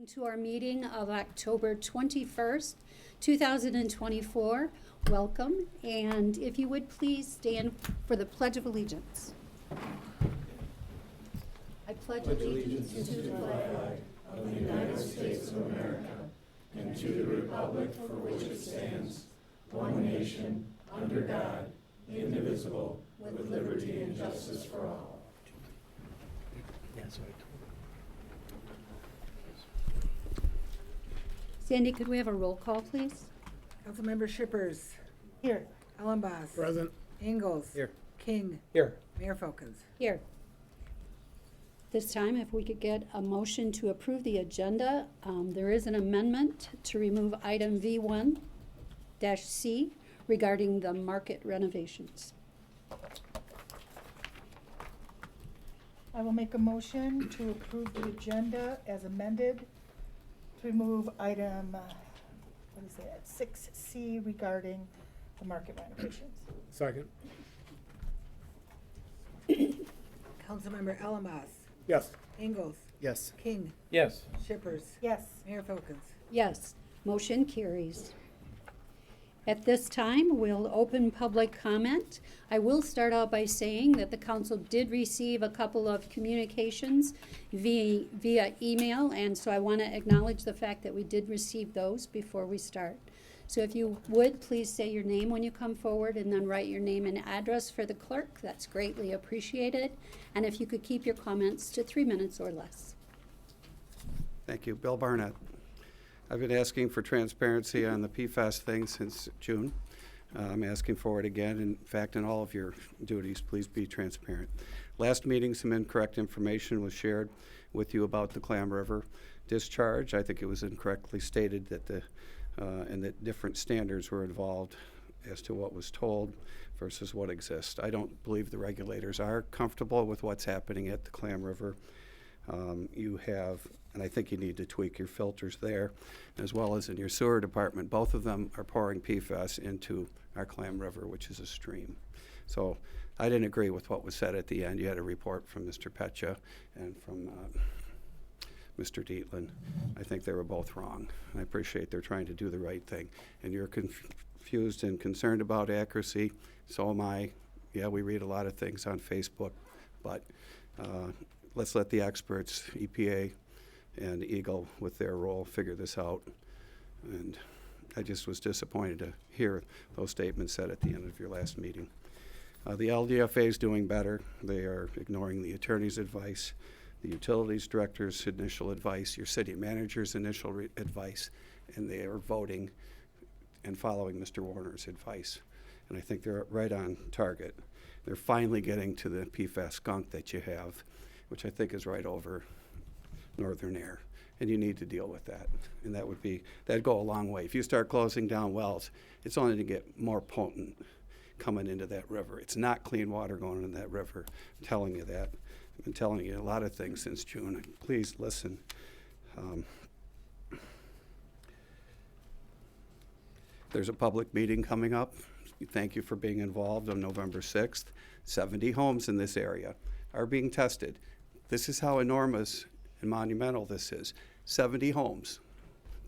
To our meeting of October 21st, 2024. Welcome, and if you would please stand for the Pledge of Allegiance. I pledge allegiance to the flag of the United States of America and to the republic for which it stands, one nation, under God, indivisible, with liberty and justice for all. Sandy, could we have a roll call, please? Councilmember Shippers. Here. Ellenboss. Present. Ingalls. Here. King. Here. Mayor Folkins. Here. This time, if we could get a motion to approve the agenda, there is an amendment to remove item V1-C regarding the market renovations. I will make a motion to approve the agenda as amended to remove item, 6C regarding the market renovations. Second. Councilmember Ellenboss. Yes. Ingalls. Yes. King. Yes. Shippers. Yes. Mayor Folkins. Yes, motion carries. At this time, we'll open public comment. I will start out by saying that the council did receive a couple of communications via email, and so I want to acknowledge the fact that we did receive those before we start. So if you would, please say your name when you come forward and then write your name and address for the clerk. That's greatly appreciated. And if you could keep your comments to 3 minutes or less. Thank you. Bill Barnett. I've been asking for transparency on the PFAS thing since June. I'm asking for it again. In fact, in all of your duties, please be transparent. Last meeting, some incorrect information was shared with you about the Clam River discharge. I think it was incorrectly stated that and that different standards were involved as to what was told versus what exists. I don't believe the regulators are comfortable with what's happening at the Clam River. You have, and I think you need to tweak your filters there, as well as in your sewer department. Both of them are pouring PFAS into our Clam River, which is a stream. So I didn't agree with what was said at the end. You had a report from Mr. Petcha and from Mr. Dietland. I think they were both wrong. I appreciate they're trying to do the right thing. And you're confused and concerned about accuracy. So am I. Yeah, we read a lot of things on Facebook, but let's let the experts, EPA and Eagle, with their role, figure this out. And I just was disappointed to hear those statements said at the end of your last meeting. The LDFA is doing better. They are ignoring the attorney's advice, the utilities director's initial advice, your city manager's initial advice, and they are voting and following Mr. Warner's advice. And I think they're right on target. They're finally getting to the PFAS skunk that you have, which I think is right over Northern Air, and you need to deal with that. And that'd go a long way. If you start closing down wells, it's only to get more potent coming into that river. It's not clean water going into that river. I'm telling you that. I've been telling you a lot of things since June. Please listen. There's a public meeting coming up. Thank you for being involved on November 6th. 70 homes in this area are being tested. This is how enormous and monumental this is. 70 homes.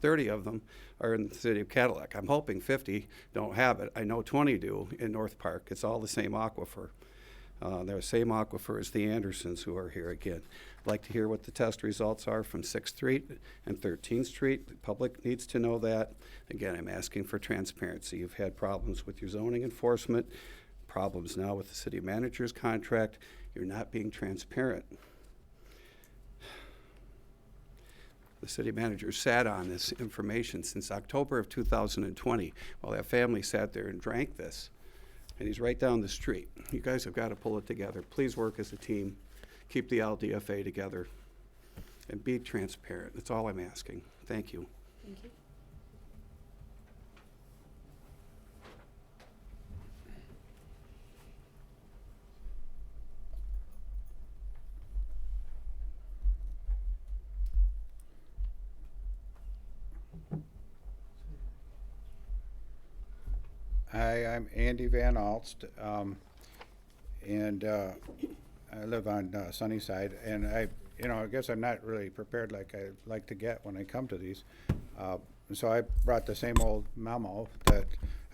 30 of them are in the city of Cadillac. I'm hoping 50 don't have it. I know 20 do in North Park. It's all the same aquifer. They're the same aquifer as the Andersons who are here again. I'd like to hear what the test results are from 6th Street and 13th Street. The public needs to know that. Again, I'm asking for transparency. You've had problems with your zoning enforcement, problems now with the city manager's contract. You're not being transparent. The city manager sat on this information since October of 2020 while that family sat there and drank this. And he's right down the street. You guys have got to pull it together. Please work as a team. Keep the LDFA together and be transparent. That's all I'm asking. Thank you. Thank you. Hi, I'm Andy Van Alst, and I live on Sunnyside, and I I guess I'm not really prepared like I like to get when I come to these. So I brought the same old memo that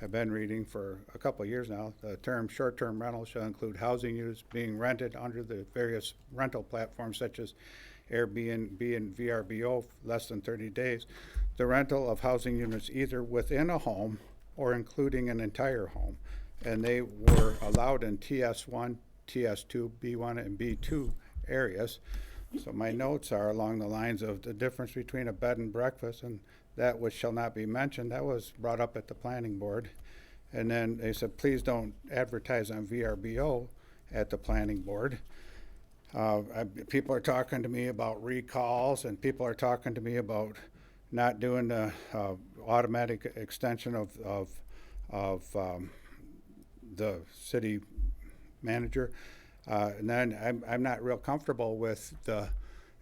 I've been reading for a couple of years now. The term short-term rental shall include housing units being rented under the various rental platforms such as Airbnb and VRBO less than 30 days. The rental of housing units either within a home or including an entire home. And they were allowed in TS1, TS2, B1, and B2 areas. So my notes are along the lines of the difference between a bed and breakfast and that which shall not be mentioned. That was brought up at the planning board. And then they said, please don't advertise on VRBO at the planning board. People are talking to me about recalls, and people are talking to me about not doing the automatic extension of the city manager. And then I'm not real comfortable with the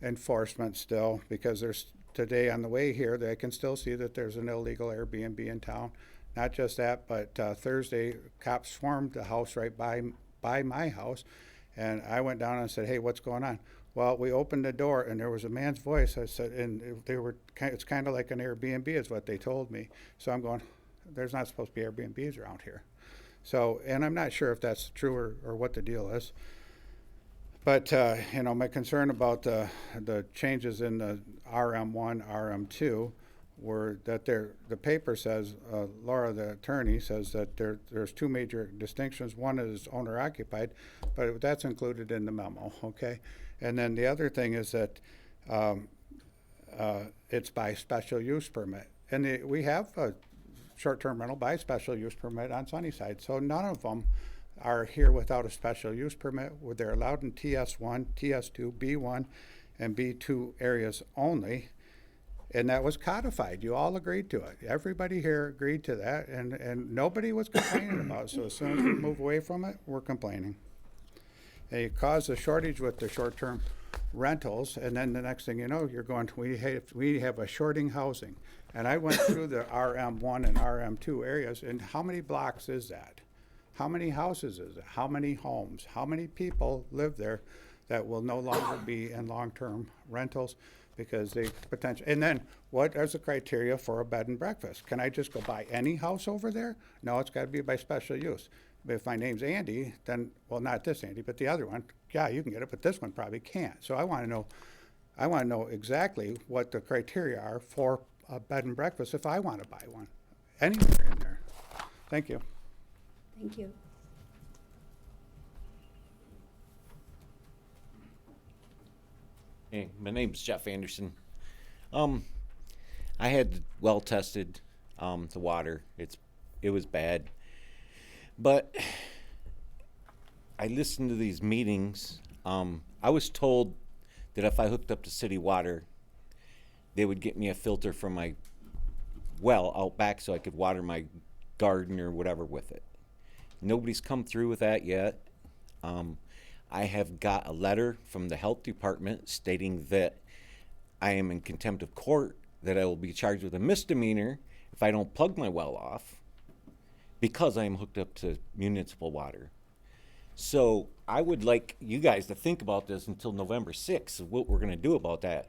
enforcement still, because there's today on the way here, they can still see that there's an illegal Airbnb in town. Not just that, but Thursday, cops swarmed the house right by my house, and I went down and said, hey, what's going on? Well, we opened the door, and there was a man's voice. I said, and it's kind of like an Airbnb is what they told me. So I'm going, there's not supposed to be Airbnbs around here. So, and I'm not sure if that's true or what the deal is. But, my concern about the changes in the RM1, RM2 were that the paper says, Laura, the attorney, says that there's two major distinctions. One is owner-occupied, but that's included in the memo, okay? And then the other thing is that it's by special use permit. And we have a short-term rental by special use permit on Sunnyside, so none of them are here without a special use permit, where they're allowed in TS1, TS2, B1, and B2 areas only. And that was codified. You all agreed to it. Everybody here agreed to that, and nobody was complaining about it. So as soon as we move away from it, we're complaining. And you cause a shortage with the short-term rentals, and then the next thing you know, you're going, we have a shorting housing. And I went through the RM1 and RM2 areas, and how many blocks is that? How many houses is it? How many homes? How many people live there that will no longer be in long-term rentals because they potentially, and then what is the criteria for a bed and breakfast? Can I just go buy any house over there? No, it's got to be by special use. But if my name's Andy, then, well, not this Andy, but the other one, yeah, you can get it, but this one probably can't. So I want to know exactly what the criteria are for a bed and breakfast if I want to buy one, anywhere in there. Thank you. Thank you. Hey, my name's Jeff Anderson. I had well tested the water. It was bad, but I listened to these meetings. I was told that if I hooked up to city water, they would get me a filter from my well out back so I could water my garden or whatever with it. Nobody's come through with that yet. I have got a letter from the health department stating that I am in contempt of court, that I will be charged with a misdemeanor if I don't plug my well off because I am hooked up to municipal water. So I would like you guys to think about this until November 6th of what we're going to do about that.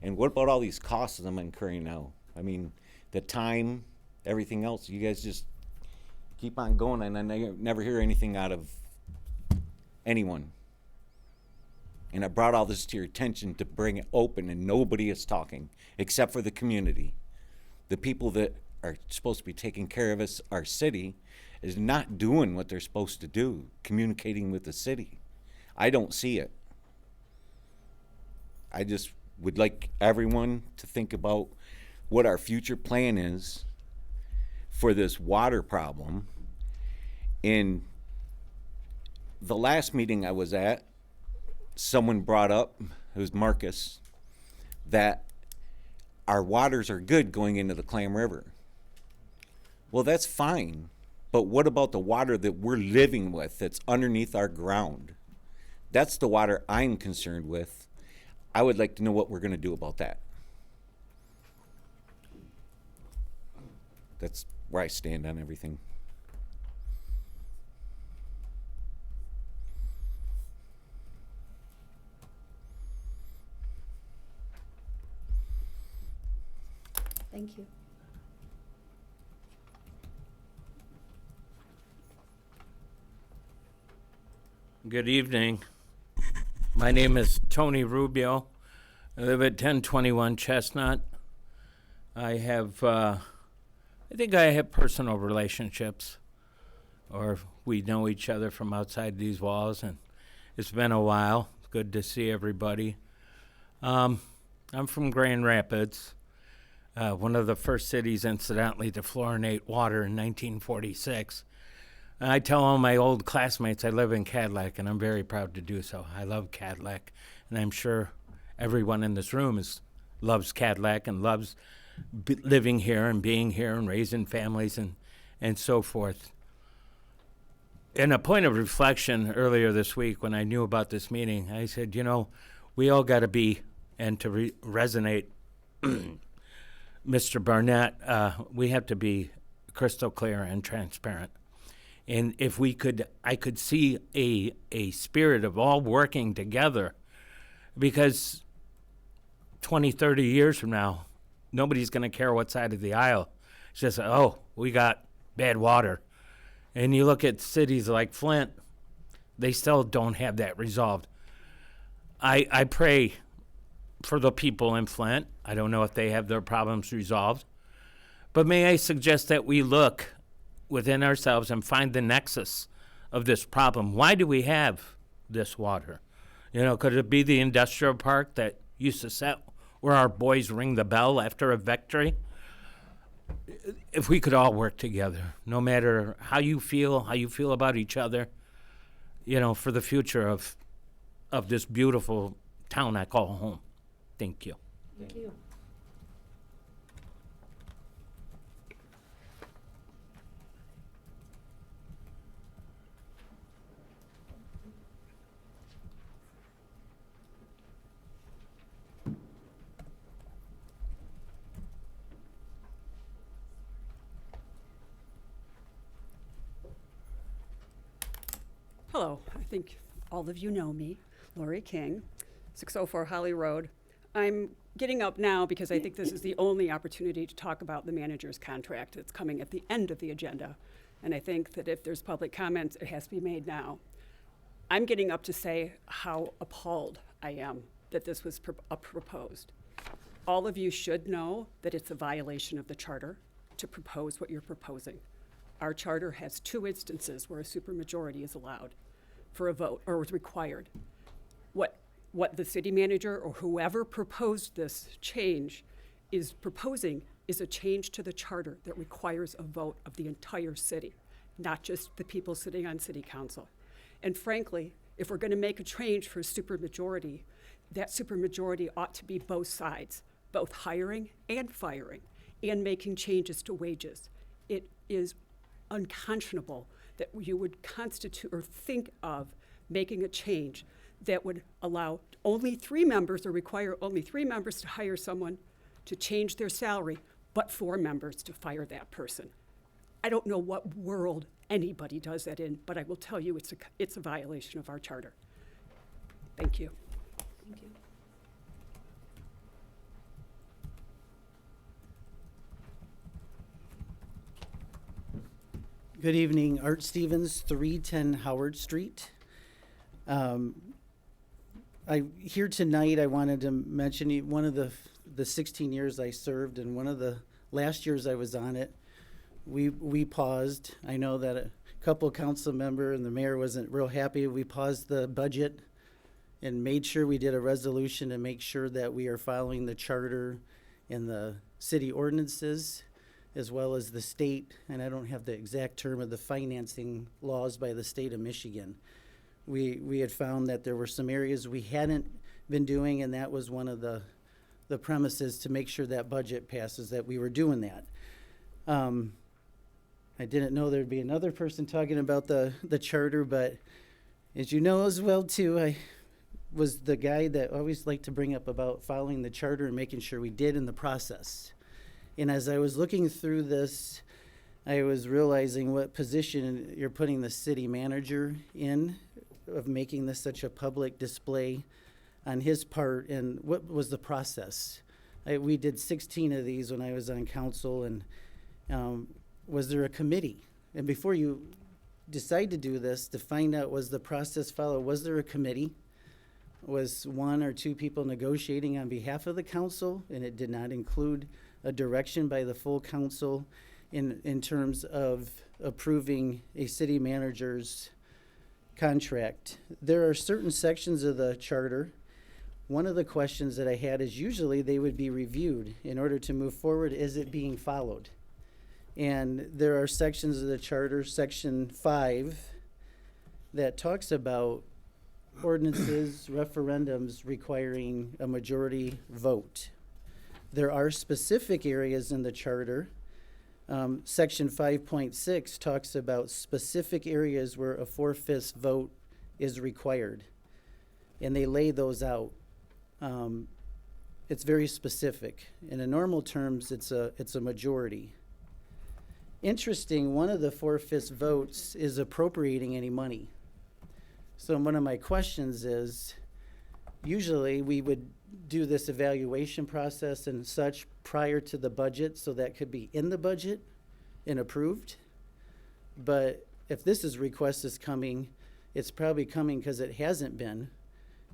And what about all these costs that I'm incurring now? I mean, the time, everything else, you guys just keep on going, and I never hear anything out of anyone. And I brought all this to your attention to bring it open, and nobody is talking except for the community. The people that are supposed to be taking care of us, our city, is not doing what they're supposed to do, communicating with the city. I don't see it. I just would like everyone to think about what our future plan is for this water problem. In the last meeting I was at, someone brought up, it was Marcus, that our waters are good going into the Clam River. Well, that's fine, but what about the water that we're living with that's underneath our ground? That's the water I'm concerned with. I would like to know what we're going to do about that. That's where I stand on everything. Thank you. Good evening. My name is Tony Rubio. I live at 1021 Chestnut. I think I have personal relationships, or we know each other from outside these walls, and it's been a while. It's good to see everybody. I'm from Grand Rapids, one of the first cities, incidentally, to fluorinate water in 1946. And I tell all my old classmates I live in Cadillac, and I'm very proud to do so. I love Cadillac, and I'm sure everyone in this room loves Cadillac and loves living here and being here and raising families and so forth. In a point of reflection earlier this week when I knew about this meeting, I said, we all got to be, and to resonate, Mr. Barnett, we have to be crystal clear and transparent. And if I could see a spirit of all working together, because 20, 30 years from now, nobody's going to care what side of the aisle. It's just, we got bad water. And you look at cities like Flint, they still don't have that resolved. I pray for the people in Flint. I don't know if they have their problems resolved. But may I suggest that we look within ourselves and find the nexus of this problem. Why do we have this water? Could it be the industrial park that used to set where our boys ring the bell after a victory? If we could all work together, no matter how you feel about each other, for the future of this beautiful town I call home. Thank you. Thank you. Hello, I think all of you know me, Lori King, 604 Holly Road. I'm getting up now because I think this is the only opportunity to talk about the manager's contract that's coming at the end of the agenda. And I think that if there's public comments, it has to be made now. I'm getting up to say how appalled I am that this was proposed. All of you should know that it's a violation of the charter to propose what you're proposing. Our charter has 2 instances where a supermajority is allowed for a vote, or is required. What the city manager or whoever proposed this change is proposing is a change to the charter that requires a vote of the entire city, not just the people sitting on city council. And frankly, if we're gonna make a change for a supermajority, that supermajority ought to be both sides, both hiring and firing, and making changes to wages. It is unconscionable that you would constitute or think of making a change that would allow only 3 members or require only 3 members to hire someone to change their salary, but 4 members to fire that person. I don't know what world anybody does that in, but I will tell you it's a violation of our charter. Thank you. Thank you. Good evening, Art Stevens, 310 Howard Street. Here tonight, I wanted to mention one of the 16 years I served, and one of the last years I was on it, we paused. I know that a couple council member and the mayor wasn't real happy. We paused the budget and made sure we did a resolution to make sure that we are following the charter and the city ordinances, as well as the state, and I don't have the exact term of the financing laws by the state of Michigan. We had found that there were some areas we hadn't been doing, and that was one of the premises to make sure that budget passes, that we were doing that. I didn't know there'd be another person talking about the charter, but as you know as well too, I was the guy that always liked to bring up about following the charter and making sure we did in the process. And as I was looking through this, I was realizing what position you're putting the city manager in, of making this such a public display on his part, and what was the process. We did 16 of these when I was on council, and was there a committee? And before you decide to do this, to find out was the process followed, was there a committee? Was one or two people negotiating on behalf of the council, and it did not include a direction by the full council in terms of approving a city manager's contract? There are certain sections of the charter. One of the questions that I had is usually they would be reviewed in order to move forward. Is it being followed? And there are sections of the charter, section 5, that talks about ordinances, referendums requiring a majority vote. There are specific areas in the charter. Section 5.6 talks about specific areas where a 4/5 vote is required, and they lay those out. It's very specific. In a normal terms, it's a majority. Interesting, one of the 4/5 votes is appropriating any money. So one of my questions is, usually we would do this evaluation process and such prior to the budget, so that could be in the budget and approved. But if this request is coming, it's probably coming because it hasn't been.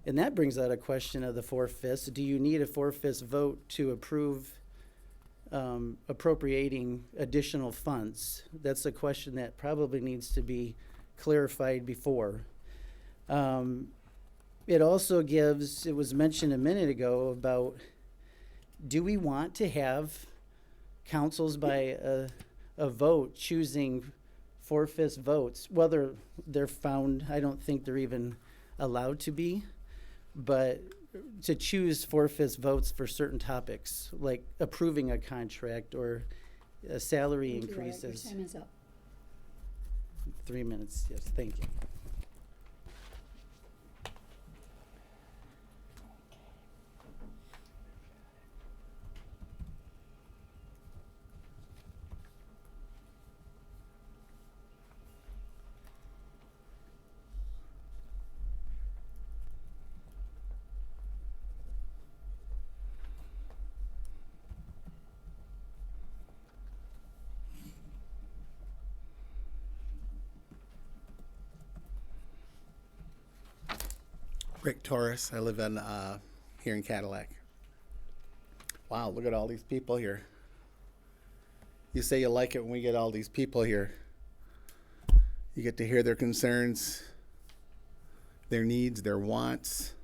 And that brings out a question of the 4/5. Do you need a 4/5 vote to approve appropriating additional funds? That's a question that probably needs to be clarified before. It also gives, it was mentioned a minute ago about, do we want to have councils by a vote choosing 4/5 votes? Whether they're found, I don't think they're even allowed to be, but to choose 4/5 votes for certain topics, like approving a contract or salary Thank you, Art. increases. Your time is up. 3 minutes, yes, thank you. Rick Torres. I live in here in Cadillac. Wow, look at all these people here. You say you like it when we get all these people here. You get to hear their concerns, their needs, their wants.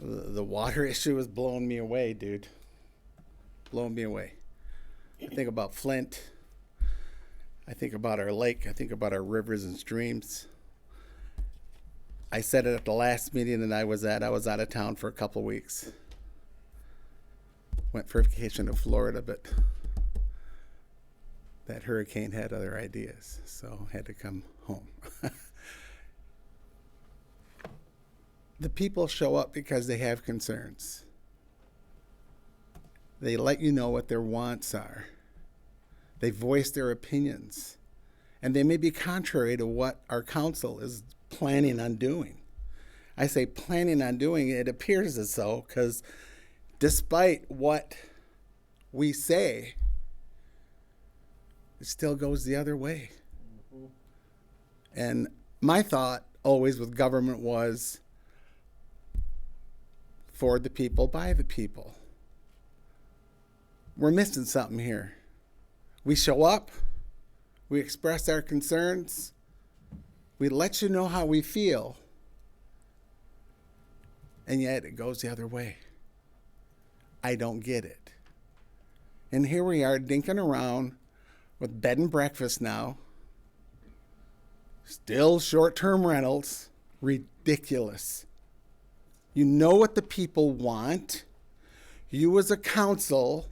The water issue is blowing me away, dude. Blowing me away. I think about Flint. I think about our lake. I think about our rivers and streams. I said it at the last meeting that I was at. I was out of town for a couple weeks. Went for vacation to Florida, but that hurricane had other ideas, so had to come home. The people show up because they have concerns. They let you know what their wants are. They voice their opinions. And they may be contrary to what our council is planning on doing. I say planning on doing, it appears as though, because despite what we say, it still goes the other way. Mm-hmm. And my thought always with government was for the people, by the people. We're missing something here. We show up, we express our concerns, we let you know how we feel, and yet it goes the other way. I don't get it. And here we are dinking around with bed and breakfast now, still short-term rentals, ridiculous. You know what the people want. You as a council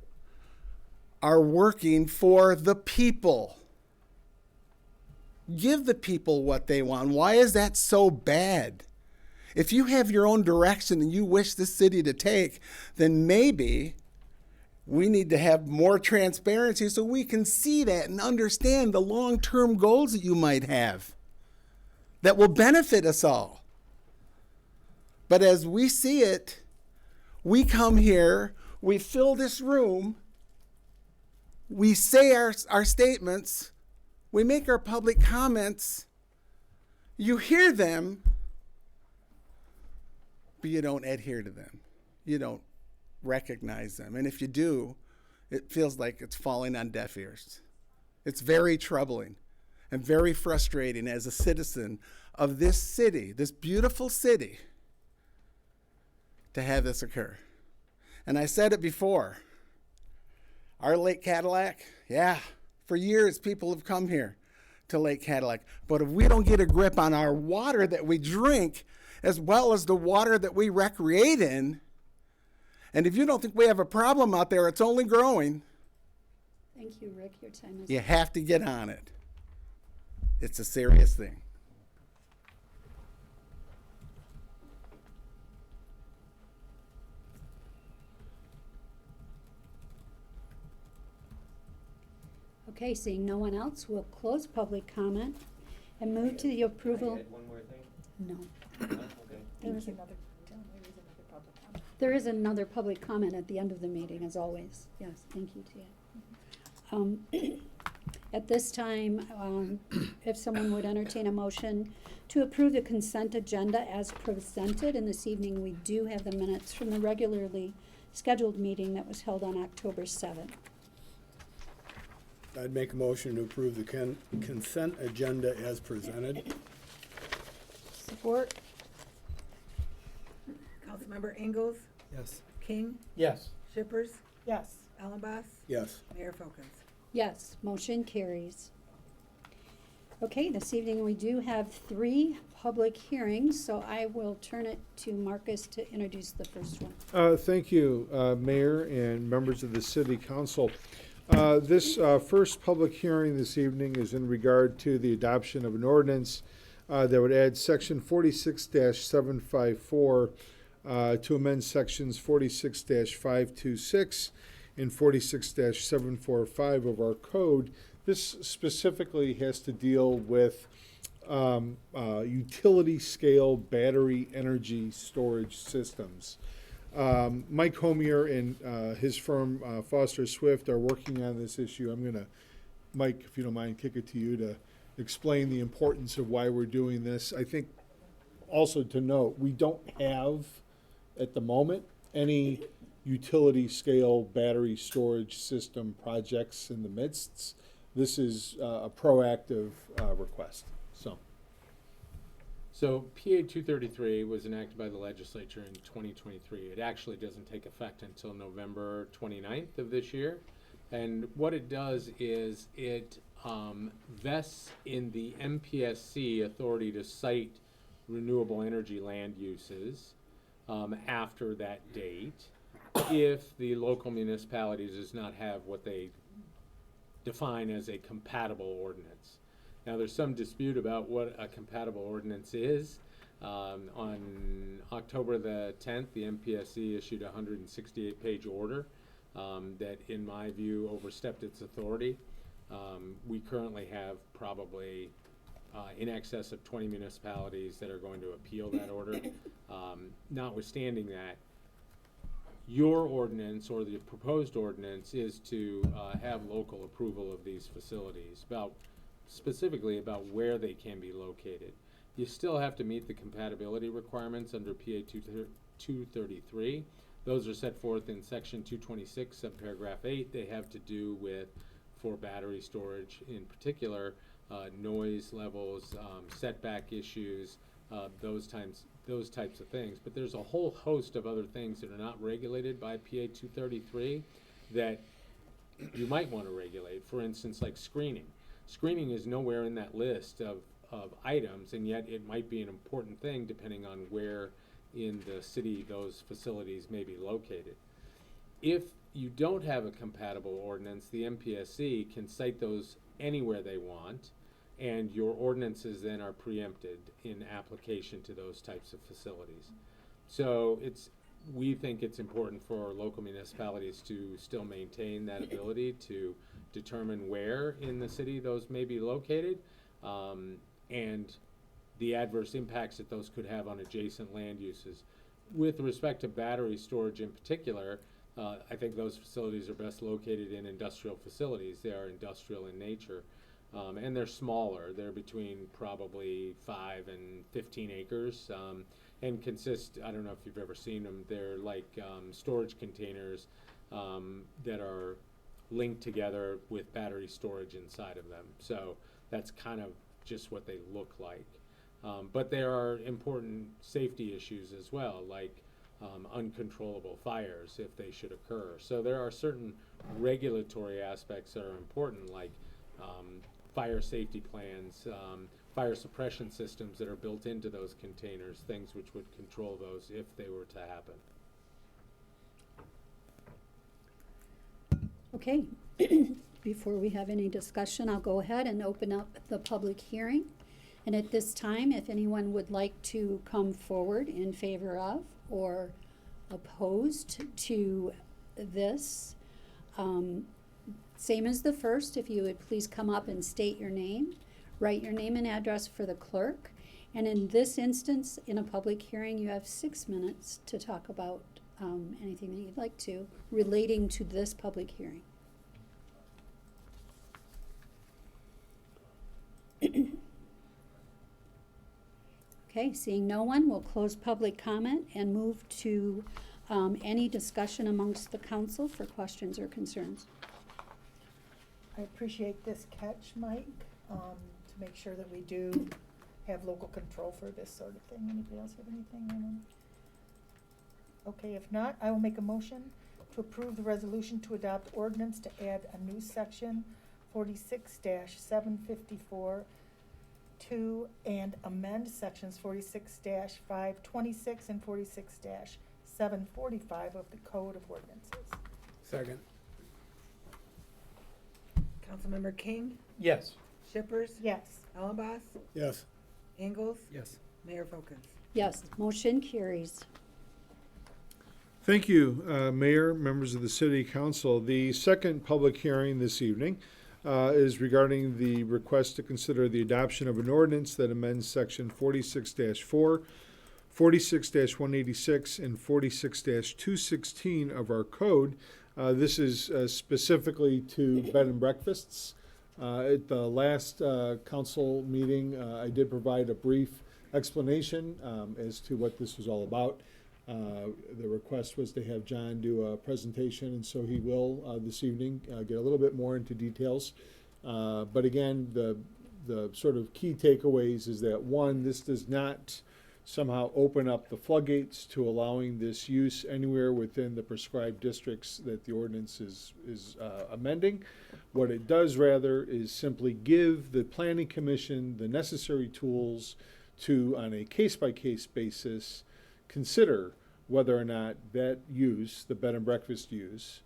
are working for the people. Give the people what they want. Why is that so bad? If you have your own direction and you wish the city to take, then maybe we need to have more transparency so we can see that and understand the long-term goals that you might have that will benefit us all. But as we see it, we come here, We fill this room. We say our statements. We make our public comments. You hear them, but you don't adhere to them. You don't recognize them. And if you do, it feels like it's falling on deaf ears. It's very troubling and very frustrating as a citizen of this city, this beautiful city, to have this occur. And I said it before. Our Lake Cadillac, yeah, for years people have come here to Lake Cadillac. But if we don't get a grip on our water that we drink, as well as the water that we recreate in, and if you don't think we have a problem out there, it's only growing, Thank you, Rick. Your time is you have to get on it. It's a serious thing. Okay, seeing no one else, we'll close public comment and move to the approval. One more thing? No. There is another, public comment. There is another public comment at the end of the meeting, as always. Yes, thank you, Tia. At this time, if someone would entertain a motion to approve the consent agenda as presented, and this evening we do have the minutes from the regularly scheduled meeting that was held on October 7th. I'd make a motion to approve the consent agenda as presented. Support? Councilmember Ingalls, Yes. King, Yes. Shippers, Yes. Ellenboss, Yes. Mayor Folkins. Yes, motion carries. Okay, this evening we do have 3 public hearings, so I will turn it to Marcus to introduce the first one. Thank you, Mayor and members of the City Council. This first public hearing this evening is in regard to the adoption of an ordinance that would add Section 46-754 to amend Sections 46-526 and 46-745 of our code. This specifically has to deal with utility scale battery energy storage systems. Mike Homier and his firm, Foster Swift, are working on this issue. I'm going to, Mike, if you don't mind, kick it to you to explain the importance of why we're doing this. I think also to note, we don't have at the moment any utility scale battery storage system projects in the midst. This is a proactive request. So PA 233 was enacted by the legislature in 2023. It actually doesn't take effect until November 29th of this year. And what it does is it vests in the MPSC authority to cite renewable energy land uses after that date if the local municipality does not have what they define as a compatible ordinance. Now, there's some dispute about what a compatible ordinance is. On October the 10th, the MPSC issued a 168-page order that, in my view, overstepped its authority. We currently have probably in excess of 20 municipalities that are going to appeal that order. Notwithstanding that, your ordinance or the proposed ordinance is to have local approval of these facilities, specifically about where they can be located. You still have to meet the compatibility requirements under PA 233. Those are set forth in section 226, subparagraph 8. They have to do with, for battery storage in particular, noise levels, setback issues, those types of things. But there's a whole host of other things that are not regulated by PA 233 that you might want to regulate. For instance, like screening. Screening is nowhere in that list of items, and yet it might be an important thing depending on where in the city those facilities may be located. If you don't have a compatible ordinance, the MPSC can cite those anywhere they want, and your ordinances then are preempted in application to those types of facilities. So we think it's important for local municipalities to still maintain that ability to determine where in the city those may be located, and the adverse impacts that those could have on adjacent land uses. With respect to battery storage in particular, I think those facilities are best located in industrial facilities. They are industrial in nature. And they're smaller. They're between probably 5 and 15 acres, and consist, I don't know if you've ever seen them, they're like storage containers that are linked together with battery storage inside of them. So that's kind of just what they look like. But there are important safety issues as well, like uncontrollable fires if they should occur. So there are certain regulatory aspects that are important, like fire safety plans, fire suppression systems that are built into those containers, things which would control those if they were to happen. Okay, before we have any discussion, I'll go ahead and open up the public hearing. And at this time, if anyone would like to come forward in favor of or opposed to this, same as the first, if you would please come up and state your name, write your name and address for the clerk. And in this instance, in a public hearing, you have 6 minutes to talk about anything that you'd like to relating to this public hearing. Okay, seeing no one, we'll close public comment and move to any discussion amongst the council for questions or concerns. I appreciate this catch, Mike, to make sure that we do have local control for this sort of thing. Anybody else have anything? Okay, if not, I will make a motion to approve the resolution to adopt ordinance to add a new section 46-754 to and amend sections 46-526 and 46-745 of the Code of Ordinances. Second. Councilmember King, Yes. Shippers, Yes. Ellenboss, Yes. Ingalls, Yes. Mayor Folkins. Yes, motion carries. Thank you, Mayor, members of the City Council. The second public hearing this evening is regarding the request to consider the adoption of an ordinance that amends Section 46-4, 46-186, and 46-216 of our code. This is specifically to bed and breakfasts. At the last council meeting, I did provide a brief explanation as to what this was all about. The request was to have John do a presentation, and so he will this evening get a little bit more into details. But again, the sort of key takeaways is that, one, this does not somehow open up the floodgates to allowing this use anywhere within the prescribed districts that the ordinance is amending. What it does rather is simply give the Planning Commission the necessary tools to, on a case-by-case basis, consider whether or not that use, the bed and breakfast use,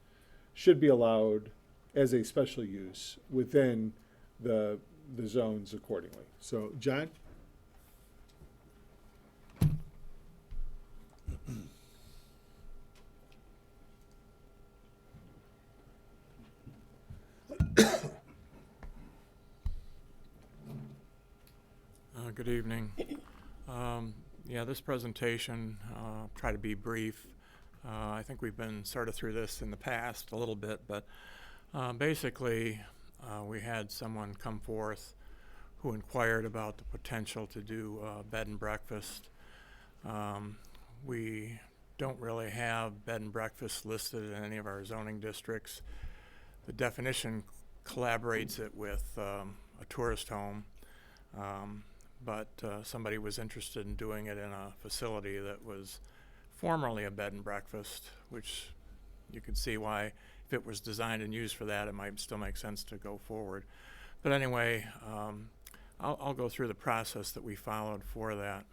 should be allowed as a special use within the zones accordingly. So, John? Good evening. Yeah, this presentation, try to be brief. I think we've been sort of through this in the past a little bit, but basically we had someone come forth who inquired about the potential to do bed and breakfast. We don't really have bed and breakfast listed in any of our zoning districts. The definition collaborates it with a tourist home. But somebody was interested in doing it in a facility that was formerly a bed and breakfast, which you could see why, if it was designed and used for that, it might still make sense to go forward. But anyway, I'll go through the process that we followed for that.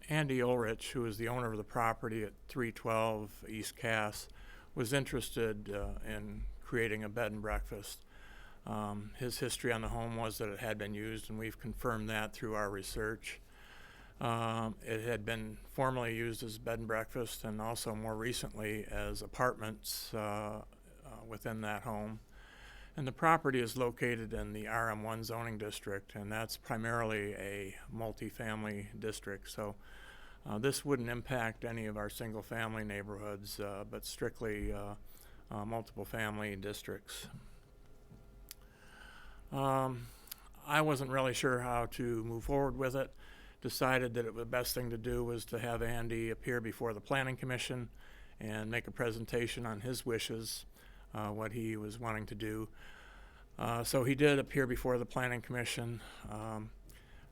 Andy Ulrich, who is the owner of the property at 312 East Cass, was interested in creating a bed and breakfast. His history on the home was that it had been used, and we've confirmed that through our research. It had been formerly used as bed and breakfast, and also more recently as apartments within that home. And the property is located in the RM1 zoning district, and that's primarily a multifamily district. So This wouldn't impact any of our single-family neighborhoods, but strictly multiple family districts. I wasn't really sure how to move forward with it. Decided that the best thing to do was to have Andy appear before the Planning Commission and make a presentation on his wishes, what he was wanting to do. So he did appear before the Planning Commission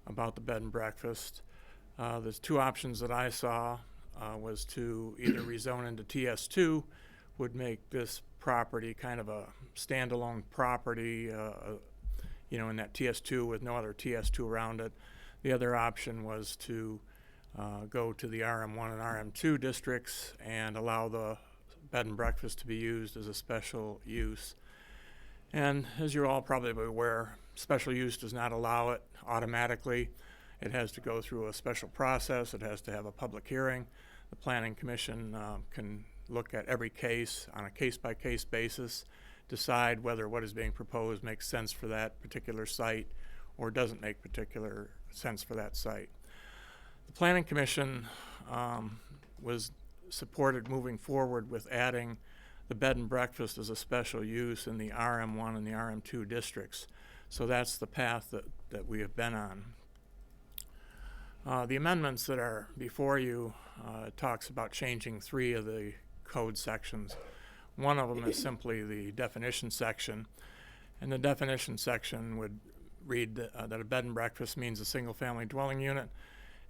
about the bed and breakfast. There's two options that I saw, was to either rezone into TS2, would make this property kind of a standalone property, in that TS2 with no other TS2 around it. The other option was to go to the RM1 and RM2 districts and allow the bed and breakfast to be used as a special use. And as you're all probably aware, special use does not allow it automatically. It has to go through a special process. It has to have a public hearing. The Planning Commission can look at every case on a case-by-case basis, decide whether what is being proposed makes sense for that particular site or doesn't make particular sense for that site. The Planning Commission was supported moving forward with adding the bed and breakfast as a special use in the RM1 and the RM2 districts. So that's the path that we have been on. The amendments that are before you talks about changing 3 of the code sections. One of them is simply the definition section, and the definition section would read that a bed and breakfast means a single-family dwelling unit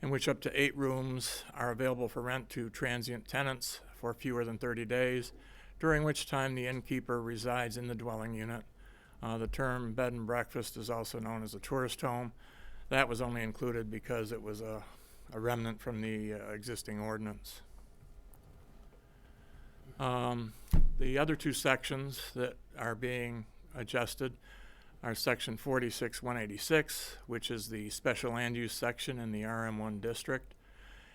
in which up to 8 rooms are available for rent to transient tenants for fewer than 30 days, during which time the innkeeper resides in the dwelling unit. The term bed and breakfast is also known as a tourist home. That was only included because it was a remnant from the existing ordinance. The other 2 sections that are being adjusted are section 46-186, which is the special land use section in the RM1 district.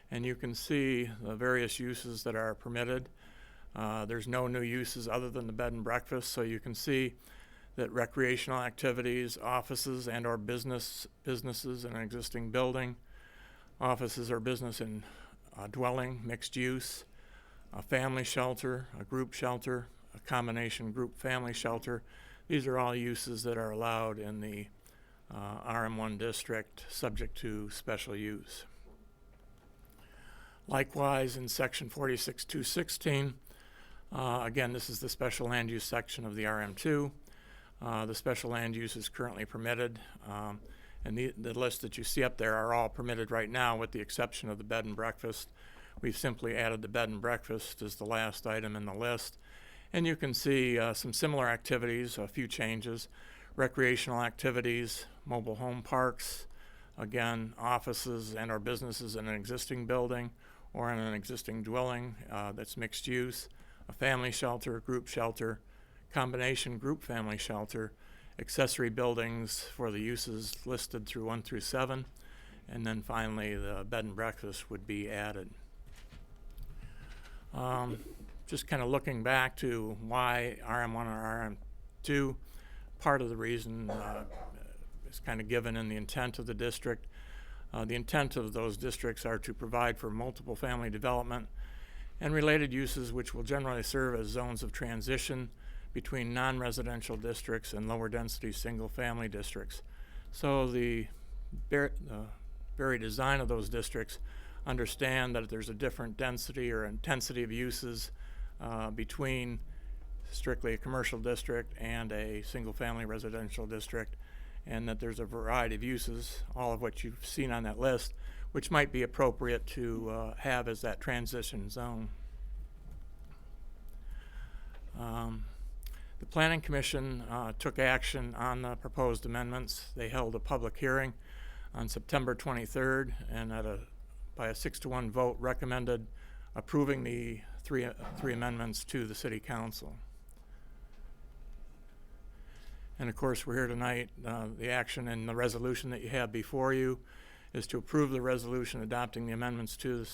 And you can see the various uses that are permitted. There's no new uses other than the bed and breakfast, so you can see that recreational activities, offices and or businesses in an existing building, offices or business in a dwelling, mixed use, a family shelter, a group shelter, a combination group family shelter. These are all uses that are allowed in the RM1 district, subject to special use. Likewise, in section 46-216, again, this is the special land use section of the RM2. The special land use is currently permitted, and the list that you see up there are all permitted right now with the exception of the bed and breakfast. We've simply added the bed and breakfast as the last item in the list. And you can see some similar activities, a few changes. Recreational activities, mobile home parks, again, offices and or businesses in an existing building or in an existing dwelling that's mixed use, a family shelter, group shelter, combination group family shelter, accessory buildings for the uses listed through 1 through 7, and then finally the bed and breakfast would be added. Just kind of looking back to why RM1 or RM2, part of the reason is kind of given in the intent of the district. The intent of those districts are to provide for multiple family development and related uses which will generally serve as zones of transition between non-residential districts and lower density single family districts. So the very design of those districts understand that there's a different density or intensity of uses between strictly a commercial district and a single family residential district, and that there's a variety of uses, all of which you've seen on that list, which might be appropriate to have as that transition zone. The Planning Commission took action on the proposed amendments. They held a public hearing on September 23rd, and by a 6-to-1 vote recommended approving the three amendments to the City Council. And of course, we're here tonight. The action and the resolution that you have before you is to approve the resolution adopting the amendments to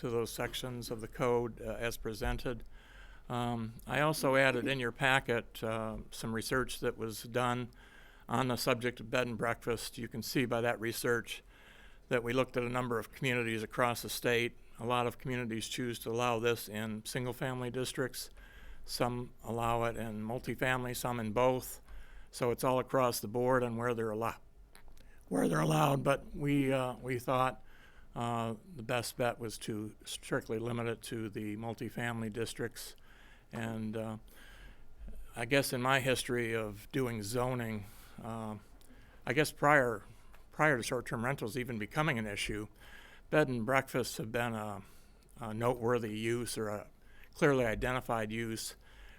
those sections of the code as presented. I also added in your packet some research that was done on the subject of bed and breakfast. You can see by that research that we looked at a number of communities across the state. A lot of communities choose to allow this in single-family districts. Some allow it in multifamily, some in both. So it's all across the board on where they're allowed. But we thought the best bet was to strictly limit it to the multifamily districts. And I guess in my history of doing zoning, I guess prior to short-term rentals even becoming an issue, bed and breakfasts have been a noteworthy use or a clearly identified use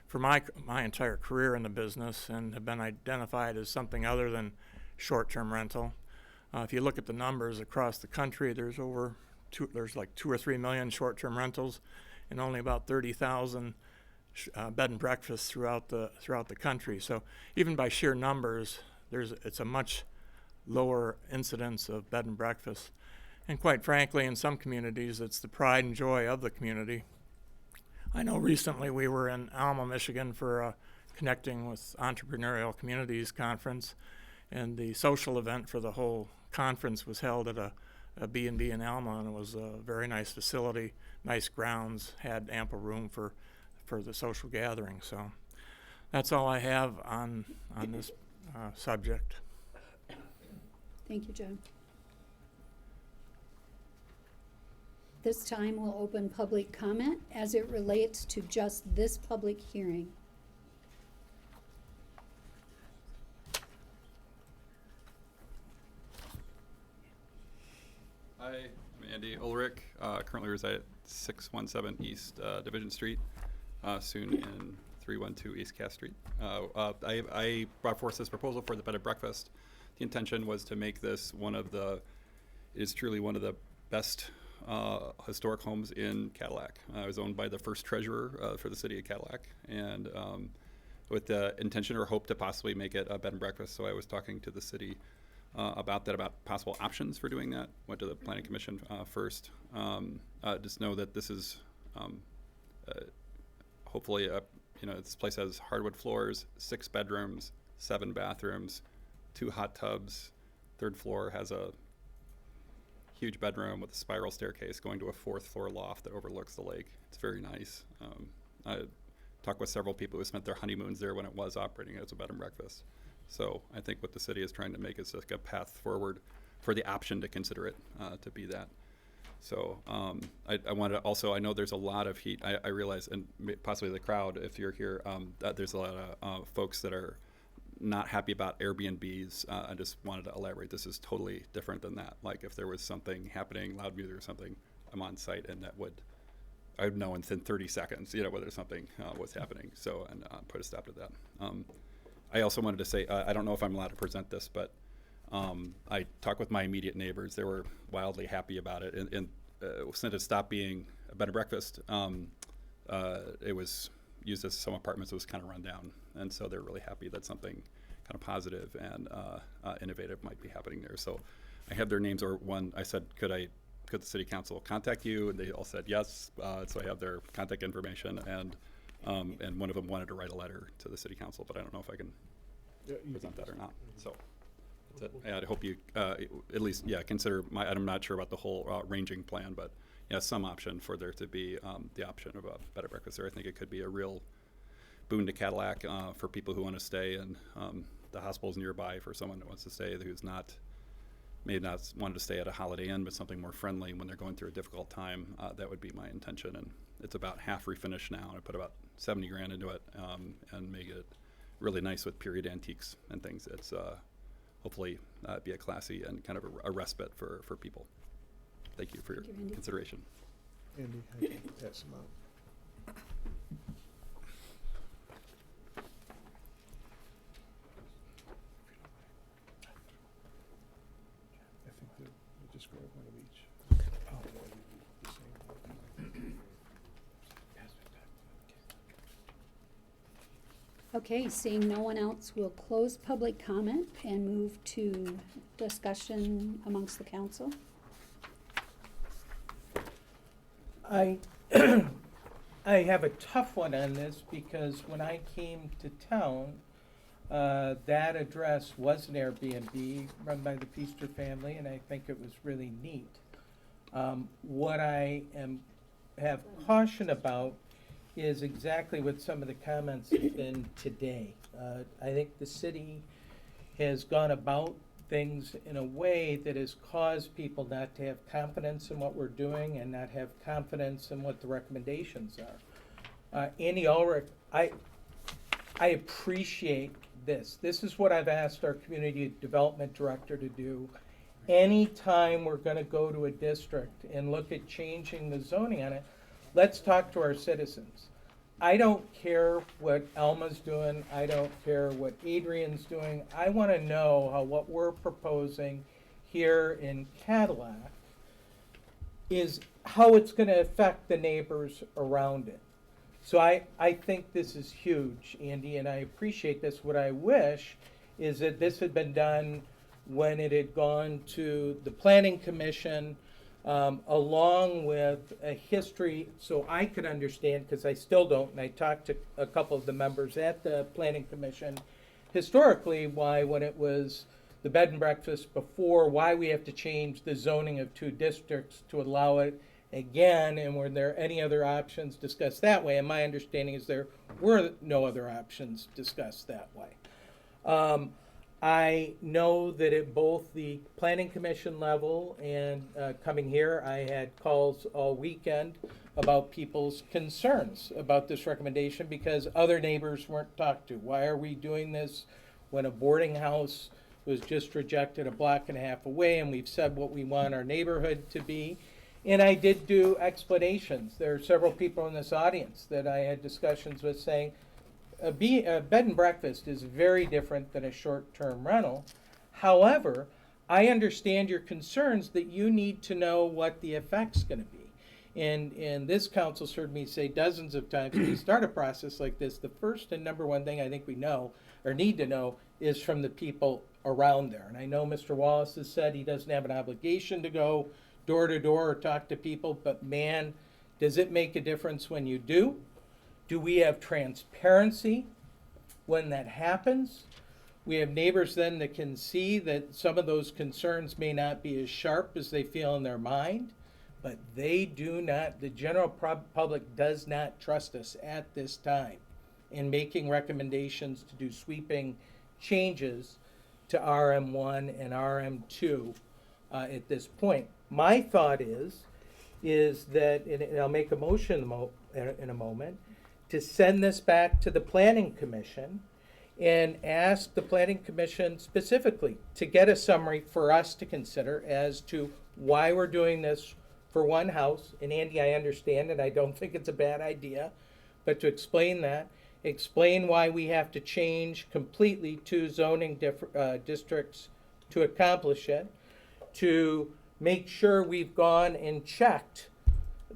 for my entire career in the business, and have been identified as something other than short-term rental. If you look at the numbers across the country, there's like 2 or 3 million short-term rentals, and only about 30,000 bed and breakfasts throughout the country. So even by sheer numbers, it's a much lower incidence of bed and breakfast. And quite frankly, in some communities, it's the pride and joy of the community. I know recently we were in Alma, Michigan for a Connecting with Entrepreneurial Communities conference, and the social event for the whole conference was held at a B&B in Alma, and it was a very nice facility, nice grounds, had ample room for the social gathering. So that's all I have on this subject. Thank you, John. This time we'll open public comment as it relates to just this public hearing. Hi, I'm Andy Ulrich. Currently reside at 617 East Division Street, soon in 312 East Cass Street. I brought forth this proposal for the bed and breakfast. The intention was to make this it is truly one of the best historic homes in Cadillac. It was owned by the first treasurer for the city of Cadillac, and with the intention or hope to possibly make it a bed and breakfast. So I was talking to the city about possible options for doing that. Went to the planning commission first. Just know that this is hopefully this place has hardwood floors, 6 bedrooms, 7 bathrooms, 2 hot tubs. 3rd floor has a huge bedroom with a spiral staircase going to a 4th floor loft that overlooks the lake. It's very nice. I talked with several people who spent their honeymoons there when it was operating as a bed and breakfast. So I think what the city is trying to make is like a path forward for the option to consider it to be that. So I want to also, I know there's a lot of heat. I realize, and possibly the crowd, if you're here, that there's a lot of folks that are not happy about Airbnbs. I just wanted to elaborate. This is totally different than that. Like if there was something happening, loud music or something, I'm on site, and I would know within 30 seconds, whether something was happening. So, and put a stop to that. I also wanted to say, I don't know if I'm allowed to present this, but I talked with my immediate neighbors. They were wildly happy about it. And since it stopped being a bed and breakfast, it was used as some apartments. It was kind of run down. And so they're really happy that something kind of positive and innovative might be happening there. So I have their names, or one, I said, could the city council contact you? And they all said yes. So I have their contact information, and one of them wanted to write a letter to the city council, but I don't know if I can present that or not. So that's it. I hope you at least consider I'm not sure about the whole ranging plan, but some option for there to be the option of a bed and breakfast there. I think it could be a real boon to Cadillac for people who want to stay, and the hospital's nearby for someone that wants to stay who's may not wanted to stay at a Holiday Inn, but something more friendly when they're going through a difficult time. That would be my intention, and it's about half refinished now. And I put about $70,000 into it, and make it really nice with period antiques and things. It's hopefully be a classy and kind of a respite for people. Thank you for your consideration. Andy, I can pass them out. I think we'll just grab one of each. Okay, seeing no one else, we'll close public comment and move to discussion amongst the council. I have a tough one on this because when I came to town, that address was an Airbnb run by the Feaster family, and I think it was really neat. What I have caution about is exactly what some of the comments have been today. I think the city has gone about things in a way that has caused people not to have confidence in what we're doing and not have confidence in what the recommendations are. Andy Ulrich, I appreciate this. This is what I've asked our community development director to do. Anytime we're going to go to a district and look at changing the zoning on it, let's talk to our citizens. I don't care what Elma's doing. I don't care what Adrian's doing. I want to know how what we're proposing here in Cadillac is how it's going to affect the neighbors around it. So I think this is huge, Andy, and I appreciate this. What I wish is that this had been done when it had gone to the Planning Commission, along with a history, so I could understand, because I still don't, and I talked to a couple of the members at the Planning Commission, historically, why when it was the bed and breakfast before, why we have to change the zoning of 2 districts to allow it again, and were there any other options discussed that way? And my understanding is there were no other options discussed that way. I know that at both the Planning Commission level and coming here, I had calls all weekend about people's concerns about this recommendation because other neighbors weren't talked to. Why are we doing this when a boarding house was just rejected a block and a half away, and we've said what we want our neighborhood to be? And I did do explanations. There are several people in this audience that I had discussions with saying, a bed and breakfast is very different than a short-term rental. However, I understand your concerns that you need to know what the effect's going to be. And this council's heard me say dozens of times, when you start a process like this, the first and number one thing I think we know or need to know is from the people around there. And I know Mr. Wallace has said he doesn't have an obligation to go door to door or talk to people, but man, does it make a difference when you do? Do we have transparency when that happens? We have neighbors then that can see that some of those concerns may not be as sharp as they feel in their mind, but they do not, the general public does not trust us at this time in making recommendations to do sweeping changes to RM1 and RM2 at this point. My thought is that, and I'll make a motion in a moment, to send this back to the Planning Commission and ask the Planning Commission specifically to get a summary for us to consider as to why we're doing this for one house. And Andy, I understand, and I don't think it's a bad idea, but to explain that, explain why we have to change completely 2 zoning districts to accomplish it, to make sure we've gone and checked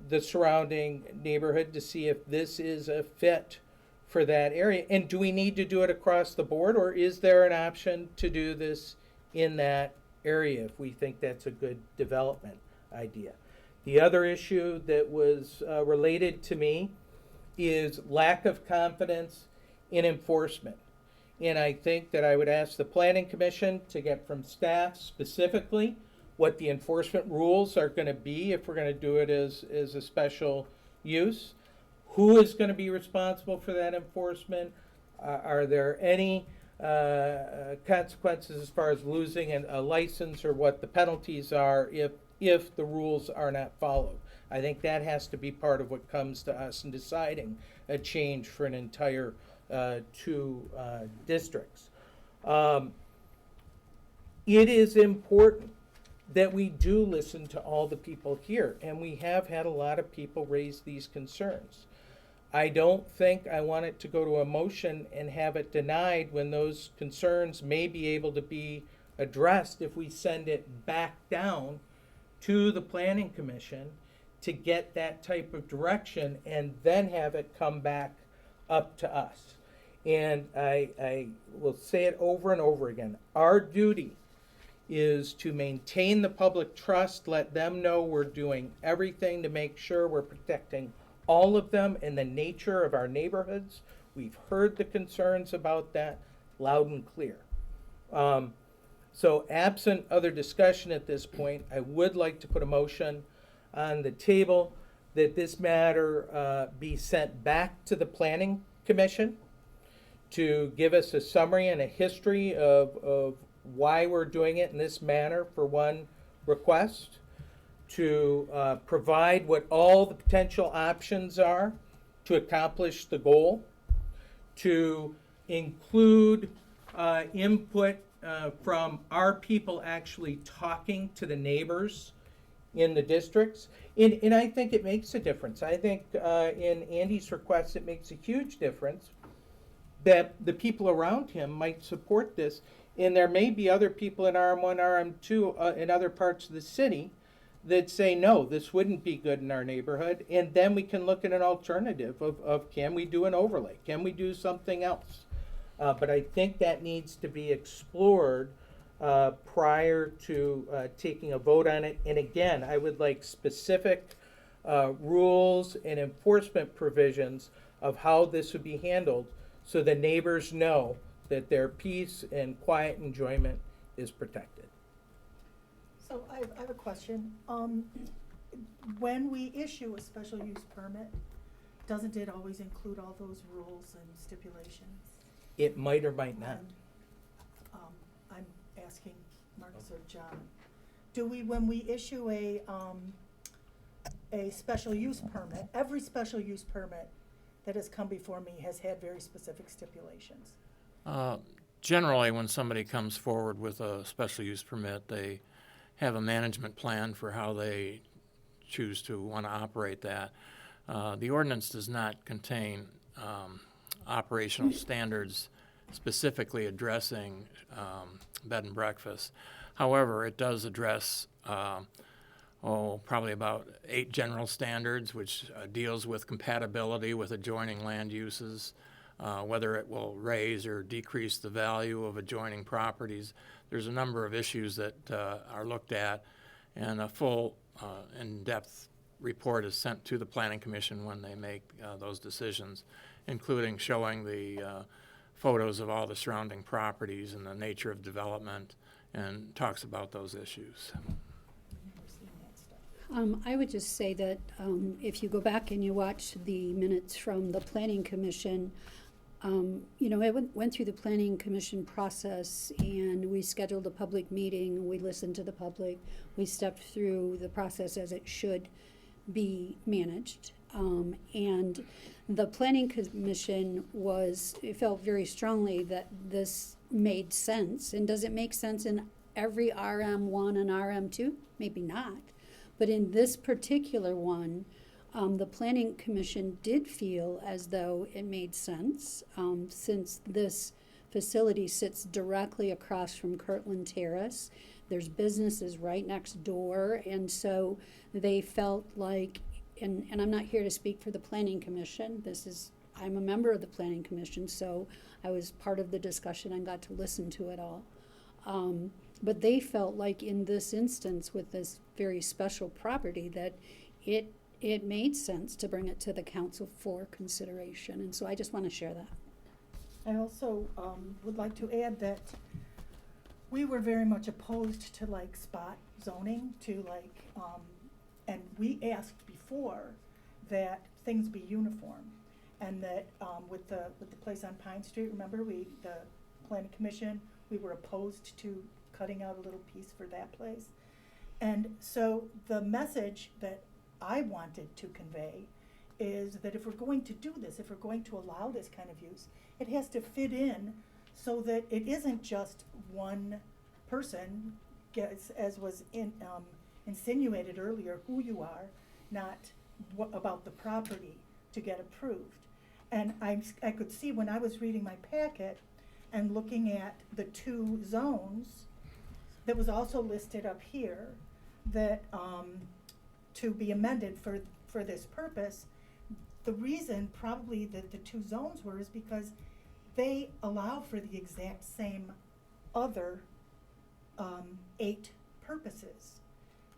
the surrounding neighborhood to see if this is a fit for that area. And do we need to do it across the board, or is there an option to do this in that area if we think that's a good development idea? The other issue that was related to me is lack of confidence in enforcement. And I think that I would ask the Planning Commission to get from staff specifically what the enforcement rules are going to be if we're going to do it as a special use. Who is going to be responsible for that enforcement? Are there any consequences as far as losing a license, or what the penalties are if the rules are not followed? I think that has to be part of what comes to us in deciding a change for an entire 2 districts. It is important that we do listen to all the people here, and we have had a lot of people raise these concerns. I don't think I want it to go to a motion and have it denied when those concerns may be able to be addressed if we send it back down to the Planning Commission to get that type of direction and then have it come back up to us. And I will say it over and over again. Our duty is to maintain the public trust, let them know we're doing everything to make sure we're protecting all of them and the nature of our neighborhoods. We've heard the concerns about that. loud and clear. So absent other discussion at this point, I would like to put a motion on the table that this matter be sent back to the Planning Commission to give us a summary and a history of why we're doing it in this manner for one request, to provide what all the potential options are to accomplish the goal, to include input from our people actually talking to the neighbors in the districts. And I think it makes a difference. I think in Andy's request, it makes a huge difference that the people around him might support this. And there may be other people in RM1, RM2, in other parts of the city that say, no, this wouldn't be good in our neighborhood. And then we can look at an alternative of can we do an overlay? Can we do something else? But I think that needs to be explored prior to taking a vote on it. And again, I would like specific rules and enforcement provisions of how this would be handled so the neighbors know that their peace and quiet enjoyment is protected. So I have a question. When we issue a special use permit, doesn't it always include all those rules and stipulations? It might or might not. I'm asking Marcus or John. Do we, when we issue a special use permit, every special use permit that has come before me has had very specific stipulations? Generally, when somebody comes forward with a special use permit, they have a management plan for how they choose to want to operate that. The ordinance does not contain operational standards specifically addressing bed and breakfast. However, it does address probably about 8 general standards, which deals with compatibility with adjoining land uses, whether it will raise or decrease the value of adjoining properties. There's a number of issues that are looked at, and a full in-depth report is sent to the Planning Commission when they make those decisions, including showing the photos of all the surrounding properties and the nature of development, and talks about those issues. I would just say that if you go back and you watch the minutes from the Planning Commission, it went through the Planning Commission process, and we scheduled a public meeting, we listened to the public, we stepped through the process as it should be managed. And the Planning Commission felt very strongly that this made sense. And does it make sense in every RM1 and RM2? Maybe not. But in this particular one, the Planning Commission did feel as though it made sense, since this facility sits directly across from Kirtland Terrace. There's businesses right next door, and so they felt like, and I'm not here to speak for the Planning Commission, I'm a member of the Planning Commission, so I was part of the discussion and got to listen to it all. But they felt like in this instance with this very special property that it made sense to bring it to the council for consideration. And so I just want to share that. I also would like to add that we were very much opposed to spot zoning, and we asked before that things be uniform, and that with the place on Pine Street, remember the Planning Commission, we were opposed to cutting out a little piece for that place. And so the message that I wanted to convey is that if we're going to do this, if we're going to allow this kind of use, it has to fit in so that it isn't just one person gets, as was insinuated earlier, who you are, not about the property to get approved. And I could see when I was reading my packet and looking at the 2 zones that was also listed up here that to be amended for this purpose, the reason probably that the 2 zones were is because they allow for the exact same other 8 purposes.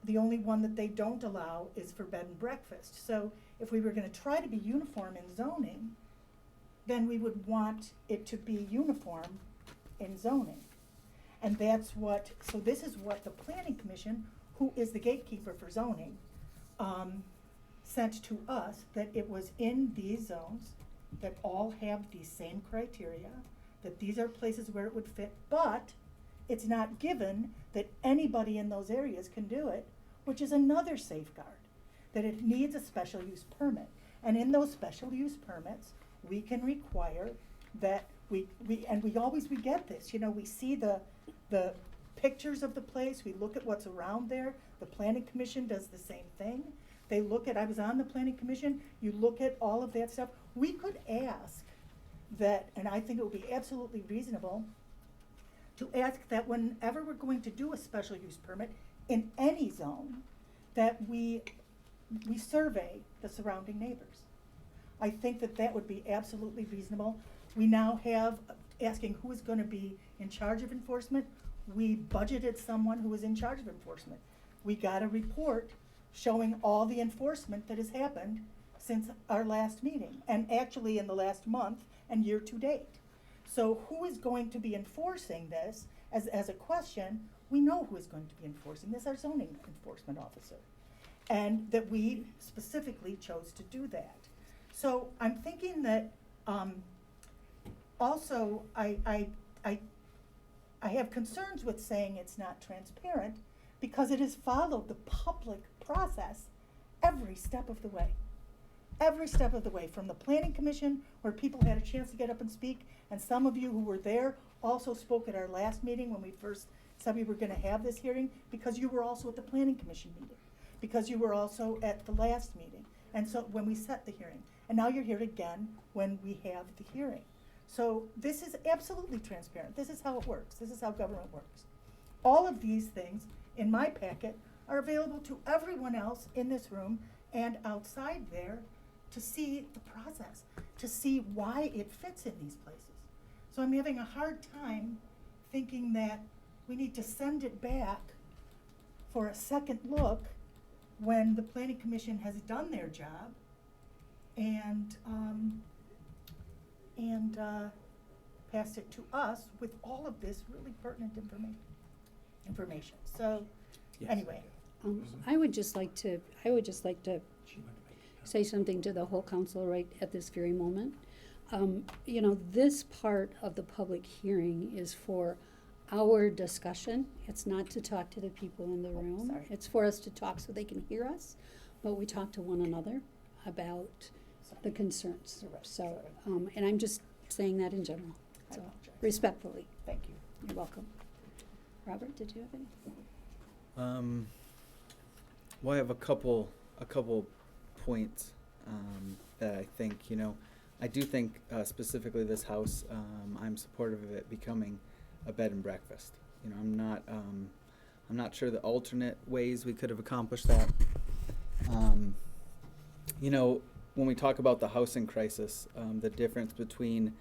The only one that they don't allow is for bed and breakfast. So if we were going to try to be uniform in zoning, then we would want it to be uniform in zoning. And that's what, so this is what the planning commission, who is the gatekeeper for zoning, sent to us, that it was in these zones that all have these same criteria, that these are places where it would fit, but it's not given that anybody in those areas can do it, which is another safeguard, that it needs a special use permit. And in those special use permits, we can require that we get this, you know, we see the pictures of the place, we look at what's around there. The planning commission does the same thing. They look at, I was on the planning commission, you look at all of that stuff. We could ask that, and I think it would be absolutely reasonable, to ask that whenever we're going to do a special use permit in any zone, that we survey the surrounding neighbors. I think that that would be absolutely reasonable. We now have, asking who is gonna be in charge of enforcement. We budgeted someone who was in charge of enforcement. We got a report showing all the enforcement that has happened since our last meeting, and actually in the last month and year to date. So who is going to be enforcing this as a question? We know who is going to be enforcing this, our zoning enforcement officer. And that we specifically chose to do that. So I'm thinking that, also, I have concerns with saying it's not transparent because it has followed the public process every step of the way. Every step of the way, from the planning commission where people had a chance to get up and speak, and some of you who were there also spoke at our last meeting when we first said we were gonna have this hearing, because you were also at the planning commission meeting, because you were also at the last meeting, and so when we set the hearing. And now you're here again when we have the hearing. So this is absolutely transparent. This is how it works. This is how government works. All of these things in my packet are available to everyone else in this room and outside there to see the process, to see why it fits in these places. So I'm having a hard time thinking that we need to send it back for a second look when the planning commission has done their job and passed it to us with all of this really pertinent information. So, anyway. I would just like to say something to the whole council right at this very moment. You know, this part of the public hearing is for our discussion. It's not to talk to the people in the room. Sorry. It's for us to talk so they can hear us, but we talk to one another about the concerns. So, and I'm just saying that in general, I so apologize. respectfully. Thank you. You're welcome. Robert, did you have any? Well, I have a couple points that I think, you know, I do think specifically this house, I'm supportive of it becoming a bed and breakfast. You know, I'm not sure the alternate ways we could have accomplished that. You know, when we talk about the housing crisis, the difference between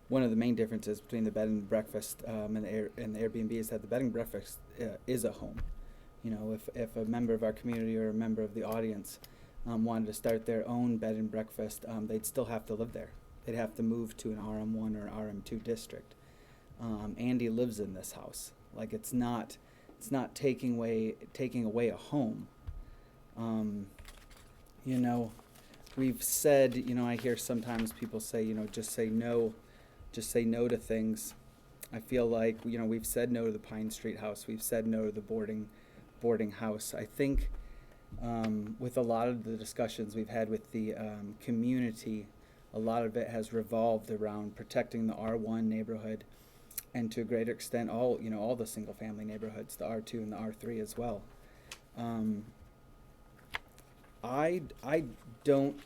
one of the main differences between the bed and breakfast and the Airbnb is that the bed and breakfast is a home. You know, if a member of our community or a member of the audience wanted to start their own bed and breakfast, they'd still have to live there. They'd have to move to an RM1 or RM2 district. Andy lives in this house. Like, it's not taking away a home. You know, we've said, you know, I hear sometimes people say, you know, just say no to things. I feel like, you know, we've said no to the Pine Street house. We've said no to the boarding house. I think with a lot of the discussions we've had with the community, a lot of it has revolved around protecting the R1 neighborhood, and to a greater extent all the single family neighborhoods, the R2 and the R3 as well. I don't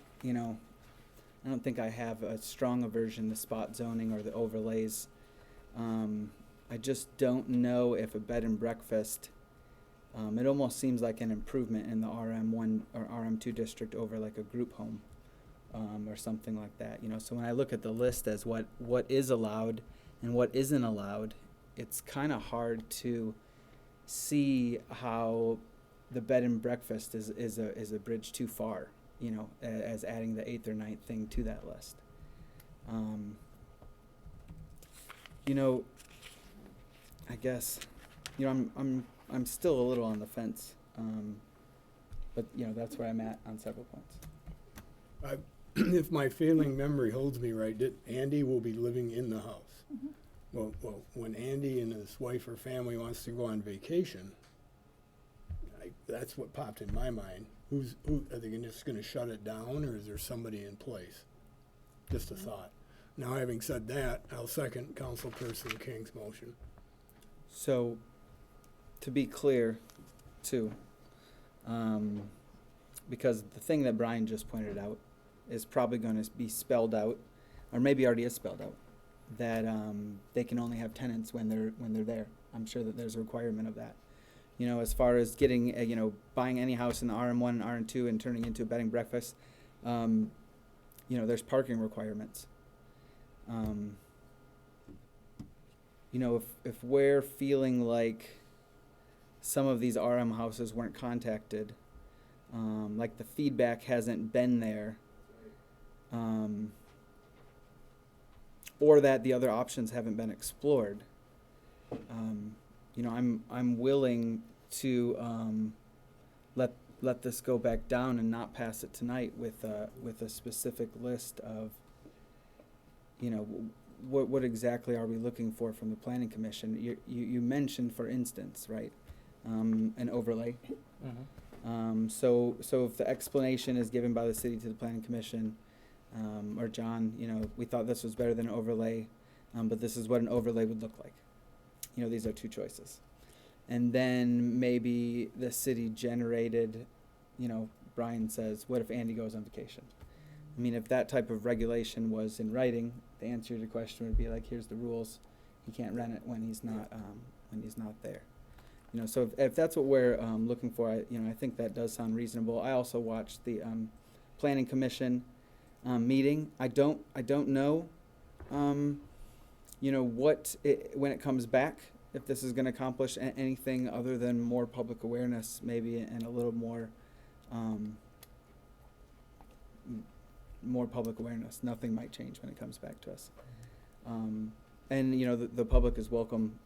think I have a strong aversion to spot zoning or the overlays. I just don't know if a bed and breakfast, it almost seems like an improvement in the RM1 or RM2 district over like a group home or something like that. You know, so when I look at the list as what is allowed and what isn't allowed, it's kind of hard to see how the bed and breakfast is a bridge too far, you know, as adding the 8th or 9th thing to that list. You know, I guess, you know, I'm still a little on the fence, but you know, that's where I'm at on several points. If my failing memory holds me right, Andy will be living in the house. Well, when Andy and his wife or family wants to go on vacation, that's what popped in my mind. Who are they just going to shut it down, or is there somebody in place? Just a thought. Now, having said that, I'll second Councilperson King's motion. So, to be clear, too, because the thing that Brian just pointed out is probably going to be spelled out, or maybe already is spelled out, that they can only have tenants when they're there. I'm sure that there's a requirement of that. You know, as far as getting, you know, buying any house in the RM1 and RM2 and turning into a bed and breakfast, you know, there's parking requirements. You know, if we're feeling like some of these RM houses weren't contacted, like the feedback hasn't been there, or that the other options haven't been explored, you know, I'm willing to let this go back down and not pass it tonight with a specific list of, you know, what exactly are we looking for from the Planning Commission? You mentioned, for instance, right, an overlay. So if the explanation is given by the city to the Planning Commission, or John, you know, we thought this was better than an overlay, but this is what an overlay would look like. You know, these are two choices. And then maybe the city generated, you know, Brian says, what if Andy goes on vacation? I mean, if that type of regulation was in writing, the answer to the question would be like, here's the rules. You can't rent it when he's not there. You know, so if that's what we're looking for, I think that does sound reasonable. I also watched the Planning Commission meeting. I don't know, you know, when it comes back, if this is going to accomplish anything other than more public awareness, maybe, and a little more public awareness. Nothing might change when it comes back to us. And, you know, the public is welcome,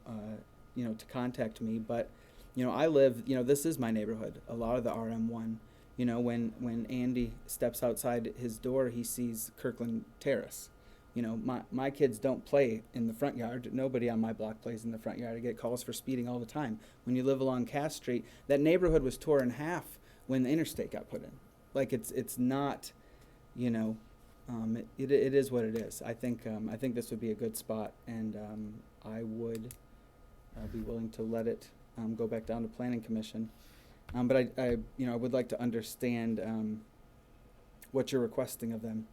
you know, to contact me. But, you know, I live, you know, this is my neighborhood. A lot of the RM1, you know, when Andy steps outside his door, he sees Kirkland Terrace. You know, my kids don't play in the front yard. Nobody on my block plays in the front yard. I get calls for speeding all the time. When you live along Cass Street, that neighborhood was torn in half when the interstate got put in. Like, it's not, you know, it is what it is. I think this would be a good spot, and I would be willing to let it go back down to Planning Commission. But I would like to understand what you're requesting of them.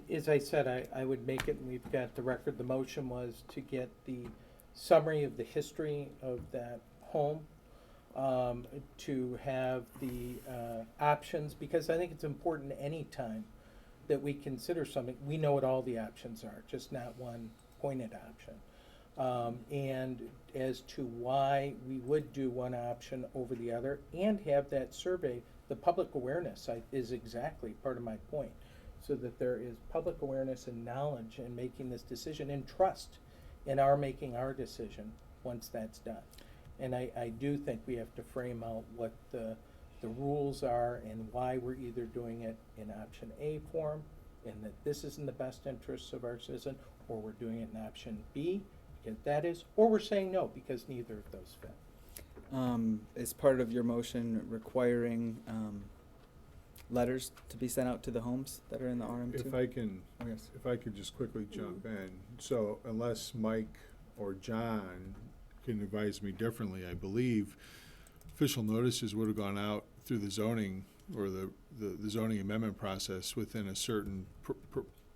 As I said, I would make it, and we've got the record, the motion was to get the summary of the history of that home, to have the options, because I think it's important any time that we consider something, we know what all the options are, just not one pointed option. And as to why we would do one option over the other and have that survey, the public awareness is exactly part of my point. So that there is public awareness and knowledge in making this decision and trust in our making our decision once that's done. And I do think we have to frame out what the rules are and why we're either doing it in option A form, and that this is in the best interests of our citizen, or we're doing it in option B, because that is, or we're saying no, because neither of those fit. Is part of your motion requiring letters to be sent out to the homes that are in the RM2? If I could just quickly jump in. So unless Mike or John can advise me differently, I believe official notices would have gone out through the zoning or the zoning amendment process within a certain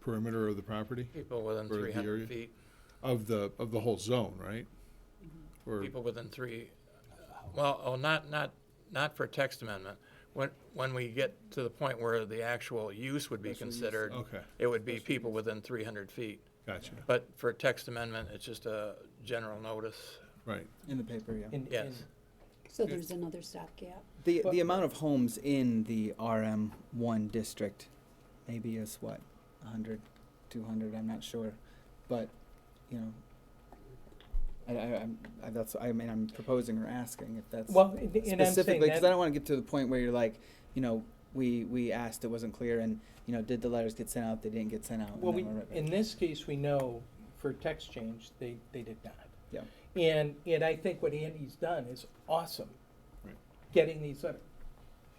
perimeter of the property? People within or 300 feet. Of the whole zone, right? Or People within not for text amendment. When we get to the point where the actual use would be considered, it would be people within 300 feet. Gotcha. But for text amendment, it's just a general notice. Right. In the paper, yeah. Yes. So there's another stopgap. The amount of homes in the RM1 district maybe is what, 100, 200, I'm not sure. But, you know, I'm proposing or asking if that's Well, and I'm saying specifically, because that- I don't want to get to the point where you're like, we asked, it wasn't clear, and, did the letters get sent out, they didn't get sent out. Well, and then we're right back. in this case, we know for text change, they did not. Yeah. And I think what Andy's done is awesome, Right. getting these letters.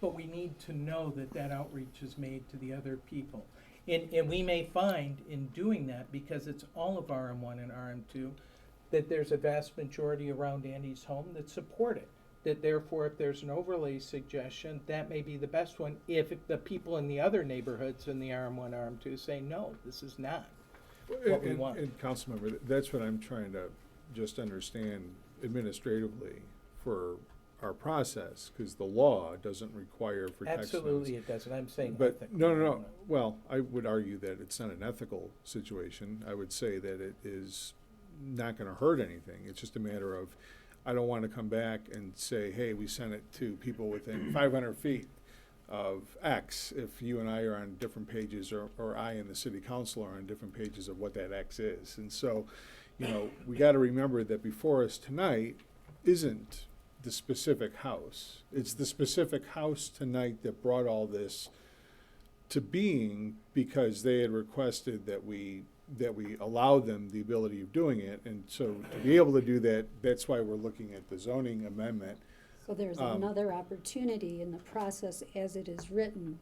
But we need to know that outreach is made to the other people. And we may find in doing that, because it's all of RM1 and RM2, that there's a vast majority around Andy's home that support it. That therefore, if there's an overlay suggestion, that may be the best one. If the people in the other neighborhoods in the RM1, RM2 say, no, this is not what we want. And Councilmember, that's what I'm trying to just understand administratively for our process, because the law doesn't require for text notes. Absolutely it doesn't. I'm saying But, ethical. no. Well, I would argue that it's not an ethical situation. I would say that it is not gonna hurt anything. It's just a matter of, I don't wanna come back and say, hey, we sent it to people within 500 feet of X, if you and I are on different pages, or I and the city council are on different pages of what that X is. And so, we gotta remember that before us tonight isn't the specific house. It's the specific house tonight that brought all this to being, because they had requested that we allow them the ability of doing it. And so to be able to do that, that's why we're looking at the zoning amendment. So there's another opportunity in the process as it is written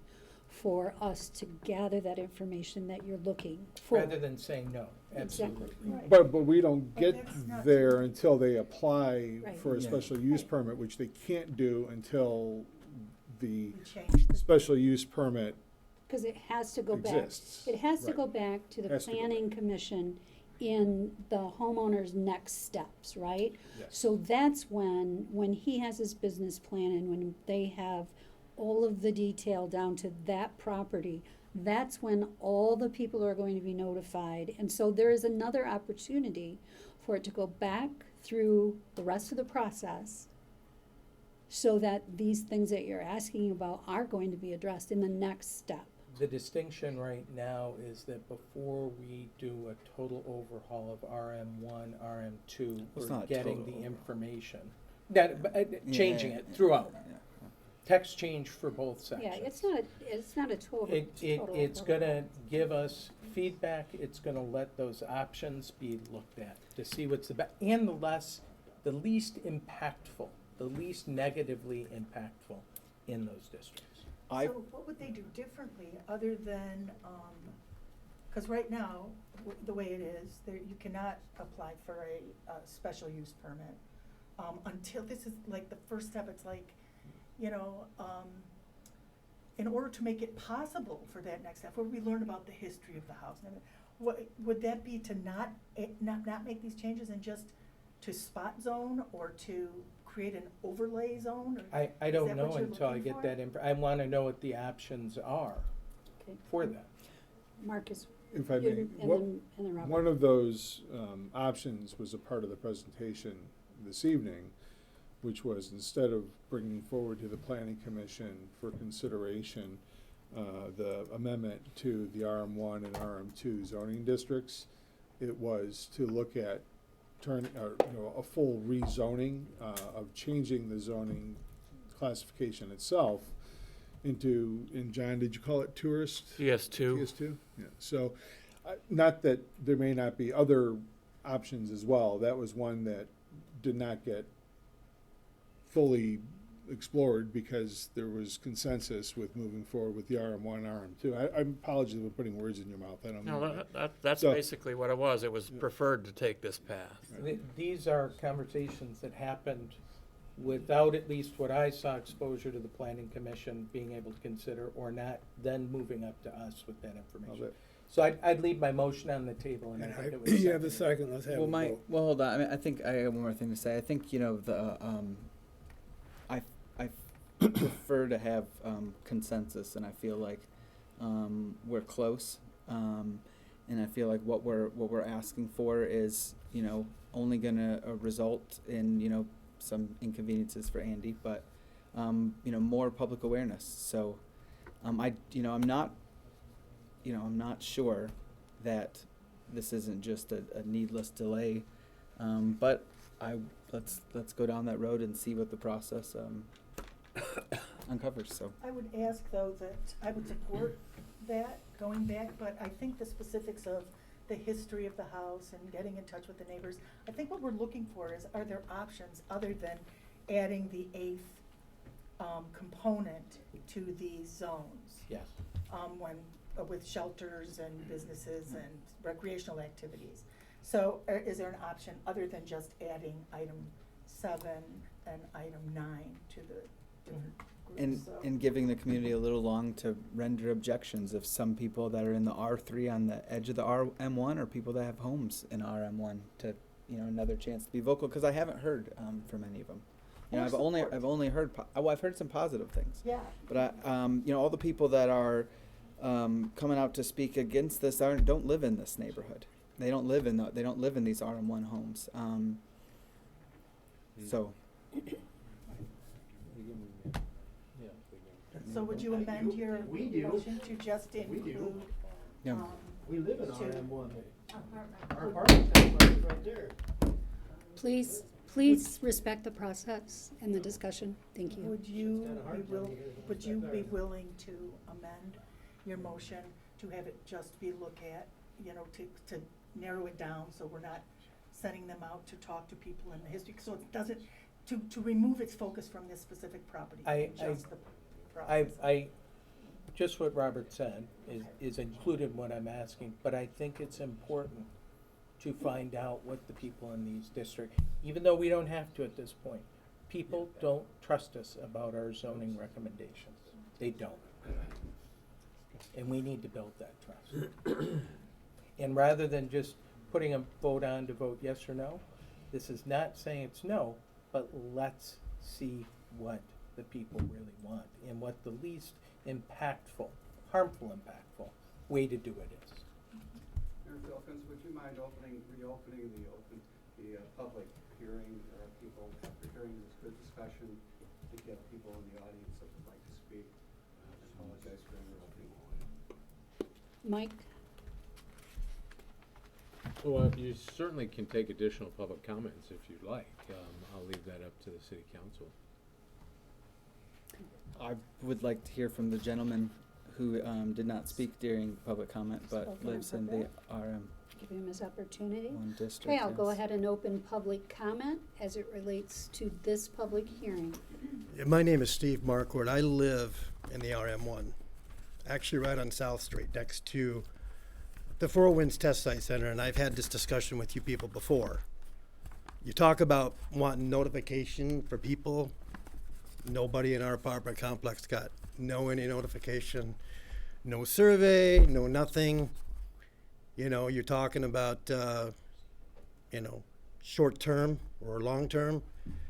for us to gather that information that you're looking for. Rather than saying no, absolutely. Exactly, right. But we don't But get that's not- there until they apply Right. for a Yeah. special use permit, which they can't do until the We changed the special use permit Because it has to go back. exists. It has to Right. go back to the Has to go planning commission in the homeowner's next steps, right? Yes. So that's when he has his business plan and when they have all of the detail down to that property, that's when all the people are going to be notified. And so there is another opportunity for it to go back through the rest of the process so that these things that you're asking about are going to be addressed in the next step. The distinction right now is that before we do a total overhaul of RM1, RM2, It's we're not a getting total the overhaul. information. Changing Yeah, it throughout. yeah. Text change for both sections. Yeah, it's not a total. It's gonna give us feedback, it's gonna let those options be looked at to see what's and the least impactful, the least negatively impactful in those districts. So what would they do differently other than, because right now, the way it is, you cannot apply for a special use permit until, this is like the first step, it's like, in order to make it possible for that next step, where we learn about the history of the house. And what, would that be to not make these changes and just to spot zone or to create an overlay zone? Or I is don't that know what you're until I looking get for? that I wanna know what the options are Okay. for that. Marcus, If I you- may, and then Robert. one of those options was a part of the presentation this evening, which was instead of bringing forward to the planning commission for consideration the amendment to the RM1 and RM2 zoning districts, it was to look at a full rezoning of changing the zoning classification itself into, and John, did you call it tourist? TS2. TS2, yeah. So, not that there may not be other options as well. That was one that did not get fully explored because there was consensus with moving forward with the RM1, RM2. I apologize for putting words in your mouth. I don't mean No, that. that's So- basically what it was. It was preferred to take this path. These are conversations that happened without at least what I saw exposure to the planning commission being able to consider or not, then moving up to us with that information. So I'd leave my motion on the table and I think it was You have a seconded. second, let's have a vote. Well, hold on. I mean, I think I have one more thing to say. I think I prefer to have consensus, and I feel like we're close, and I feel like what we're asking for is only gonna result in some inconveniences for Andy, but more public awareness. So I'm not sure that this isn't just a needless delay But let's go down that road and see what the process uncovers. So I would ask, though, that I would support that going back, but I think the specifics of the history of the house and getting in touch with the neighbors, I think what we're looking for is, are there options other than adding the 8th component to these zones? Yes. When, with shelters and businesses and recreational activities. So is there an option other than just adding item 7 and item 9 to the different groups? and giving the community a little long to render objections if some people that are in the R3 on the edge of the RM1 or people that have homes in RM1 to another chance to be vocal, because I haven't heard from any of them. I've only heard I've heard some positive things. Yeah. But all the people that are coming out to speak against this don't live in this neighborhood. They don't live in these RM1 homes. So. So would you amend your motion to just include? Yeah. We live in to- RM1. Our apartment complex is right there. Please respect the process and the discussion. Thank you. Would you be willing to amend your motion to have it just be look at, to narrow it down so we're not sending them out to talk to people in the history, so it doesn't, to remove its focus from this specific property, just the process. Just what Robert said is included in what I'm asking, but I think it's important to find out what the people in these districts, even though we don't have to at this point, people don't trust us about our zoning recommendations. They don't. And we need to build that trust. And rather than just putting a vote on to vote yes or no, this is not saying it's no, but let's see what the people really want and what the least impactful, harmful impactful way to do it is. Mayor Filkins, would you mind reopening the public hearing, or people after hearing this good discussion, to get people in the audience that would like to speak? I apologize for interrupting. Mike? Well, you certainly can take additional public comments if you'd like. I'll leave that up to the city council. I would like to hear from the gentleman who did not speak during public comment, but Spoke lives on in the public. RM1 Give him his opportunity. district. Okay, I'll go yes. ahead and open public comment as it relates to this public hearing. My name is Steve Markwood. I live in the RM1, actually right on South Street, next to the Four Winds Test Site Center, and I've had this discussion with you people before. You talk about wanting notification for people. Nobody in our apartment complex got any notification, no survey, no nothing. You're talking about, short term or long term.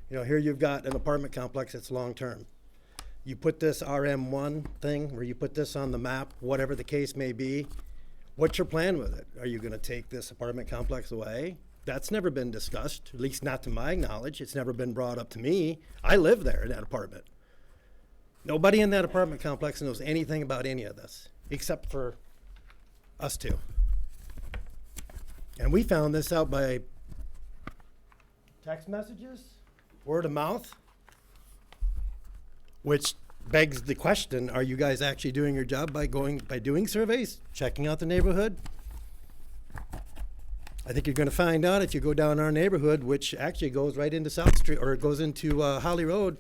Here you've got an apartment complex that's long term. You put this RM1 thing, or you put this on the map, whatever the case may be. What's your plan with it? Are you going to take this apartment complex away? That's never been discussed, at least not to my knowledge. It's never been brought up to me. I live there in that apartment. Nobody in that apartment complex knows anything about any of this, except for us two. And we found this out by text messages, word of mouth, which begs the question, are you guys actually doing your job by doing surveys, checking out the neighborhood? I think you're going to find out if you go down our neighborhood, which actually goes right into South Street, or it goes into Holly Road.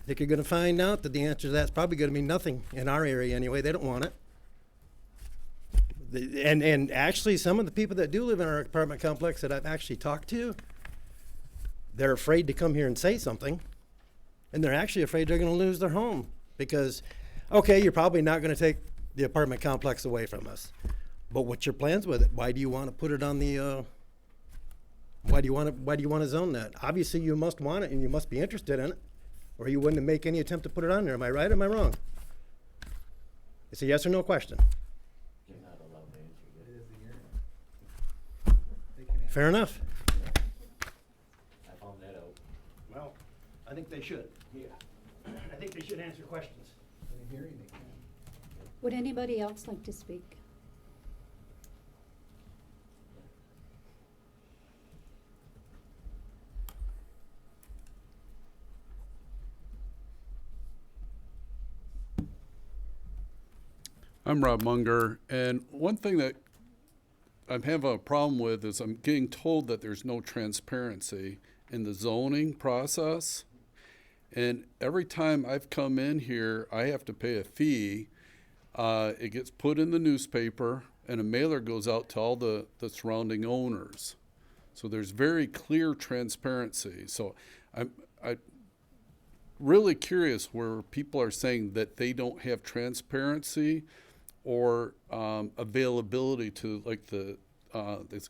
I think you're going to find out that the answer to that's probably going to be nothing in our area anyway. They don't want it. And actually, some of the people that do live in our apartment complex that I've actually talked to, they're afraid to come here and say something. And they're actually afraid they're going to lose their home because, okay, you're probably not going to take the apartment complex away from us. But what's your plans with it? Why do you want to put it on the, why do you want to zone that? Obviously, you must want it and you must be interested in it, or you wouldn't make any attempt to put it on there. Am I right or am I wrong? It's a yes or no question. Fair enough. I found that out. Well, I think they should. Yeah. I think they should answer questions. In a hearing, they can. Would anybody else like to speak? I'm Rob Munger, and one thing that I'm having a problem with is I'm getting told that there's no transparency in the zoning process. And every time I've come in here, I have to pay a fee. It gets put in the newspaper, and a mailer goes out to all the surrounding owners. So there's very clear transparency. So I'm really curious where people are saying that they don't have transparency or availability to, like, the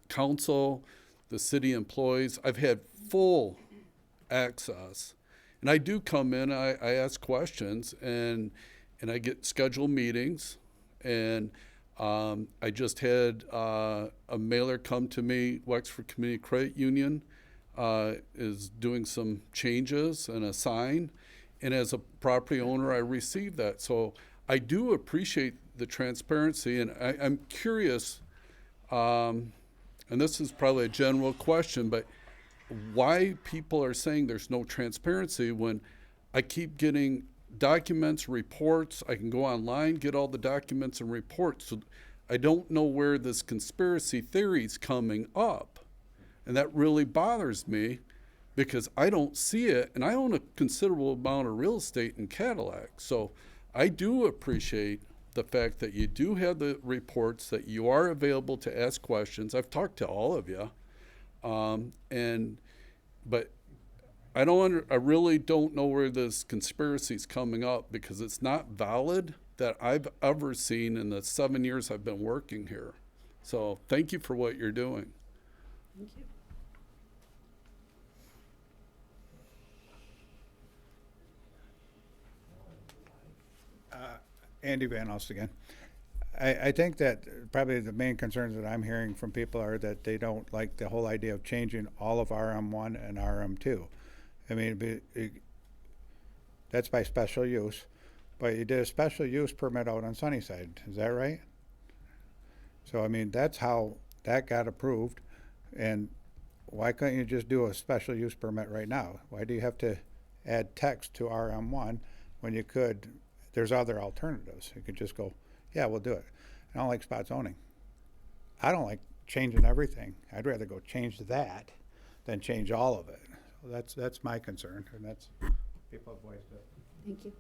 council, the city employees. I've had full access. And I do come in, I ask questions, and I get scheduled meetings. And I just had a mailer come to me. Wexford Community Credit Union is doing some changes and a sign. And as a property owner, I received that. So I do appreciate the transparency. And I'm curious, and this is probably a general question, but why people are saying there's no transparency when I keep getting documents, reports. I can go online, get all the documents and reports. So I don't know where this conspiracy theory is coming up. And that really bothers me because I don't see it. And I own a considerable amount of real estate in Cadillac. So I do appreciate the fact that you do have the reports, that you are available to ask questions. I've talked to all of you. But I really don't know where this conspiracy is coming up, because it's not valid that I've ever seen in the 7 years I've been working here. So thank you for what you're doing. Thank you. Andy Van Alst again. I think that probably the main concerns that I'm hearing from people are that they don't like the whole idea of changing all of RM1 and RM2. I mean, that's by special use, but you did a special use permit out on Sunnyside, is that right? So, I mean, that's how that got approved, and why couldn't you just do a special use permit right now? Why do you have to add text to RM1 when you could, there's other alternatives. You could just go, yeah, we'll do it. I don't like spot zoning. I don't like changing everything. I'd rather go change that than change all of it. So that's my concern, and that's, people have voiced it. Thank you.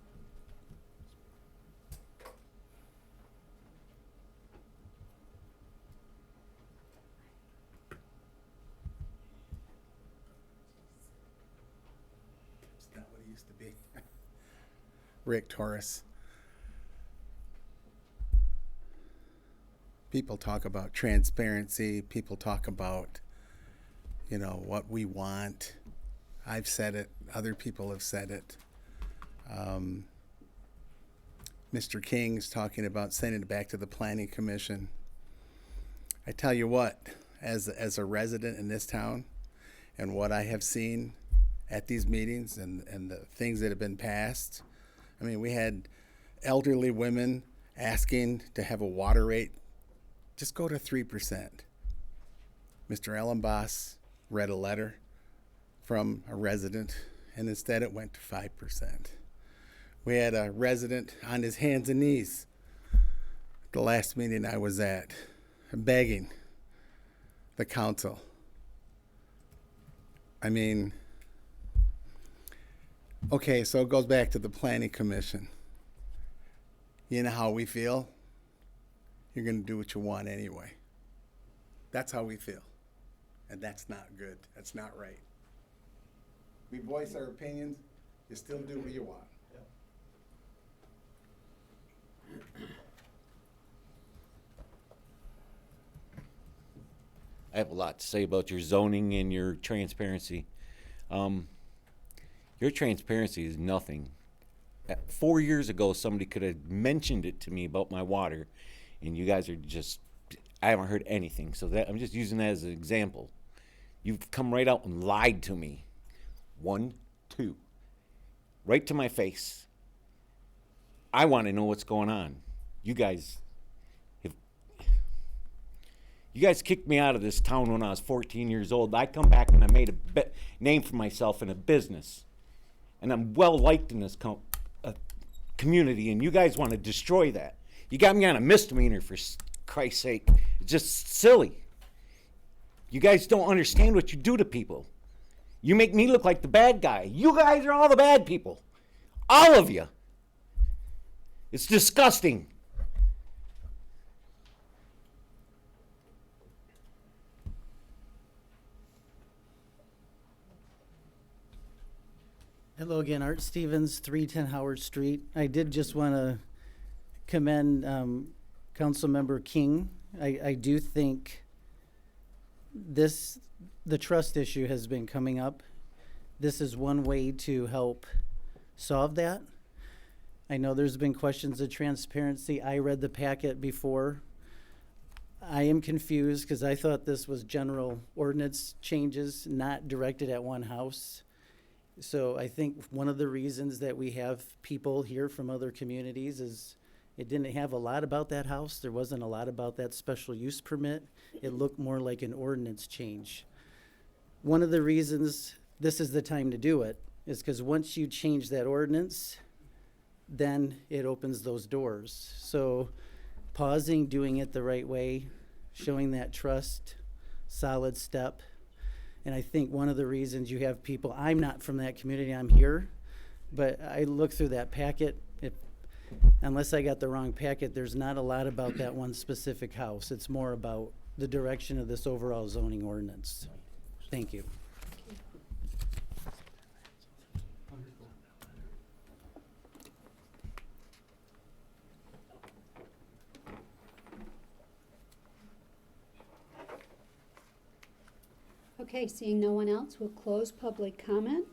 It's not what it used to be. Rick Torres. People talk about transparency. People talk about, you know, what we want. I've said it. Other people have said it. Mr. King is talking about sending it back to the Planning Commission. I tell you what, as a resident in this town, and what I have seen at these meetings and the things that have been passed, I mean, we had elderly women asking to have a water rate just go to 3%. Mr. Ellenboss read a letter from a resident, and instead it went to 5%. We had a resident on his hands and knees the last meeting I was at, begging the council. I mean, okay, so it goes back to the Planning Commission. You know how we feel? You're going to do what you want anyway. That's how we feel. And that's not good. That's not right. We voice our opinions. You still do what you want. I have a lot to say about your zoning and your transparency. Your transparency is nothing. 4 years ago, somebody could have mentioned it to me about my water, and you guys are just, I haven't heard anything. So that I'm just using that as an example. You've come right out and lied to me. 1, 2. Right to my face. I want to know what's going on. You guys kicked me out of this town when I was 14 years old. I come back and I made a name for myself in a business. And I'm well liked in this community, and you guys want to destroy that. You got me on a misdemeanor, for Christ's sake. It's just silly. You guys don't understand what you do to people. You make me look like the bad guy. You guys are all the bad people. All of you. It's disgusting. Hello again, Art Stevens, 310 Howard Street. I did just want to commend Councilmember King. I do think the trust issue has been coming up. This is one way to help solve that. I know there's been questions of transparency. I read the packet before. I am confused because I thought this was general ordinance changes, not directed at one house. So I think one of the reasons that we have people here from other communities is it didn't have a lot about that house. There wasn't a lot about that special use permit. It looked more like an ordinance change. One of the reasons this is the time to do it is because once you change that ordinance, then it opens those doors. So pausing, doing it the right way, showing that trust, solid step. And I think one of the reasons you have people, I'm not from that community, I'm here, but I look through that packet, unless I got the wrong packet, there's not a lot about that one specific house. It's more about the direction of this overall zoning ordinance. Thank you. Okay, seeing no one else, we'll close public comment.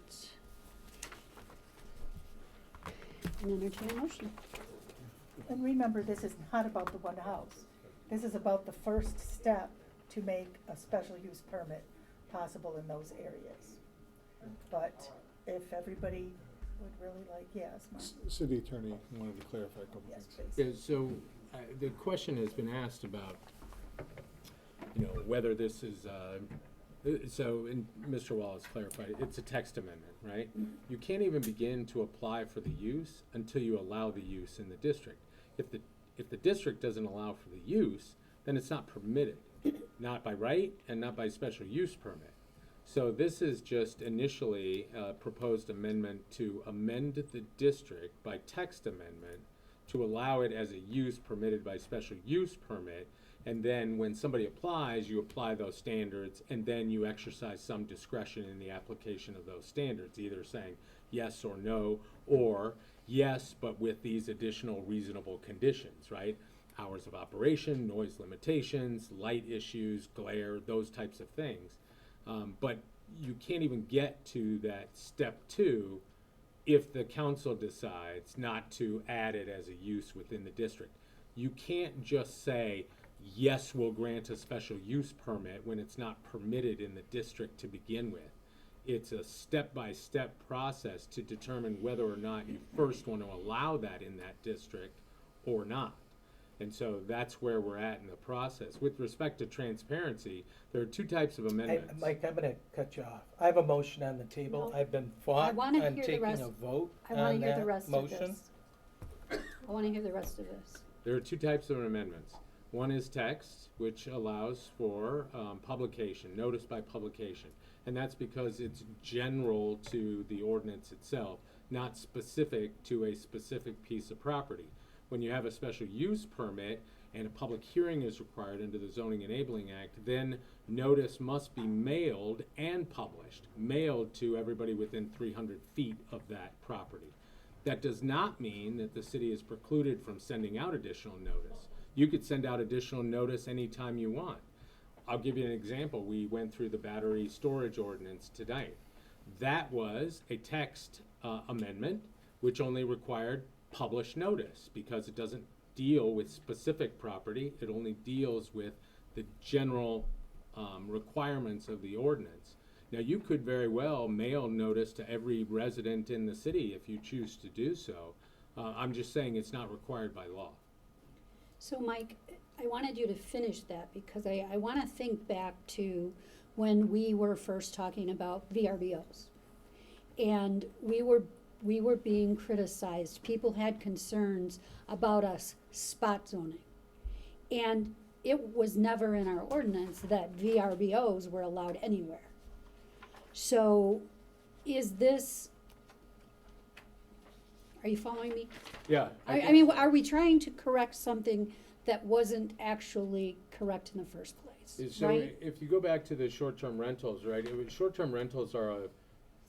And entertain a motion. And remember, this is not about the one house. This is about the first step to make a special use permit possible in those areas. But if everybody would really like, yes, Mark? City Attorney wanted to clarify a couple Yes, things. please. Yeah, so the question has been asked about, whether this is, and Mr. Wallace clarified, it's a text amendment, right? You can't even begin to apply for the use until you allow the use in the district. If the district doesn't allow for the use, then it's not permitted, not by right and not by special use permit. So this is just initially a proposed amendment to amend the district by text amendment to allow it as a use permitted by special use permit. And then when somebody applies, you apply those standards, and then you exercise some discretion in the application of those standards, either saying yes or no, or yes, but with these additional reasonable conditions, right? Hours of operation, noise limitations, light issues, glare, those types of things. But you can't even get to that step 2 if the council decides not to add it as a use within the district. You can't just say, yes, we'll grant a special use permit when it's not permitted in the district to begin with. It's a step-by-step process to determine whether or not you first want to allow that in that district or not. And so that's where we're at in the process. With respect to transparency, there are 2 types of amendments. Mike, I'm gonna cut you off. I have a motion on the table. No. I've been I fought wanna on hear the taking rest. a vote I want on to hear the that rest of motion. this. I want to hear the rest of this. There are 2 types of amendments. One is text, which allows for publication, notice by publication. And that's because it's general to the ordinance itself, not specific to a specific piece of property. When you have a special use permit and a public hearing is required under the Zoning Enabling Act, then notice must be mailed and published, mailed to everybody within 300 feet of that property. That does not mean that the city is precluded from sending out additional notice. You could send out additional notice anytime you want. I'll give you an example. We went through the battery storage ordinance tonight. That was a text amendment which only required published notice because it doesn't deal with specific property. It only deals with the general requirements of the ordinance. Now, you could very well mail notice to every resident in the city if you choose to do so. I'm just saying it's not required by law. So Mike, I wanted you to finish that because I want to think back to when we were first talking about VRBOs. And we were we were being criticized. People had concerns about us spot zoning. And it was never in our ordinance that VRBOs were allowed anywhere. So is this, are you following me? Yeah. I mean, are we trying to correct something that wasn't actually correct in the first place, So right? if you go back to the short-term rentals, right, short-term rentals are a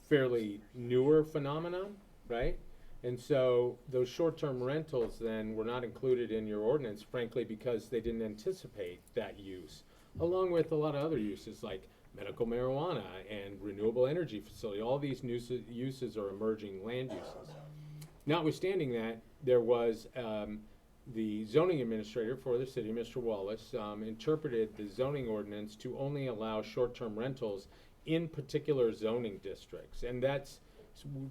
fairly newer phenomenon, right? And so those short-term rentals then were not included in your ordinance, frankly, because they didn't anticipate that use, along with a lot of other uses like medical marijuana and renewable energy facility. All these uses are emerging land uses. Notwithstanding that, there was the zoning administrator for the city, Mr. Wallace, interpreted the zoning ordinance to only allow short-term rentals in particular zoning districts. And that's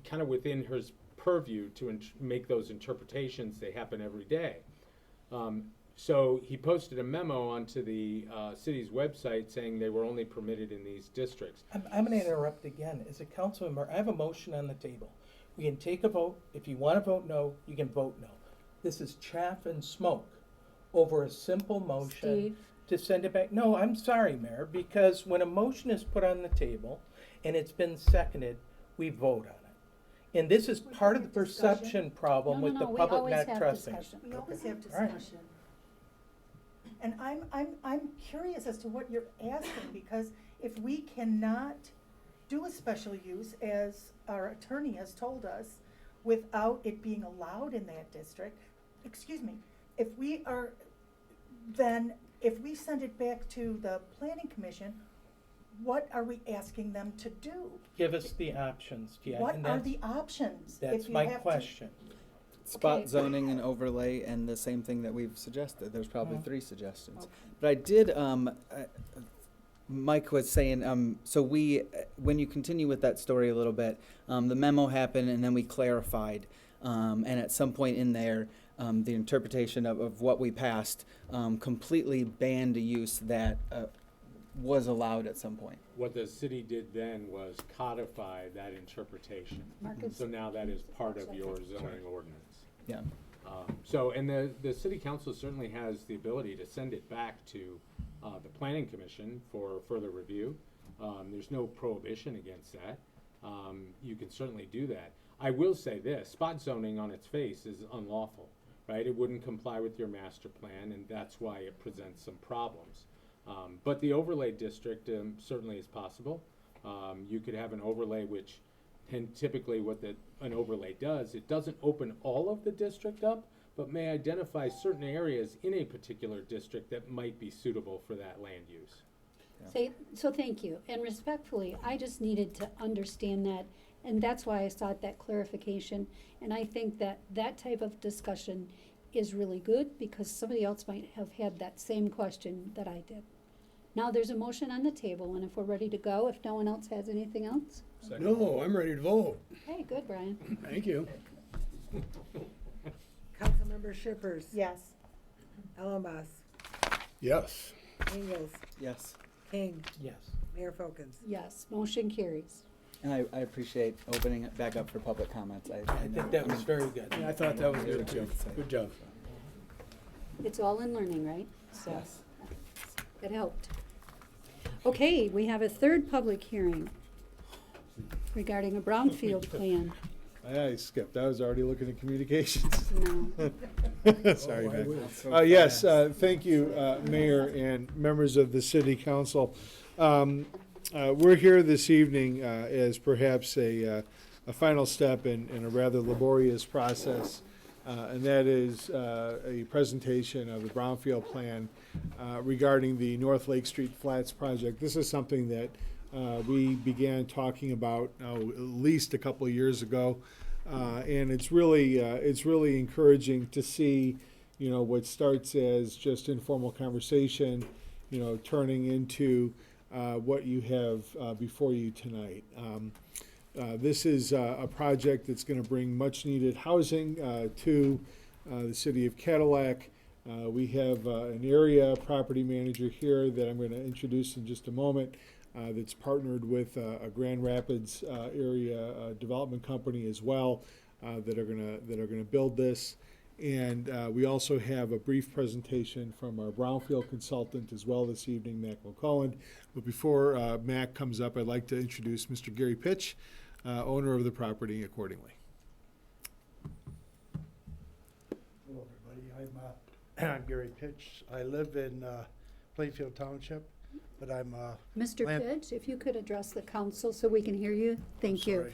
kind of within his purview to make those interpretations. They happen every day. So he posted a memo onto the city's website saying they were only permitted in these districts. I'm going to interrupt again. As a council member, I have a motion on the table. We can take a vote. If you want to vote no, you can vote no. This is chaff and smoke over a simple motion Steve? to send it back. No, I'm sorry, Mayor, because when a motion is put on the table and it's been seconded, we vote on it. And this is part of the perception problem with the we public always not have trusting. discussion. We always have All right. discussion. And I'm curious as to what you're asking, because if we cannot do a special use, as our attorney has told us, without it being allowed in that district, excuse me, if we send it back to the planning commission, what are we asking them to do? Give us the options. Yeah, What and are that's, the options? that's if you my have to- question. Spot Okay. zoning and overlay, and the same thing that we've suggested. There's probably Mhm. 3 suggestions. Okay. But I did, Mike was saying, so when you continue with that story a little bit, the memo happened and then we clarified. And at some point in there, the interpretation of what we passed completely banned a use that was allowed at some point. What the city did then was codify that interpretation. Marcus? So now that is part of your zoning ordinance. Yeah. So, and the city council certainly has the ability to send it back to the planning commission for further review. There's no prohibition against that. You can certainly do that. I will say this, spot zoning on its face is unlawful, right? It wouldn't comply with your master plan, and that's why it presents some problems. But the overlay district certainly is possible. You could have an overlay which, and typically what an overlay does, it doesn't open all of the district up, but may identify certain areas in a particular district that might be suitable for that land use. So thank you, and respectfully, I just needed to understand that, and that's why I sought that clarification. And I think that that type of discussion is really good, because somebody else might have had that same question that I did. Now there's a motion on the table, and if we're ready to go, if no one else has anything else? No, I'm ready to vote. Okay, good, Brian. Thank you. Councilmember Shippers. Yes. Ellenboss. Yes. Ingalls. Yes. King. Yes. Mayor Folkins. Yes, motion carries. And I appreciate opening it back up for public comments. I think that was very good. I thought that was good too. Good job. It's all in learning, right? So Yes. it helped. Okay, we have a third public hearing regarding a brownfield plan. I skipped. I was already looking at communications. No. Sorry, Oh, I man. wish. Yes, thank you, Mayor and members of the City Council. We're here this evening as perhaps a final step in a rather laborious process, and that is a presentation of the brownfield plan regarding the North Lake Street Flats project. This is something that we began talking about at least a couple of years ago, and it's really encouraging to see, what starts as just informal conversation, turning into what you have before you tonight. This is a project that's going to bring much needed housing to the city of Cadillac. We have an area property manager here that I'm going to introduce in just a moment. that's partnered with a Grand Rapids area development company as well that are gonna build this. And we also have a brief presentation from our brownfield consultant as well this evening, Mac McClelland. But before Mac comes up, I'd like to introduce Mr. Gary Pitch, owner of the property accordingly. Hello, everybody. I'm Gary Pitch. I live in Plainfield Township, but I'm Mr. Pitch, if you could address the council so we can hear you. Thank you.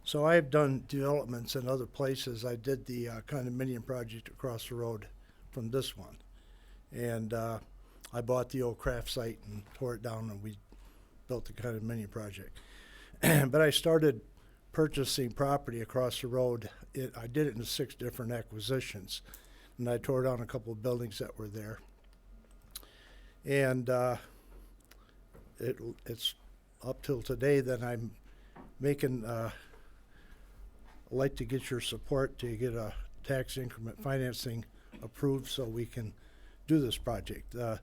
So I've done developments in other places. I did the condominium project across the road from this one. And I bought the old craft site and tore it down, and we built the condominium project. But I started purchasing property across the road. I did it in 6 different acquisitions, and I tore down a couple of buildings that were there. And it's up till today that I'm making, I'd like to get your support to get a tax increment financing approved so we can do this project. The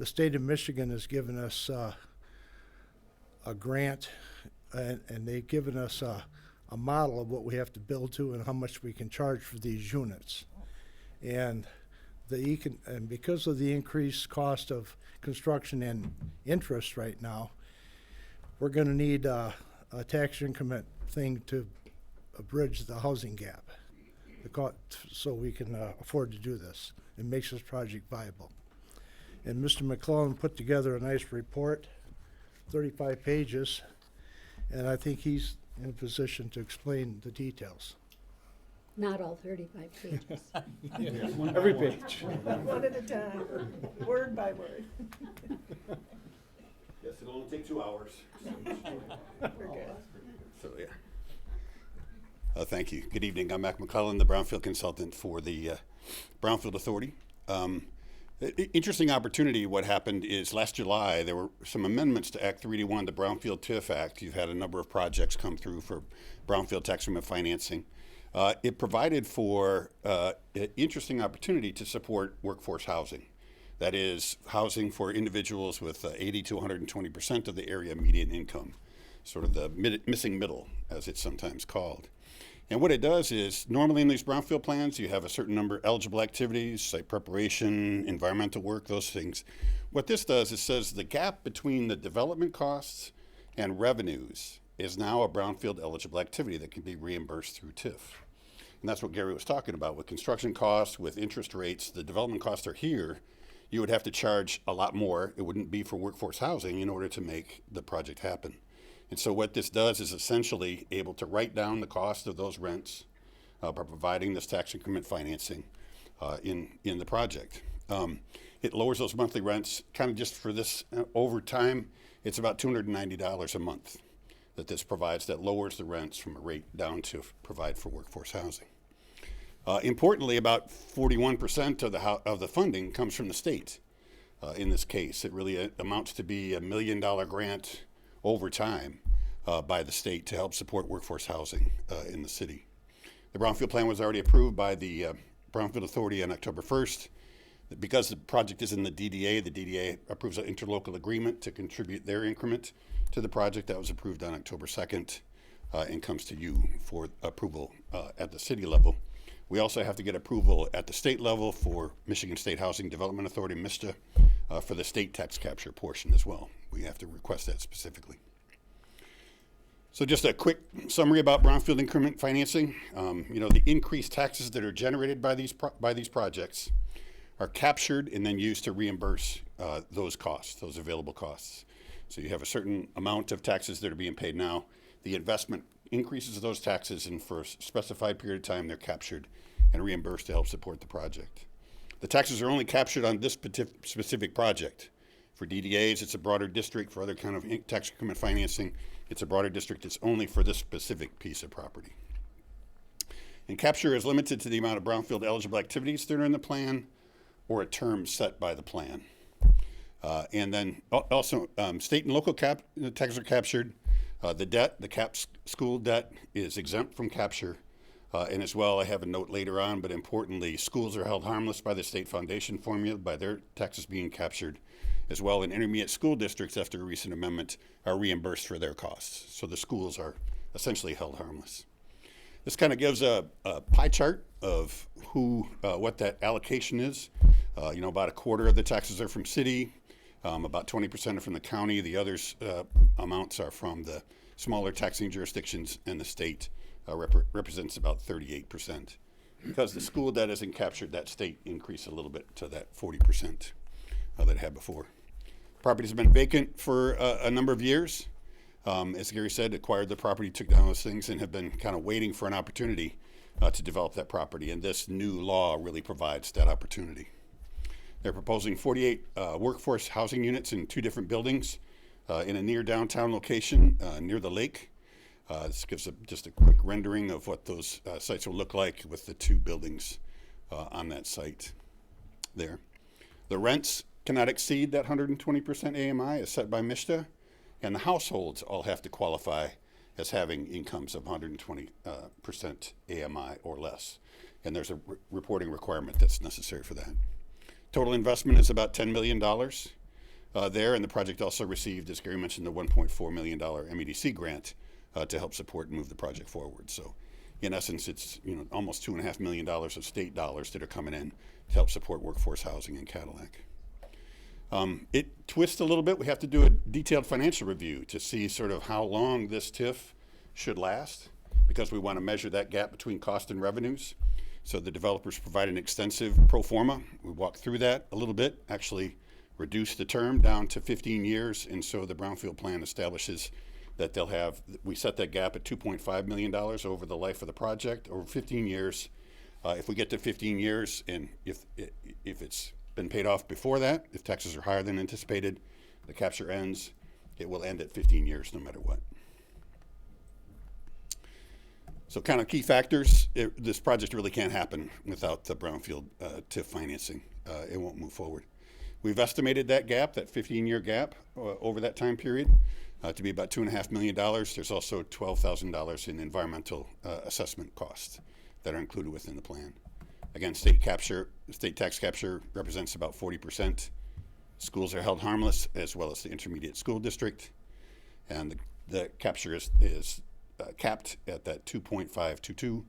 state of Michigan has given us a grant, and they've given us a model of what we have to build to and how much we can charge for these units. And and because of the increased cost of construction and interest right now, we're going to need a tax increment thing to bridge the housing gap, so we can afford to do this. It makes this project viable. And Mr. McClellan put together a nice report, 35 pages, and I think he's in a position to explain the details. Not all 35 pages. Every page. One at a time, word by word. Yes, it'll only take 2 hours. We're good. So, yeah. Thank you. Good evening. I'm Mac McCullen, the Brownfield consultant for the Brownfield Authority. Interesting opportunity. What happened is last July there were some amendments to Act 381, the Brownfield TIF Act. You've had a number of projects come through for Brownfield tax increment financing. It provided for an interesting opportunity to support workforce housing. That is, housing for individuals with 80 to 120% of the area median income, sort of the missing middle, as it's sometimes called. And what it does is, normally in these brownfield plans, you have a certain number of eligible activities, site preparation, environmental work, those things. What this does is says the gap between the development costs and revenues is now a brownfield eligible activity that can be reimbursed through TIF. And that's what Gary was talking about. With construction costs, with interest rates, the development costs are here. You would have to charge a lot more. It wouldn't be for workforce housing in order to make the project happen. And so what this does is essentially able to write down the cost of those rents by providing this tax increment financing in the project. It lowers those monthly rents kind of just for this over time. It's about $290 a month that this provides, that lowers the rents from a rate down to provide for workforce housing. Importantly, about 41% of the funding comes from the state. In this case, it really amounts to be $1 million grant over time by the state to help support workforce housing in the city. The Brownfield Plan was already approved by the Brownfield Authority on October 1st. Because the project is in the DDA approves an interlocal agreement to contribute their increment to the project. That was approved on October 2nd and comes to you for approval at the city level. We also have to get approval at the state level for Michigan State Housing Development Authority, MISTA, for the state tax capture portion as well. We have to request that specifically. So just a quick summary about brownfield increment financing. The increased taxes that are generated by these projects are captured and then used to reimburse those costs, those available costs. So you have a certain amount of taxes that are being paid now. The investment increases those taxes, and for a specified period of time, they're captured and reimbursed to help support the project. The taxes are only captured on this specific project. For DDAs, it's a broader district. For other kind of tax increment financing, it's a broader district. It's only for this specific piece of property. And capture is limited to the amount of brownfield eligible activities that are in the plan or a term set by the plan. And then also state and local taxes are captured. The CAP school debt is exempt from capture. And as well, I have a note later on, but importantly, schools are held harmless by the state foundation formula, by their taxes being captured. As well, and intermediate school districts, after a recent amendment, are reimbursed for their costs. So the schools are essentially held harmless. This kind of gives a pie chart of what that allocation is. About a quarter of the taxes are from city, about 20% are from the county. The others amounts are from the smaller taxing jurisdictions, and the state represents about 38%. Because the school debt isn't captured, that state increased a little bit to that 40% that it had before. Properties have been vacant for a number of years. As Gary said, acquired the property, took down those things, and have been kind of waiting for an opportunity to develop that property. And this new law really provides that opportunity. They're proposing 48 workforce housing units in 2 different buildings in a near downtown location near the lake. This gives just a quick rendering of what those sites will look like with the 2 buildings on that site there. The rents cannot exceed that 120% AMI as set by MISTA, and the households all have to qualify as having incomes of 120% AMI or less. And there's a reporting requirement that's necessary for that. Total investment is about $10 million there, and the project also received, as Gary mentioned, the $1.4 million MEDC grant to help support and move the project forward. So in essence, it's almost $2.5 million of state dollars that are coming in to help support workforce housing in Cadillac. It twists a little bit. We have to do a detailed financial review to see sort of how long this TIF should last, because we want to measure that gap between cost and revenues. So the developers provide an extensive pro forma. We walk through that a little bit, actually reduce the term down to 15 years. And so the Brownfield plan establishes that we set that gap at $2.5 million over the life of the project, over 15 years. If we get to 15 years, and if it's been paid off before that, if taxes are higher than anticipated, the capture ends. It will end at 15 years no matter what. So kind of key factors, this project really can't happen without the Brownfield TIF financing. It won't move forward. We've estimated that gap, that 15-year gap over that time period to be about $2.5 million. There's also $12,000 in environmental assessment costs that are included within the plan. Again, state tax capture represents about 40%. Schools are held harmless, as well as the intermediate school district. And the capture is capped at that 2.522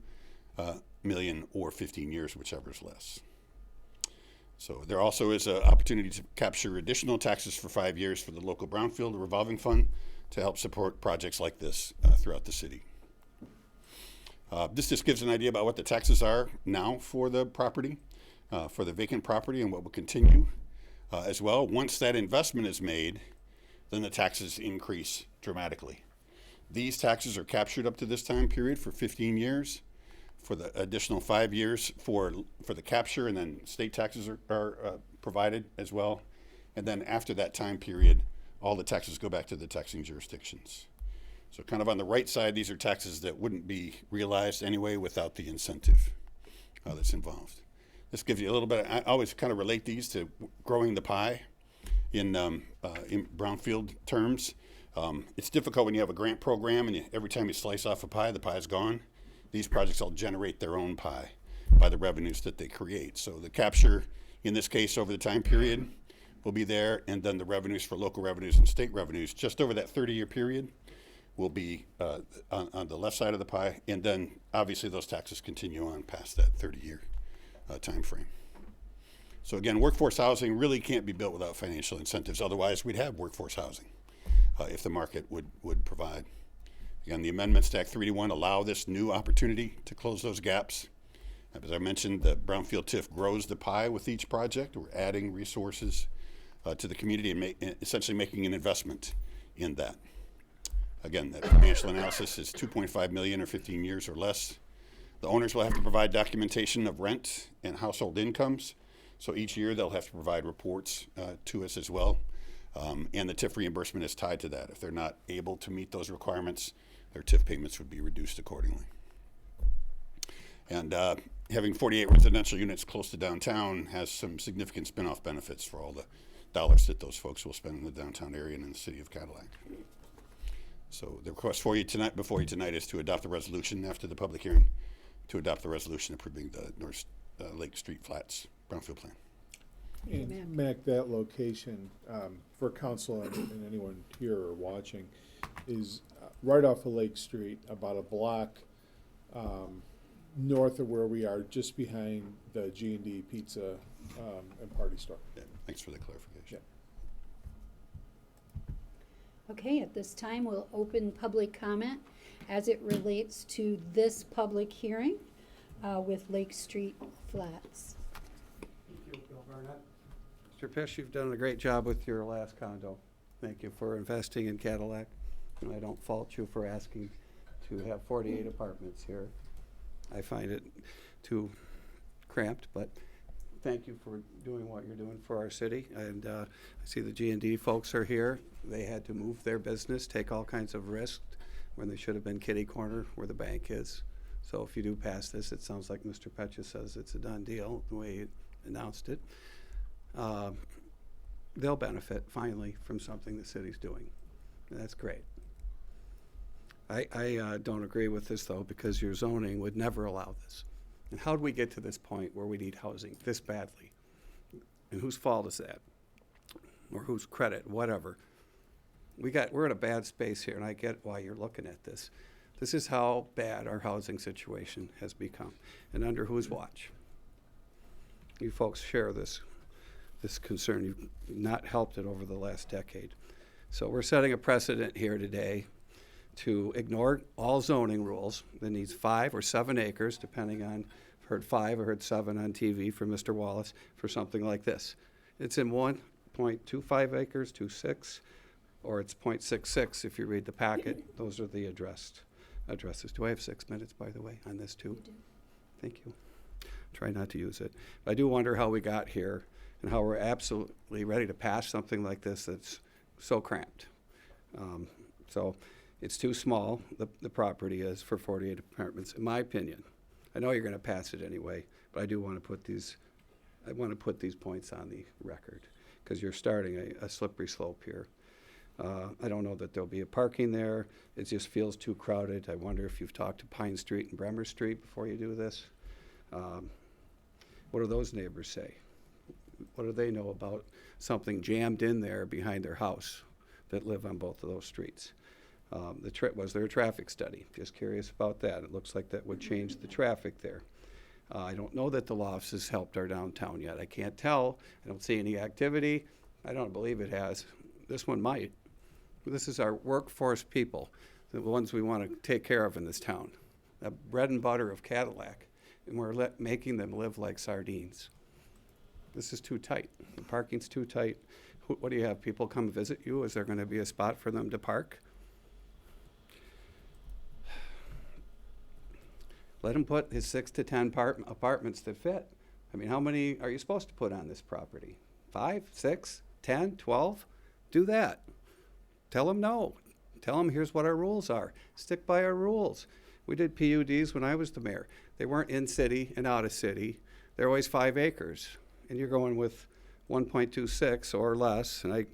million or 15 years, whichever is less. So there also is an opportunity to capture additional taxes for 5 years for the local Brownfield revolving fund to help support projects like this throughout the city. This just gives an idea about what the taxes are now for the property, for the vacant property, and what will continue as well. Once that investment is made, then the taxes increase dramatically. These taxes are captured up to this time period for 15 years. For the additional 5 years for the capture, and then state taxes are provided as well. And then after that time period, all the taxes go back to the taxing jurisdictions. So kind of on the right side, these are taxes that wouldn't be realized anyway without the incentive that's involved. This gives you a little bit, I always kind of relate these to growing the pie in Brownfield terms. It's difficult when you have a grant program and every time you slice off a pie, the pie is gone. These projects all generate their own pie by the revenues that they create. So the capture, in this case, over the time period will be there, and then the revenues for local revenues and state revenues just over that 30-year period will be on the left side of the pie, and then obviously those taxes continue on past that 30-year time frame. So again, workforce housing really can't be built without financial incentives. Otherwise, we'd have workforce housing if the market would provide. Again, the amendments to Act 3D1 allow this new opportunity to close those gaps. As I mentioned, the Brownfield TIF grows the pie with each project. We're adding resources to the community and essentially making an investment in that. Again, that financial analysis is 2.5 million or 15 years or less. The owners will have to provide documentation of rent and household incomes. So each year they'll have to provide reports to us as well. And the TIF reimbursement is tied to that. If they're not able to meet those requirements, their TIF payments would be reduced accordingly. And having 48 residential units close to downtown has some significant spin-off benefits for all the dollars that those folks will spend in the downtown area and in the city of Cadillac. So the request for you tonight, before you tonight, is to adopt the resolution after the public hearing, to adopt the resolution approving the North Lake Street Flats Brownfield Plan. And Mac, that location, for council and anyone here or watching, is right off of Lake Street, about a block north of where we are, just behind the G&D Pizza and Party Store. Yeah, thanks for the clarification. Okay, at this time, we'll open public comment as it relates to this public hearing with Lake Street Flats. Thank you, Bill Barnett. Mr. Pish, you've done a great job with your last condo. Thank you for investing in Cadillac. And I don't fault you for asking to have 48 apartments here. I find it too cramped, but thank you for doing what you're doing for our city. And I see the G&D folks are here. They had to move their business, take all kinds of risks when they should have been kitty corner where the bank is. So if you do pass this, it sounds like Mr. Petcha says it's a done deal, the way he announced it. They'll benefit finally from something the city's doing. And that's great. I don't agree with this though, because your zoning would never allow this. And how did we get to this point where we need housing this badly? And whose fault is that? Or whose credit, whatever. We're in a bad space here, and I get why you're looking at this. This is how bad our housing situation has become, and under whose watch? You folks share this concern. You've not helped it over the last decade. So we're setting a precedent here today to ignore all zoning rules that needs 5 or 7 acres, depending on, I've heard 5, I heard 7 on TV from Mr. Wallace, for something like this. It's in 1.25 acres, 2.6, or it's 0.66 if you read the packet. Those are the addresses. Do I have 6 minutes, by the way, on this too? You do. Thank you. Try not to use it. But I do wonder how we got here and how we're absolutely ready to pass something like this that's so cramped. So it's too small, the property is, for 48 apartments, in my opinion. I know you're going to pass it anyway, but I do want to put these points on the record, because you're starting a slippery slope here. I don't know that there'll be a parking there. It just feels too crowded. I wonder if you've talked to Pine Street and Bremer Street before you do this. What do those neighbors say? What do they know about something jammed in there behind their house that live on both of those streets? Was there a traffic study? Just curious about that. It looks like that would change the traffic there. I don't know that the lofts has helped our downtown yet. I can't tell. I don't see any activity. I don't believe it has. This one might. This is our workforce people, the ones we want to take care of in this town. The bread and butter of Cadillac, and we're making them live like sardines. This is too tight. The parking's too tight. What do you have? People come visit you? Is there going to be a spot for them to park? Let him put his 6 to 10 apartments that fit. I mean, how many are you supposed to put on this property? 5, 6, 10, 12? Do that. Tell them no. Tell them here's what our rules are. Stick by our rules. We did PUDs when I was the mayor. They weren't in city and out of city. They're always 5 acres. And you're going with 1.26 or less. And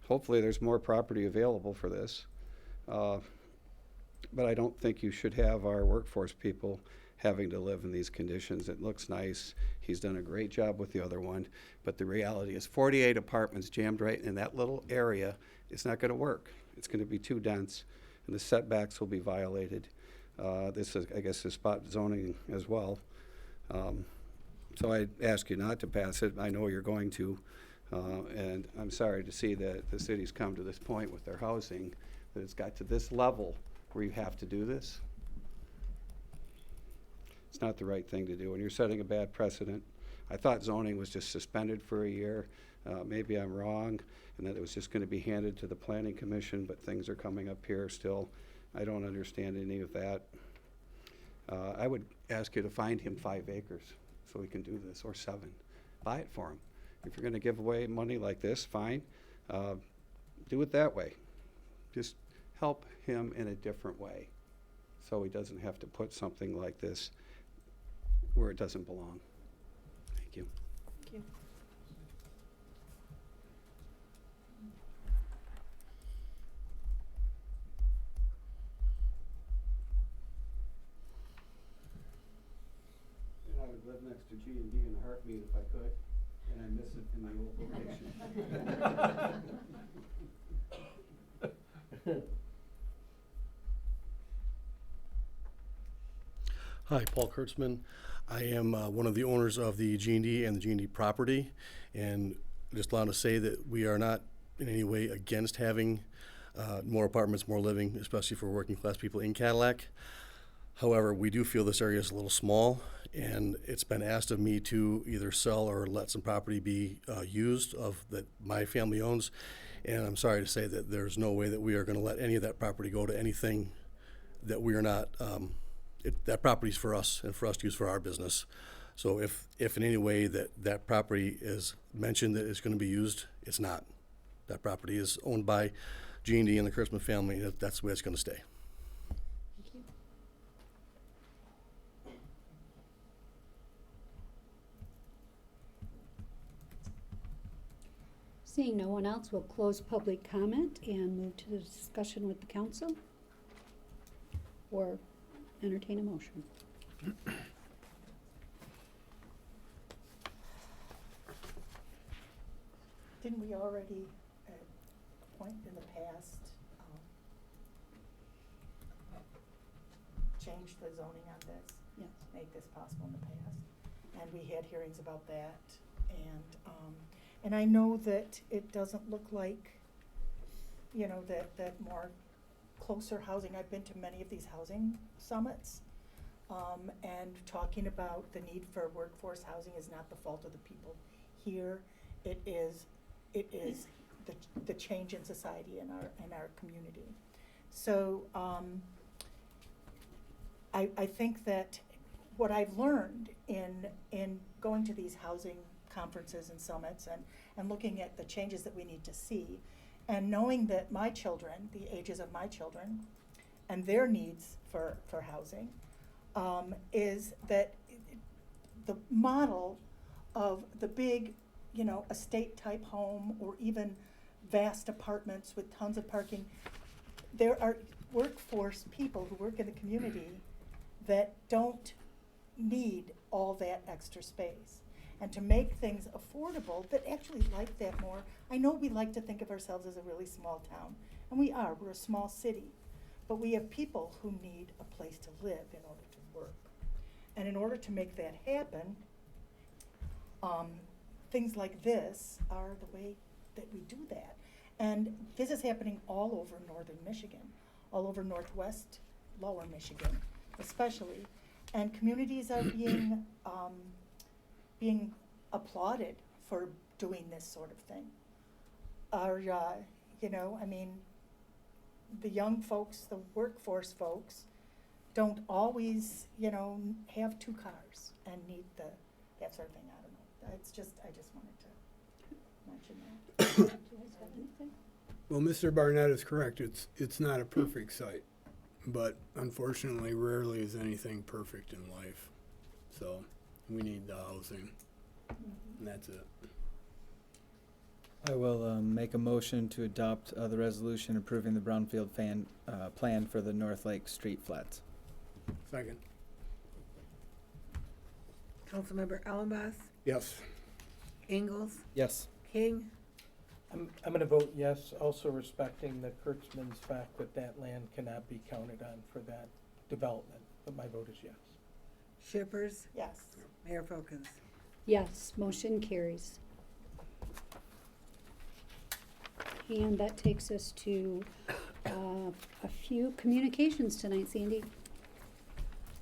hopefully there's more property available for this. But I don't think you should have our workforce people having to live in these conditions. It looks nice. He's done a great job with the other one. But the reality is 48 apartments jammed right in that little area. It's not going to work. It's going to be too dense, and the setbacks will be violated. This is, I guess, is spot zoning as well. So I ask you not to pass it. I know you're going to, and I'm sorry to see that the city's come to this point with their housing, that it's got to this level where you have to do this. It's not the right thing to do, and you're setting a bad precedent. I thought zoning was just suspended for a year. Maybe I'm wrong, and that it was just going to be handed to the Planning Commission, but things are coming up here still. I don't understand any of that. I would ask you to find him 5 acres so he can do this, or 7. Buy it for him. If you're going to give away money like this, fine. Do it that way. Just help him in a different way so he doesn't have to put something like this where it doesn't belong. Thank you. Thank you. live next to G&D in a heartbeat if I could, and I miss it in my old location. Hi, Paul Kurtzman. I am one of the owners of the G&D and the G&D property, and just allowed to say that we are not in any way against having more apartments, more living, especially for working class people in Cadillac. However, we do feel this area is a little small, and it's been asked of me to either sell or let some property be used that my family owns. And I'm sorry to say that there's no way that we are going to let any of that property go to anything that we are not. That property's for us and for us to use for our business. So if in any way that property is mentioned that it's going to be used, it's not. That property is owned by G&D and the Kurtzman family. That's the way it's going to stay. Thank you. Seeing no one else, we'll close public comment and move to the discussion with the council. Or entertain a motion. Didn't we already, at a point in the past, change the zoning on this? Yes. Make this possible in the past? And we had hearings about that, and I know that it doesn't look like, you know, that more closer housing, I've been to many of these housing summits, and talking about the need for workforce housing is not the fault of the people here. It is the change in society in our community. So I think that what I've learned in going to these housing conferences and summits and looking at the changes that we need to see, and knowing that my children, the ages of my children, and their needs for housing, is that the model of the big, you know, estate type home or even vast apartments with tons of parking, there are workforce people who work in the community that don't need all that extra space. And to make things affordable that actually like that more. I know we like to think of ourselves as a really small town, and we are, we're a small city, but we have people who need a place to live in order to work. And in order to make that happen, things like this are the way that we do that. And this is happening all over northern Michigan, all over northwest, lower Michigan especially. And communities are being applauded for doing this sort of thing. You know, I mean, the young folks, the workforce folks, don't always, you know, have 2 cars and need that sort of thing. I don't know. It's just, I just wanted to mention that. Do you guys have anything? Well, Mr. Barnett is correct. It's not a perfect site, but unfortunately, rarely is anything perfect in life. So we need the housing, and that's it. I will make a motion to adopt the resolution approving the brownfield plan for the North Lake Street flats. Second. Councilmember Ellenboss, Yes. Ingalls, Yes. King, I'm gonna vote yes, also respecting the Kurtzman's fact that that land cannot be counted on for that development, but my vote is yes. Shippers, Yes. Mayor Folkins. Yes, motion carries. And that takes us to a few communications tonight, Sandy.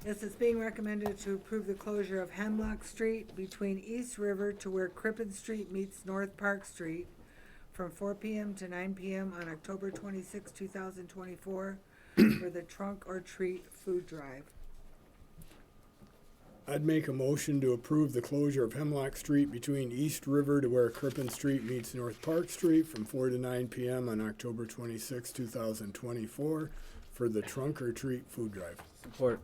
Yes, it's being recommended to approve the closure of Hemlock Street between East River to where Crippen Street meets North Park Street from 4 p.m. to 9 p.m. on October 26, 2024 for the Trunk or Treat food drive. I'd make a motion to approve the closure of Hemlock Street between East River to where Crippen Street meets North Park Street from 4 to 9 p.m. on October 26, 2024 for the Trunk or Treat food drive. Support.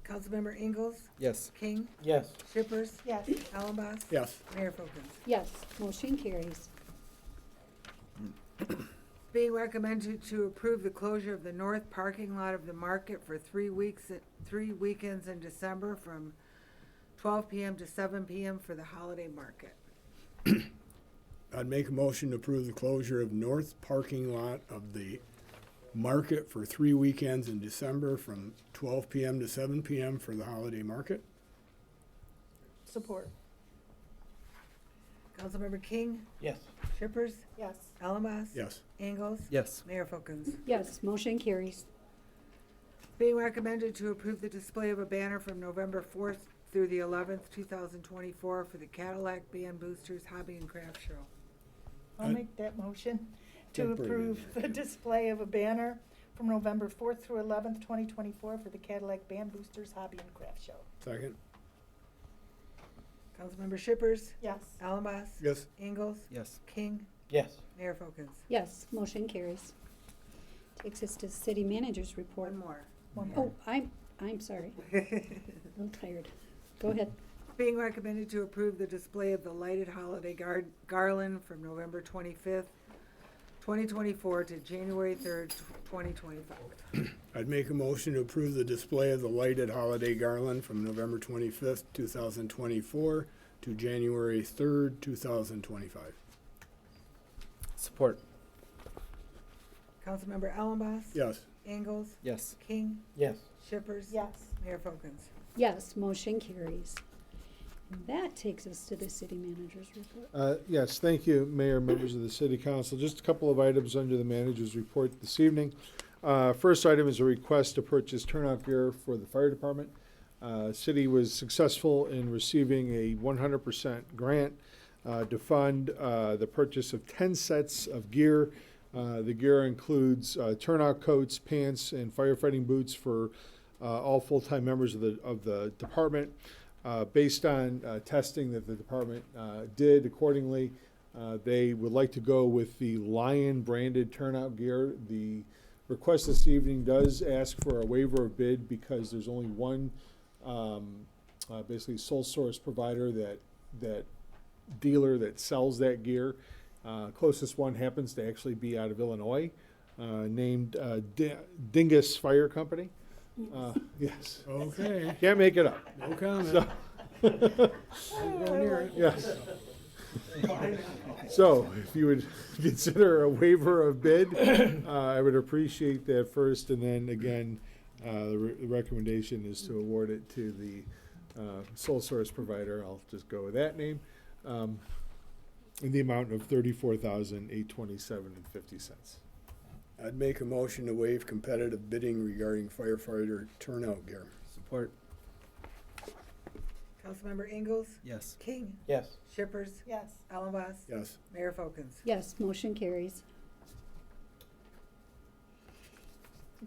Councilmember Ingalls, Yes. King, Yes. Shippers, Yes. Ellenboss, Yes. Mayor Folkins. Yes, motion carries. Being recommended to approve the closure of the north parking lot of the market for 3 weekends in December from 12 p.m. to 7 p.m. for the holiday market. I'd make a motion to approve the closure of north parking lot of the market for 3 weekends in December from 12 p.m. to 7 p.m. for the holiday market. Support. Councilmember King, Yes. Shippers, Yes. Alabas. Yes. Ingalls. Yes. Mayor Folkins. Yes, motion carries. Being recommended to approve the display of a banner from November 4th through the 11th, 2024 for the Cadillac Band Boosters Hobby and Craft Show. I'll make that motion to Jump right in approve the display of a banner from November 4th through 11th, 2024 for the Cadillac Band Boosters Hobby and Craft Show. Second. Councilmember Shippers, Yes. Alabas. Yes. Ingalls. Yes. King, Yes. Mayor Folkins. Yes, motion carries. Takes us to city manager's report. One more. One more. Oh, I'm sorry. A little tired. Go ahead. Being recommended to approve the display of the lighted holiday garland from November 25th, 2024 to January 3rd, 2025. I'd make a motion to approve the display of the lighted holiday garland from November 25th, 2024 to January 3rd, 2025. Support. Councilmember Allenboss? Yes. Ingalls? Yes. King? Yes. Shippers? Yes. Mayor Folkins? Yes, motion carries. And that takes us to the city manager's report. Yes, thank you, Mayor, members of the City Council. Just a couple of items under the manager's report this evening. First item is a request to purchase turnout gear for the fire department. City was successful in receiving a 100% grant to fund the purchase of 10 sets of gear. The gear includes turnout coats, pants, and firefighting boots for all full-time members of the department. Based on testing that the department did accordingly, they would like to go with the Lion branded turnout gear. The request this evening does ask for a waiver of bid because there's only one basically sole source provider that dealer that sells that gear. Closest one happens to actually be out of Illinois, named Dingus Fire Company. Yes. Okay. Can't make it up. No comment. So- Go near it. Yes. So, if you would consider a waiver of bid, I would appreciate that first, and then again, the recommendation is to award it to the sole source provider. I'll just go with that name, in the amount of $34,827.50. I'd make a motion to waive competitive bidding regarding firefighter turnout gear. Support. Councilmember Ingalls? Yes. King? Yes. Shippers? Yes. Allenboss? Yes. Mayor Folkins? Yes, motion carries.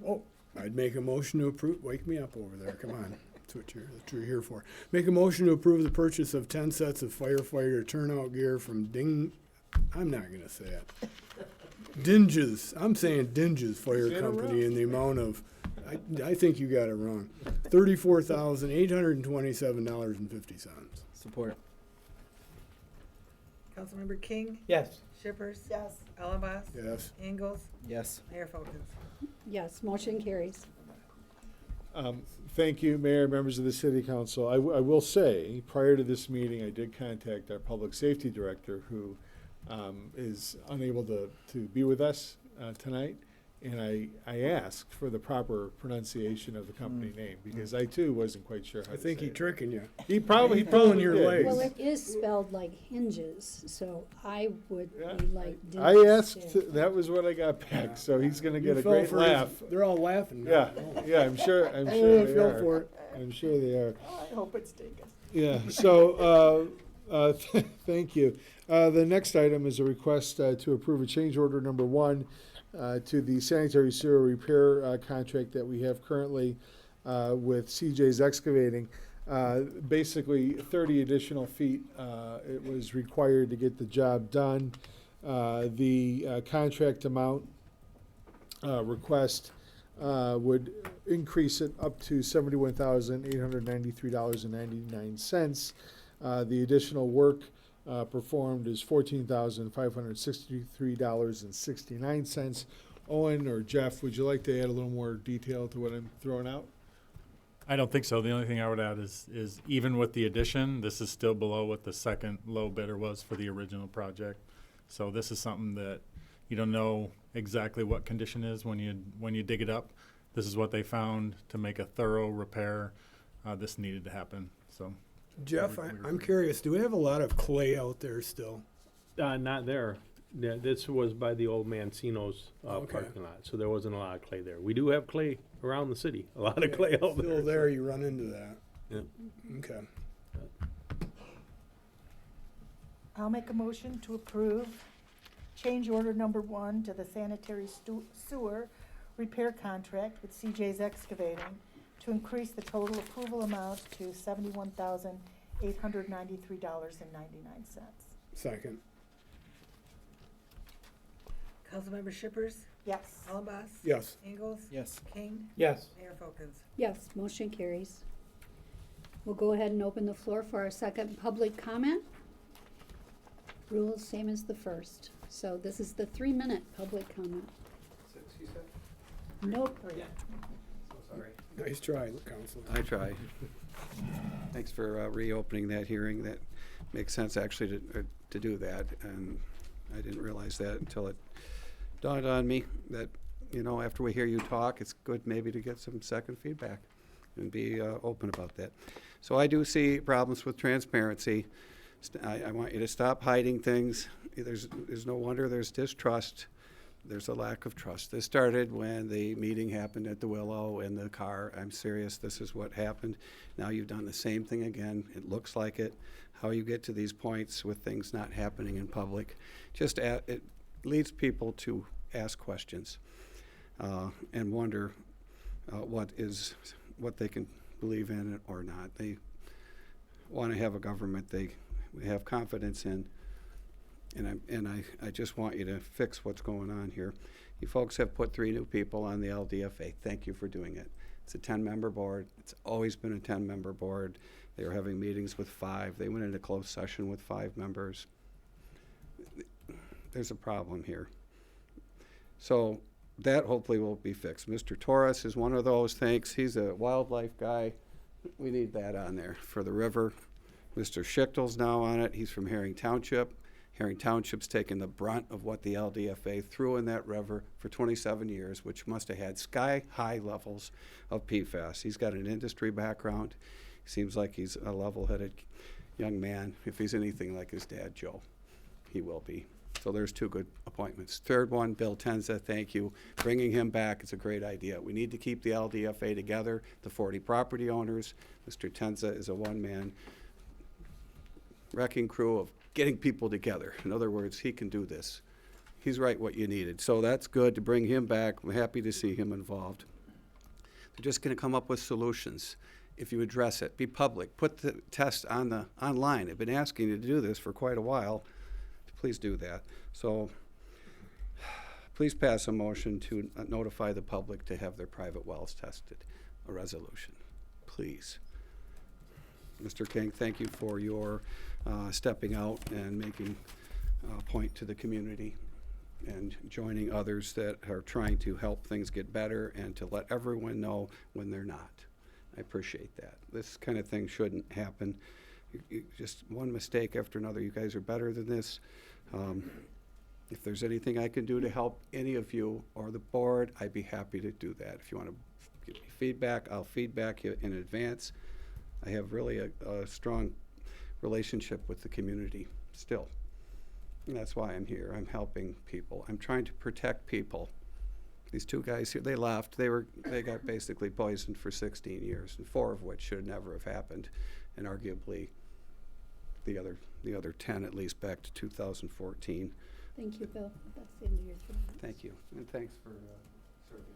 Oh, I'd make a motion to approve, wake me up over there, come on. That's what you're here for. Make a motion to approve the purchase of 10 sets of firefighter turnout gear from I'm not gonna say it. Dinges, I'm saying Dinges Fire Company in the amount of, I think you got it wrong, $34,827.50. Support. Councilmember King? Yes. Shippers? Yes. Allenboss? Yes. Ingalls? Yes. Mayor Folkins? Yes, motion carries. Thank you, Mayor, members of the City Council. I will say, prior to this meeting, I did contact our Public Safety Director, who is unable to be with us tonight. And I asked for the proper pronunciation of the company name, because I too wasn't quite sure how I to think say he it. tricking you. He probably pulling your did. leg. Well, it is spelled like hinges, so I would be like. I Dingus asked, too. that was what I got back, so he's gonna You get a fell great for his- laugh. They're all laughing. Yeah, yeah, I'm sure I they fell are. for it. I'm sure they are. I hope it's Dingus. Yeah, so, thank you. The next item is a request to approve a change order number 1 to the sanitary sewer repair contract that we have currently with CJ's Excavating. Basically, 30 additional feet it was required to get the job done. The contract amount request would increase it up to $71,893.99. The additional work performed is $14,563.69. Owen or Jeff, would you like to add a little more detail to what I'm throwing out? I don't think so. The only thing I would add is even with the addition, this is still below what the second low bidder was for the original project. So this is something that you don't know exactly what condition is when you dig it up. This is what they found to make a thorough repair. This needed to happen. So, Jeff, I'm curious, do we have a lot of clay out there still? Not there. Yeah, this was by the old Mancino's Okay. parking lot, so there wasn't a lot of clay there. We do have clay around the city, a lot of clay out Still there. there, you run into that. Yeah. Okay. I'll make a motion to approve change order number 1 to the sanitary sewer repair contract with CJ's Excavating to increase the total approval amount to $71,893.99. Second. Councilmember Shippers, Yes. Allenboss? Yes. Ingalls? Yes. King? Yes. Mayor Folkins? Yes, motion carries. We'll go ahead and open the floor for our second public comment. Rules same as the first. So this is the 3-minute public comment. Nope. Nice try, Council. I try. Thanks for reopening that hearing. That makes sense actually to do that, and I didn't realize that until it dawned on me that, you know, after we hear you talk, it's good maybe to get some second feedback and be open about that. So I do see problems with transparency. I want you to stop hiding things. There's no wonder there's distrust. There's a lack of trust. This started when the meeting happened at the Willow in the car. I'm serious, this is what happened. Now you've done the same thing again. It looks like it. How you get to these points with things not happening in public, it leads people to ask questions and wonder what they can believe in or not. They want to have a government they have confidence in. And I just want you to fix what's going on here. You folks have put 3 new people on the LDFA. Thank you for doing it. It's a 10-member board. It's always been a 10-member board. They were having meetings with 5. They went into closed session with 5 members. There's a problem here. So that hopefully will be fixed. Mr. Torres is one of those. Thanks. He's a wildlife guy. We need that on there for the river. Mr. Schichtel's now on it. He's from Herring Township. Herring Township's taken the brunt of what the LDFA threw in that river for 27 years, which must have had sky-high levels of PFAS. He's got an industry background. Seems like he's a level-headed young man. If he's anything like his dad, Joe, he will be. So there's 2 good appointments. Third one, Bill Tenza, thank you. Bringing him back is a great idea. We need to keep the LDFA together, the 40 property owners. Mr. Tenza is a one-man wrecking crew of getting people together. In other words, he can do this. He's right what you needed. So that's good to bring him back. I'm happy to see him involved. They're just going to come up with solutions. If you address it, be public, put the test online. I've been asking you to do this for quite a while. Please do that. So please pass a motion to notify the public to have their private wells tested, a resolution, please. Mr. King, thank you for your stepping out and making a point to the community and joining others that are trying to help things get better and to let everyone know when they're not. I appreciate that. This kind of thing shouldn't happen. Just one mistake after another. You guys are better than this. If there's anything I can do to help any of you or the board, I'd be happy to do that. If you want to give me feedback, I'll feedback you in advance. I have really a strong relationship with the community still. And that's why I'm here. I'm helping people. I'm trying to protect people. These 2 guys here, they left. They got basically poisoned for 16 years, and 4 of which should never have happened, and arguably the other 10 at least back to 2014. Thank you, Bill. That's the end of your 3 minutes. Thank you, and thanks for serving us.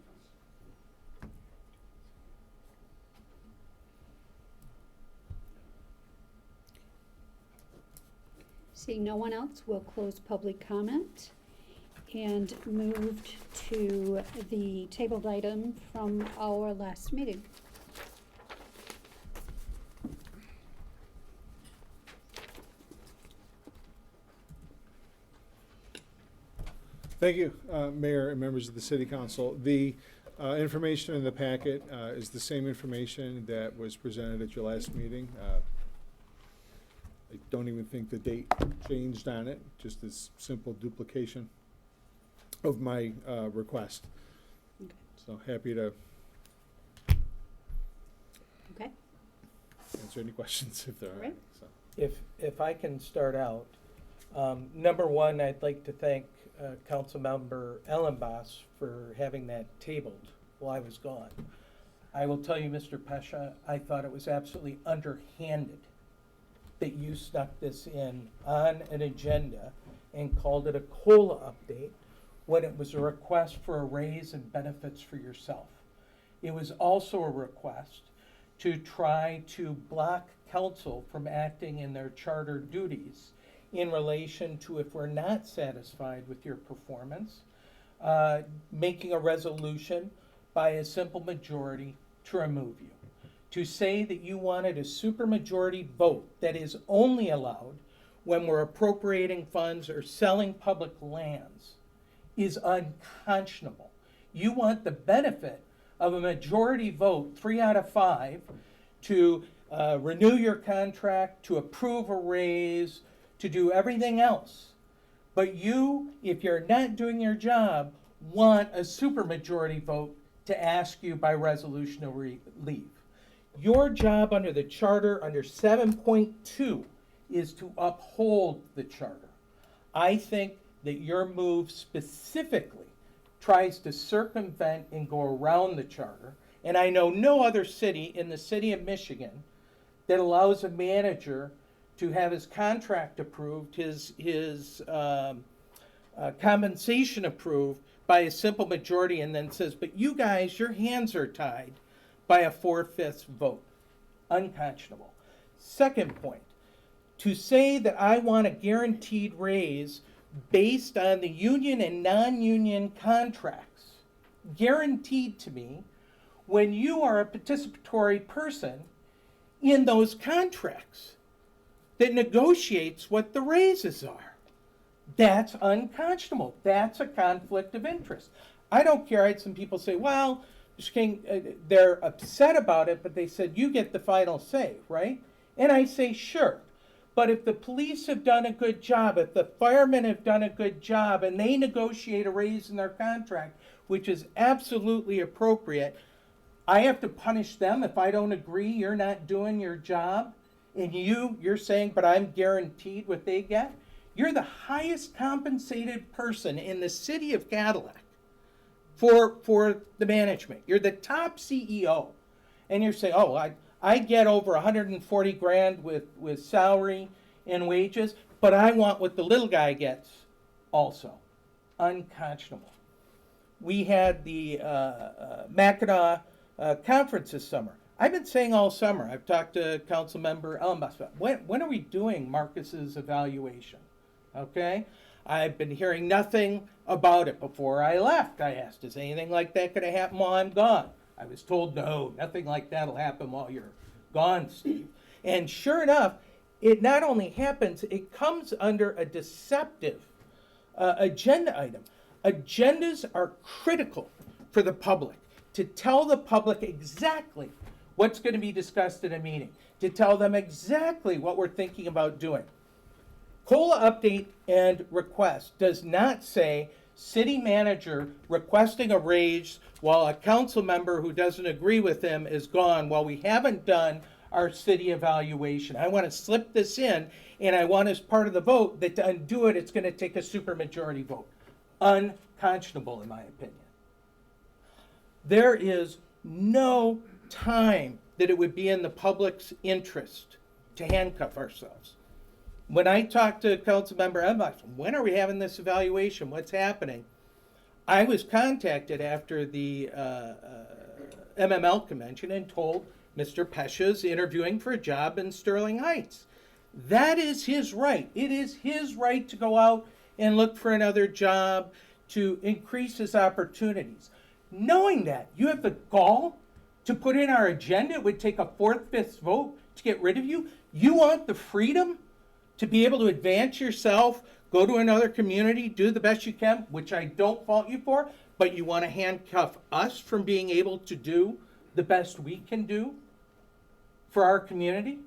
Seeing no one else, we'll close public comment and move to the tabled item from our last meeting. Thank you, Mayor and members of the City Council. The information in the packet is the same information that was presented at your last meeting. I don't even think the date changed on it, just this simple duplication of my request. Okay. So happy to Okay. answer any questions if there are. Right. So. If I can start out, number one, I'd like to thank Councilmember Ellenboss for having that tabled while I was gone. I will tell you, Mr. Pesha, I thought it was absolutely underhanded that you snuck this in on an agenda and called it a COLA update when it was a request for a raise and benefits for yourself. It was also a request to try to block council from acting in their charter duties in relation to, if we're not satisfied with your performance, making a resolution by a simple majority to remove you. To say that you wanted a supermajority vote that is only allowed when we're appropriating funds or selling public lands is unconscionable. You want the benefit of a majority vote, 3 out of 5, to renew your contract, to approve a raise, to do everything else. But you, if you're not doing your job, want a supermajority vote to ask you by resolution to leave. Your job under the charter, under 7.2, is to uphold the charter. I think that your move specifically tries to circumvent and go around the charter, and I know no other city in the city of Michigan that allows a manager to have his contract approved, his compensation approved by a simple majority, and then says, but you guys, your hands are tied by a 4/5 vote. Unconscionable. Second point, to say that I want a guaranteed raise based on the union and non-union contracts, guaranteed to me, when you are a participatory person in those contracts that negotiates what the raises are. That's unconscionable. That's a conflict of interest. I don't care. I had some people say, well, Mr. King, they're upset about it, but they said, you get the final say, right? And I say, sure. But if the police have done a good job, if the firemen have done a good job, and they negotiate a raise in their contract, which is absolutely appropriate, I have to punish them if I don't agree you're not doing your job, and you're saying, but I'm guaranteed what they get? You're the highest compensated person in the city of Cadillac for the management. You're the top CEO. And you're saying, oh, I get over 140 grand with salary and wages, but I want what the little guy gets also. Unconscionable. We had the Mackinac conference this summer. I've been saying all summer, I've talked to Councilmember Ellenboss about when are we doing Marcus's evaluation? Okay? I've been hearing nothing about it before I left. I asked, is anything like that going to happen while I'm gone? I was told, no, nothing like that will happen while you're gone, Steve. And sure enough, it not only happens, it comes under a deceptive agenda item. Agendas are critical for the public, to tell the public exactly what's going to be discussed in a meeting, to tell them exactly what we're thinking about doing. COLA update and request does not say city manager requesting a raise while a council member who doesn't agree with him is gone while we haven't done our city evaluation. I want to slip this in, and I want as part of the vote that to undo it, it's going to take a supermajority vote. Unconscionable, in my opinion. There is no time that it would be in the public's interest to handcuff ourselves. When I talked to Councilmember Ellenboss, when are we having this evaluation? What's happening? I was contacted after the MML convention and told Mr. Pesha's interviewing for a job in Sterling Heights. That is his right. It is his right to go out and look for another job, to increase his opportunities. Knowing that, you have the gall to put in our agenda, it would take a 4/5 vote to get rid of you. You want the freedom to be able to advance yourself, Go to another community, do the best you can, which I don't fault you for, but you want to handcuff us from being able to do the best we can do for our community?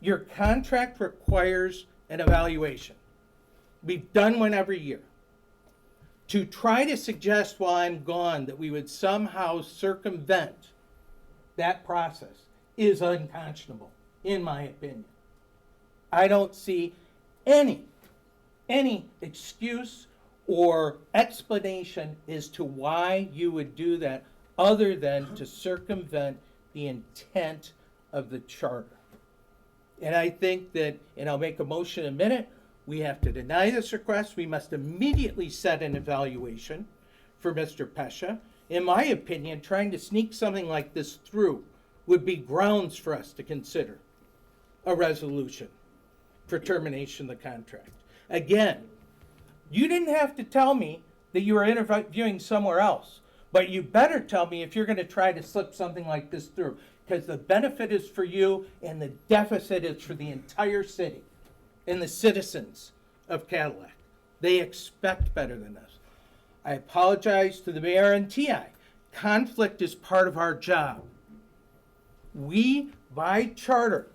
Your contract requires an evaluation. We've done one every year. To try to suggest while I'm gone that we would somehow circumvent that process is unconscionable, in my opinion. I don't see any excuse or explanation as to why you would do that other than to circumvent the intent of the charter. And I think that, and I'll make a motion in a minute, we have to deny this request. We must immediately set an evaluation for Mr. Pesha. In my opinion, trying to sneak something like this through would be grounds for us to consider a resolution for termination of the contract. Again, you didn't have to tell me that you were interviewing somewhere else, but you better tell me if you're going to try to slip something like this through, because the benefit is for you and the deficit is for the entire city and the citizens of Cadillac. They expect better than this. I apologize to the mayor and TI. Conflict is part of our job. We, by charter,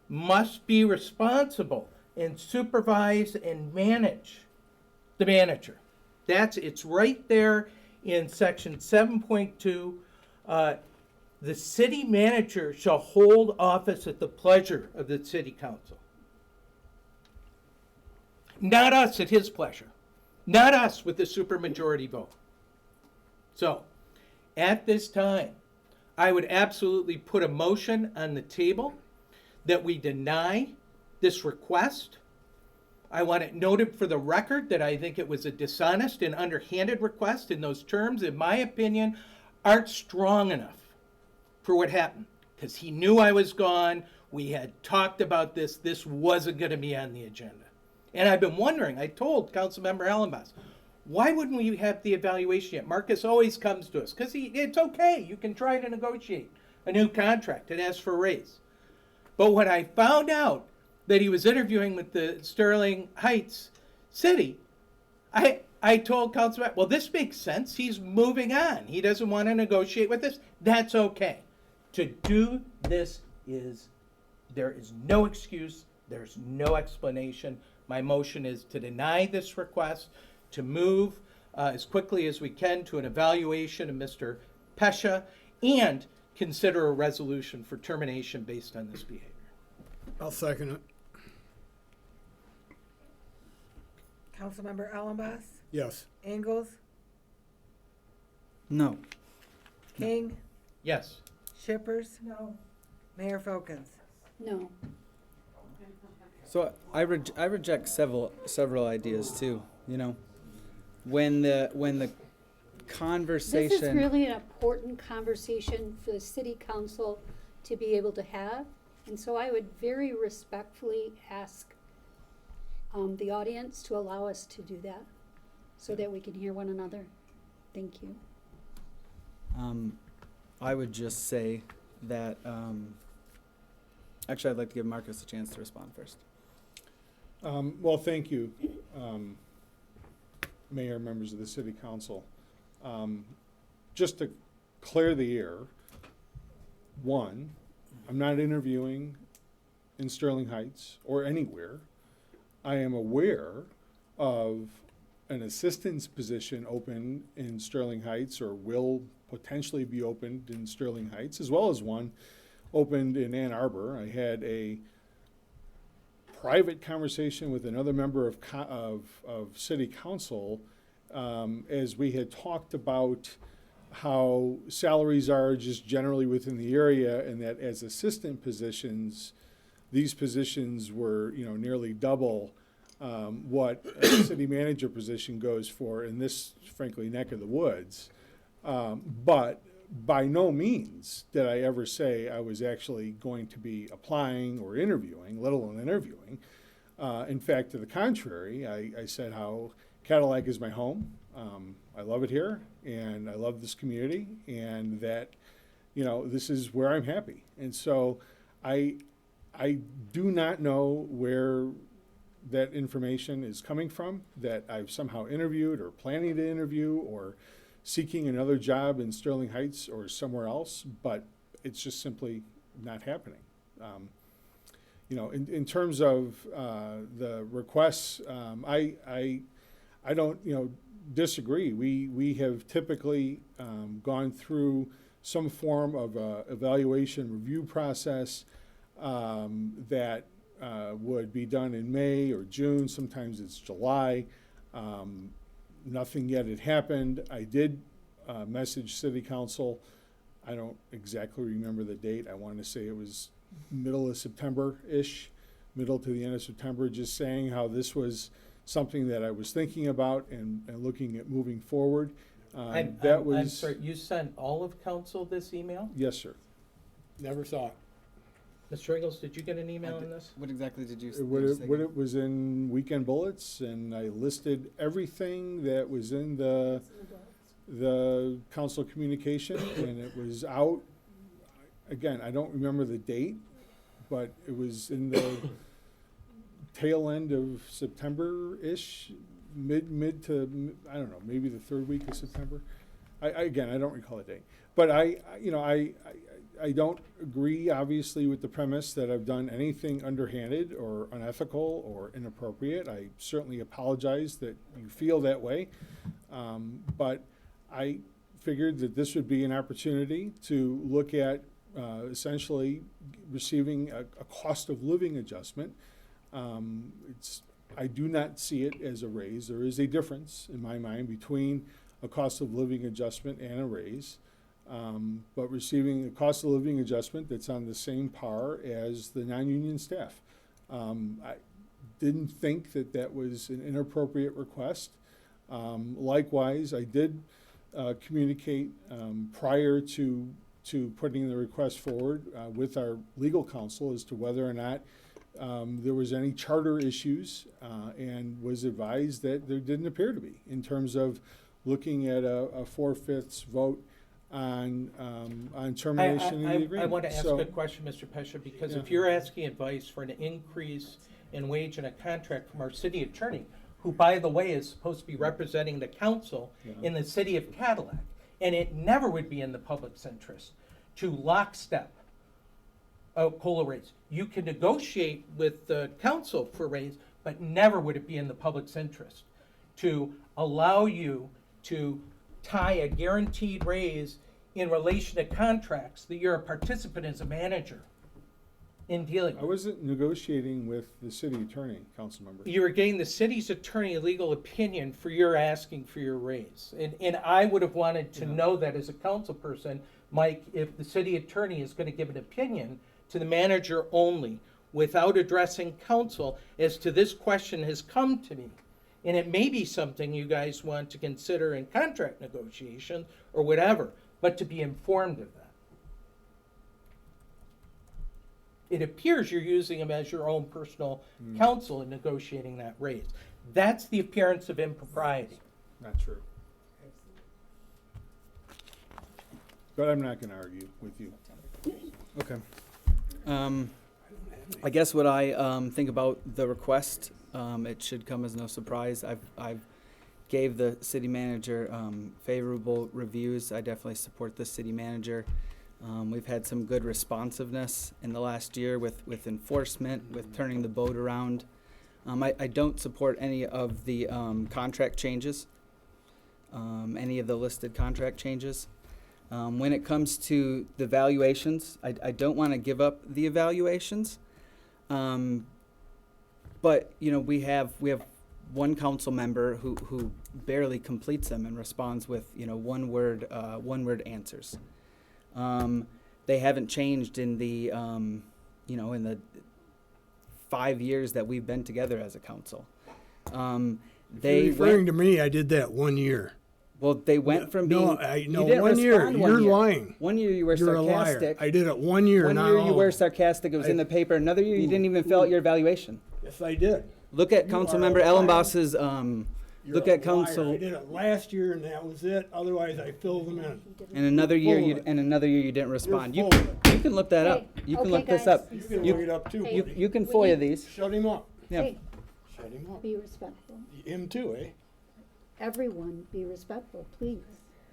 must be responsible and supervise and manage the manager. It's right there in section 7.2. The city manager shall hold office at the pleasure of the city council. Not us at his pleasure. Not us with the supermajority vote. So, at this time, I would absolutely put a motion on the table that we deny this request. I want it noted for the record that I think it was a dishonest and underhanded request, and those terms, in my opinion, aren't strong enough for what happened. Because he knew I was gone. We had talked about this. This wasn't going to be on the agenda. And I've been wondering, I told Councilmember Allenboss, why wouldn't we have the evaluation yet? Marcus always comes to us, because it's okay. You can try to negotiate a new contract and ask for a raise. But when I found out that he was interviewing with the Sterling Heights city, I told Councilman, well, this makes sense. He's moving on. He doesn't want to negotiate with us. That's okay. To do this there is no excuse. There's no explanation. My motion is to deny this request, to move as quickly as we can to an evaluation of Mr. Pesha, and consider a resolution for termination based on this behavior. I'll second it. Councilmember Allenboss? Yes. Ingalls? No. King? Yes. Shippers? No. Mayor Folkins? No. So I reject several ideas too. You know, when the conversation. This is really an important conversation for the city council to be able to have. And so I would very respectfully ask the audience to allow us to do that so that we can hear one another. Thank you. I would just say that, actually I'd like to give Marcus a chance to respond first. Well, thank you, Mayor, members of the City Council. Just to clear the air, one, I'm not interviewing in Sterling Heights or anywhere. I am aware of an assistant's position open in Sterling Heights, or will potentially be opened in Sterling Heights, as well as one opened in Ann Arbor. I had a private conversation with another member of City Council as we had talked about how salaries are just generally within the area, and that as assistant positions, these positions were, nearly double what a city manager position goes for in this, frankly, neck of the woods. But by no means did I ever say I was actually going to be applying or interviewing, let alone interviewing. In fact, to the contrary, I said how Cadillac is my home. I love it here, and I love this community, and that, this is where I'm happy. And so I do not know where that information is coming from, that I've somehow interviewed or planning to interview or seeking another job in Sterling Heights or somewhere else, but it's just simply not happening. In terms of the requests, I don't disagree. We have typically gone through some form of a evaluation review process that would be done in May or June. Sometimes it's July. Nothing yet had happened. I did message City Council. I don't exactly remember the date. I want to say it was middle of September-ish, middle to the end of September, just saying how this was something that I was thinking about and looking at moving forward. I'm sorry, you sent all of council this email? Yes, sir. Never saw it. Mr. Ingles, did you get an email on this? What exactly did you? It was in weekend bullets, and I listed everything that was in the council communication, and it was out. Again, I don't remember the date, but it was in the tail end of September-ish, mid to, I don't know, maybe the third week of September. I don't recall the date. But I don't agree, obviously, with the premise that I've done anything underhanded or unethical or inappropriate. I certainly apologize that you feel that way. But I figured that this would be an opportunity to look at essentially receiving a cost of living adjustment. I do not see it as a raise. There is a difference in my mind between a cost of living adjustment and a raise. But receiving a cost of living adjustment that's on the same par as the non-union staff. I didn't think that that was an inappropriate request. Likewise, I did communicate prior to putting the request forward with our legal counsel as to whether or not there was any charter issues, and was advised that there didn't appear to be in terms of looking at a 4/5 vote on termination of the agreement. I want to ask a question, Mr. Pesha, because if you're asking advice for an increase in wage and a contract from our city attorney, who, by the way, is supposed to be representing the council in the city of Cadillac, and it never would be in the public's interest to lockstep a COLA raise. You can negotiate with the council for raise, but never would it be in the public's interest to allow you to tie a guaranteed raise in relation to contracts that you're a participant as a manager in dealing with. I wasn't negotiating with the city attorney, council member. You were getting the city's attorney legal opinion for your asking for your raise. And I would have wanted to know that as a council person, Mike, if the city attorney is going to give an opinion to the manager only without addressing council as to this question has come to me. And it may be something you guys want to consider in contract negotiation or whatever, but to be informed of that. It appears you're using him as your own personal counsel in negotiating that raise. That's the appearance of impropriety. Not true. But I'm not going to argue with you. Okay. I guess what I think about the request, it should come as no surprise. I've gave the city manager favorable reviews. I definitely support the city manager. We've had some good responsiveness in the last year with enforcement, with turning the boat around. I don't support any of the contract changes, any of the listed contract changes. When it comes to the valuations, I don't want to give up the evaluations. But we have one council member who barely completes them and responds with one word answers. They haven't changed in the in the 5 years that we've been together as a council. You're referring to me, I did that 1 year. Well, they went from being... No, 1 year. You're lying. 1 year you were You're sarcastic. A liar. I did it 1 year. 1 year you were sarcastic. It was in the paper. Another year you didn't even fill out your evaluation. Yes, I did. Look at Councilmember Ellenboss's. Look at Council. I did it last year, and that was it. Otherwise, I filled them in. And another year you didn't respond. You can look that up. You can look this up. You can look it up too. You can FOIA these. Shut him up. Yeah. Shut anymore. Be respectful. Him too, eh? Everyone, be respectful, please.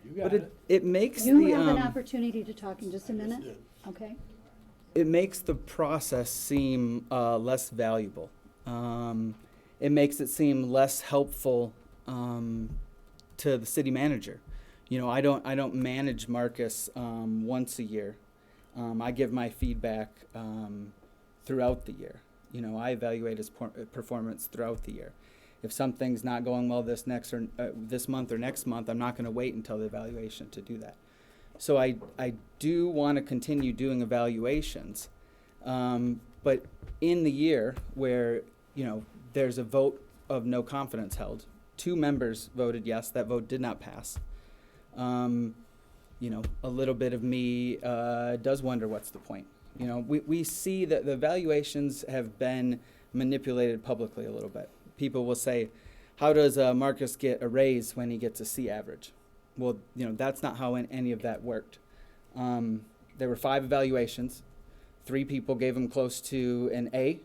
You got But it. it makes You the have an um, opportunity to talk in just a minute, okay? it makes the process seem less valuable. It makes it seem less helpful to the city manager. You know, I don't manage Marcus once a year. I give my feedback throughout the year. You know, I evaluate his performance throughout the year. If something's not going well this month or next month, I'm not going to wait until the evaluation to do that. So I do want to continue doing evaluations, but in the year where, you know, there's a vote of no confidence held, 2 members voted yes, that vote did not pass. You know, a little bit of me does wonder what's the point. You know, we see that the evaluations have been manipulated publicly a little bit. People will say, how does Marcus get a raise when he gets a C average? Well, you know, that's not how any of that worked. There were 5 evaluations. 3 people gave him close to an A,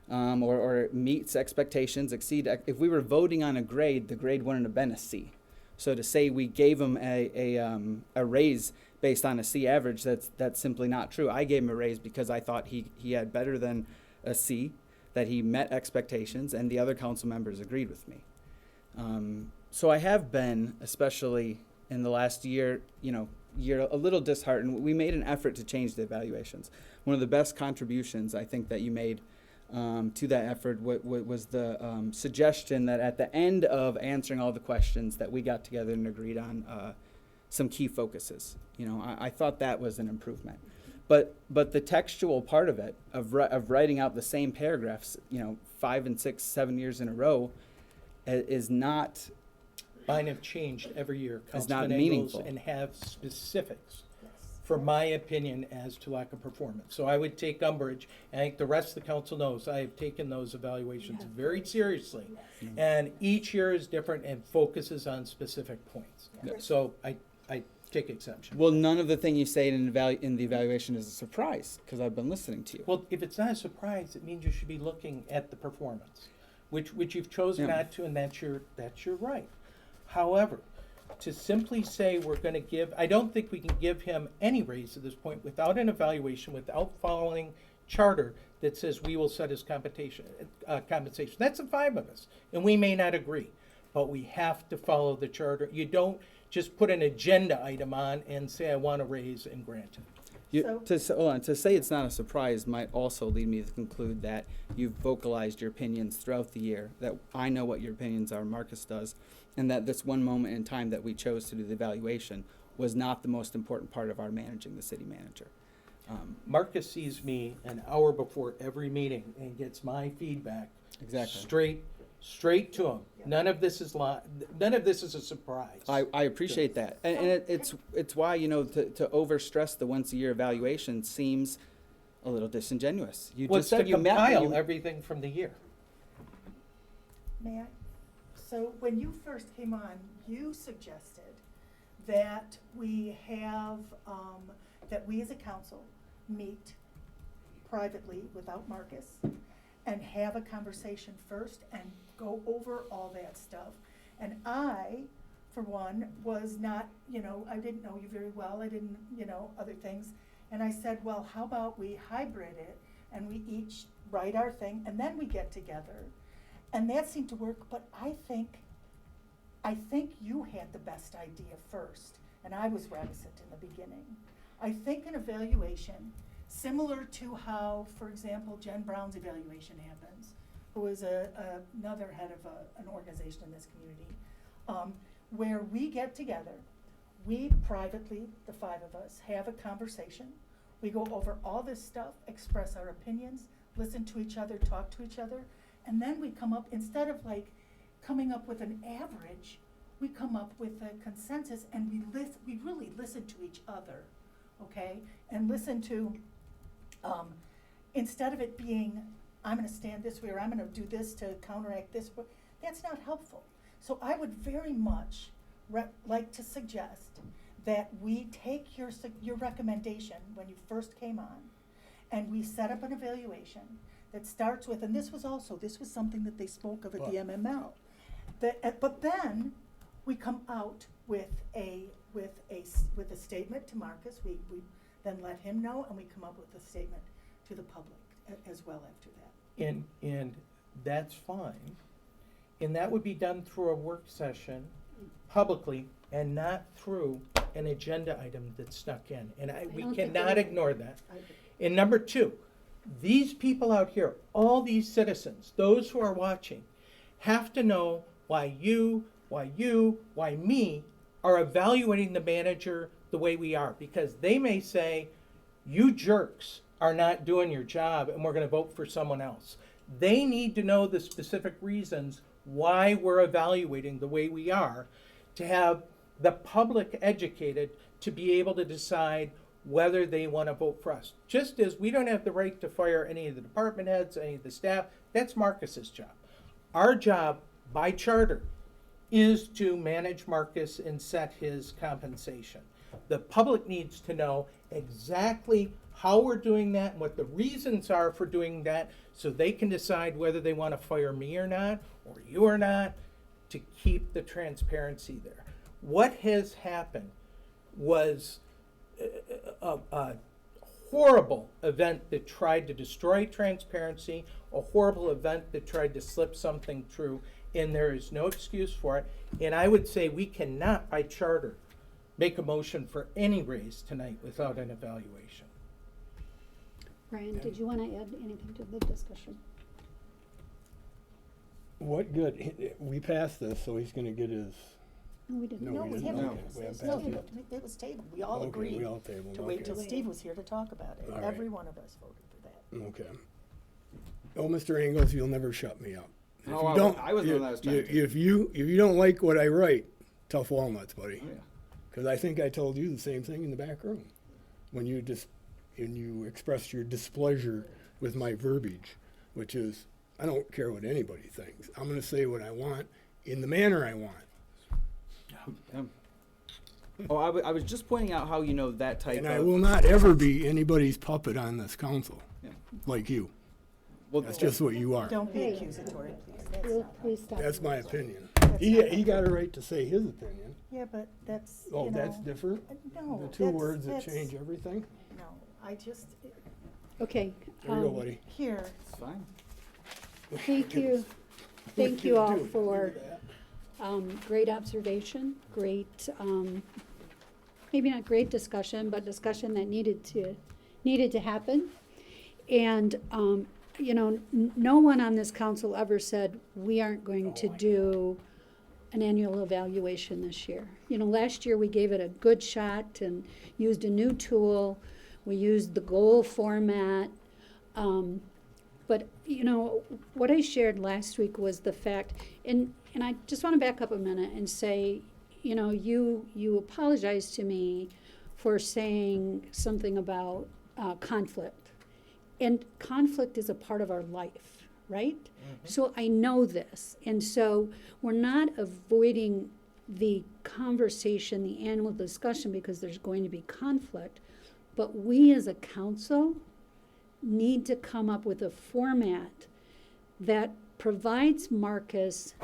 or meets expectations, exceed. If we were voting on a grade, the grade wouldn't have been a C. So to say we gave him a raise based on a C average, that's simply not true. I gave him a raise because I thought he had better than a C, that he met expectations, and the other council members agreed with me. So I have been, especially in the last year, a little disheartened. We made an effort to change the evaluations. One of the best contributions I think that you made to that effort was the suggestion that at the end of answering all the questions that we got together and agreed on some key focuses. You know, I thought that was an improvement. But the textual part of it, of writing out the same paragraphs, 5 and 6, 7 years in a row, is not. Mine have changed every year, It's not Councilman Engels, meaningful. and have specifics for my opinion as to lack of performance. So I would take umbrage, and I think the rest of the council knows I have taken those evaluations very seriously. And each year is different and focuses on specific points. So I take exception. Well, none of the thing you say in the evaluation is a surprise, because I've been listening to you. Well, if it's not a surprise, it means you should be looking at the performance, which you've chosen not to, and that's your right. However, to simply say we're going to give, I don't think we can give him any raise at this point without an evaluation, without following charter that says we will set his compensation. That's the 5 of us, and we may not agree, but we have to follow the charter. You don't just put an agenda item on and say I want a raise and grant it. To say it's not a surprise might also lead me to conclude that you've vocalized your opinions throughout the year, that I know what your opinions are, Marcus does, and that this one moment in time that we chose to do the evaluation was not the most important part of our managing the city manager. Marcus sees me an hour before every meeting and gets my feedback straight to him. None of this is a surprise. I appreciate that, and it's why to overstress the once a year evaluation seems a little disingenuous. It's to compile everything from the year. May I? So when you first came on, you suggested that we have that we as a council meet privately without Marcus and have a conversation first and go over all that stuff. And I, for one, was not, I didn't know you very well. I didn't, other things. And I said, well, how about we hybrid it and we each write our thing and then we get together. And that seemed to work, but I think you had the best idea first, and I was reticent in the beginning. I think an evaluation, similar to how, for example, Jen Brown's evaluation happens, who is another head of an organization in this community, where we get together, we privately, the 5 of us, have a conversation, we go over all this stuff, express our opinions, listen to each other, talk to each other, and then we come up, instead of coming up with an average, we come up with a consensus, and we really listen to each other, okay? And listen to, instead of it being, I'm gonna stand this way, or I'm gonna do this to counteract this, that's not helpful. So I would very much like to suggest that we take your recommendation when you first came on, and we set up an evaluation that starts with, and this was something that they spoke of at the MML. But then we come out with a statement to Marcus. We then let him know, and we come up with a statement to the public as well after that. And that's fine. And that would be done through a work session publicly and not through an agenda item that's stuck in. And we don't think cannot it- ignore that. I agree. And number two, these people out here, all these citizens, those who are watching, have to know why why me are evaluating the manager the way we are. Because they may say, you jerks are not doing your job and we're going to vote for someone else. They need to know the specific reasons why we're evaluating the way we are, to have the public educated to be able to decide whether they want to vote for us. Just as we don't have the right to fire any of the department heads, any of the staff, that's Marcus's job. Our job, by charter, is to manage Marcus and set his compensation. The public needs to know exactly how we're doing that and what the reasons are for doing that, so they can decide whether they want to fire me or not, or you or not, to keep the transparency there. What has happened was a horrible event that tried to destroy transparency, a horrible event that tried to slip something through, and there is no excuse for it. And I would say we cannot, by charter, make a motion for any raise tonight without an evaluation. Brian, did you want to add anything to the discussion? What good? We passed this, so he's gonna get his. No, we didn't. No, we didn't. haven't. Okay, we haven't No, passed it. it was tabled. We all Okay, agreed we all tabled, to wait okay. till Steve was here to talk about it. All right. Every one of us voted for that. Okay. Oh, Mr. Ingles, you'll never shut me up. If No, you I don't- wa- I was the one that was trying to. If you don't like what I write, tough walnuts, buddy. Oh, yeah. Because I think I told you the same thing in the back room when you expressed your displeasure with my verbiage, which is, I don't care what anybody thinks. I'm going to say what I want in the manner I want. Oh, I was just pointing out how, that type And of. I will not ever be anybody's puppet on this council, Yeah. like you. Well, That's just what you are. Don't be Hey. accusatory, please. That's Will, not- please stop. That's my opinion. That's He not- got a right to say his opinion. Yeah, but that's, Oh, that's different? No. The two that's- words that that's- change everything? No, I just, Okay. There you go, buddy. here, It's fine. Thank you. Thank you all for great observation, great, maybe not great discussion, but discussion that needed to happen. And, no one on this council ever said, we aren't going to do an annual evaluation this year. Last year we gave it a good shot and used a new tool. We used the goal format. But, what I shared last week was the fact, and I just want to back up a minute and say, you apologized to me for saying something about conflict. And conflict is a part of our life, right? So I know this. And so we're not avoiding the conversation, the annual discussion, because there's going to be conflict. But we as a council need to come up with a format that provides Marcus,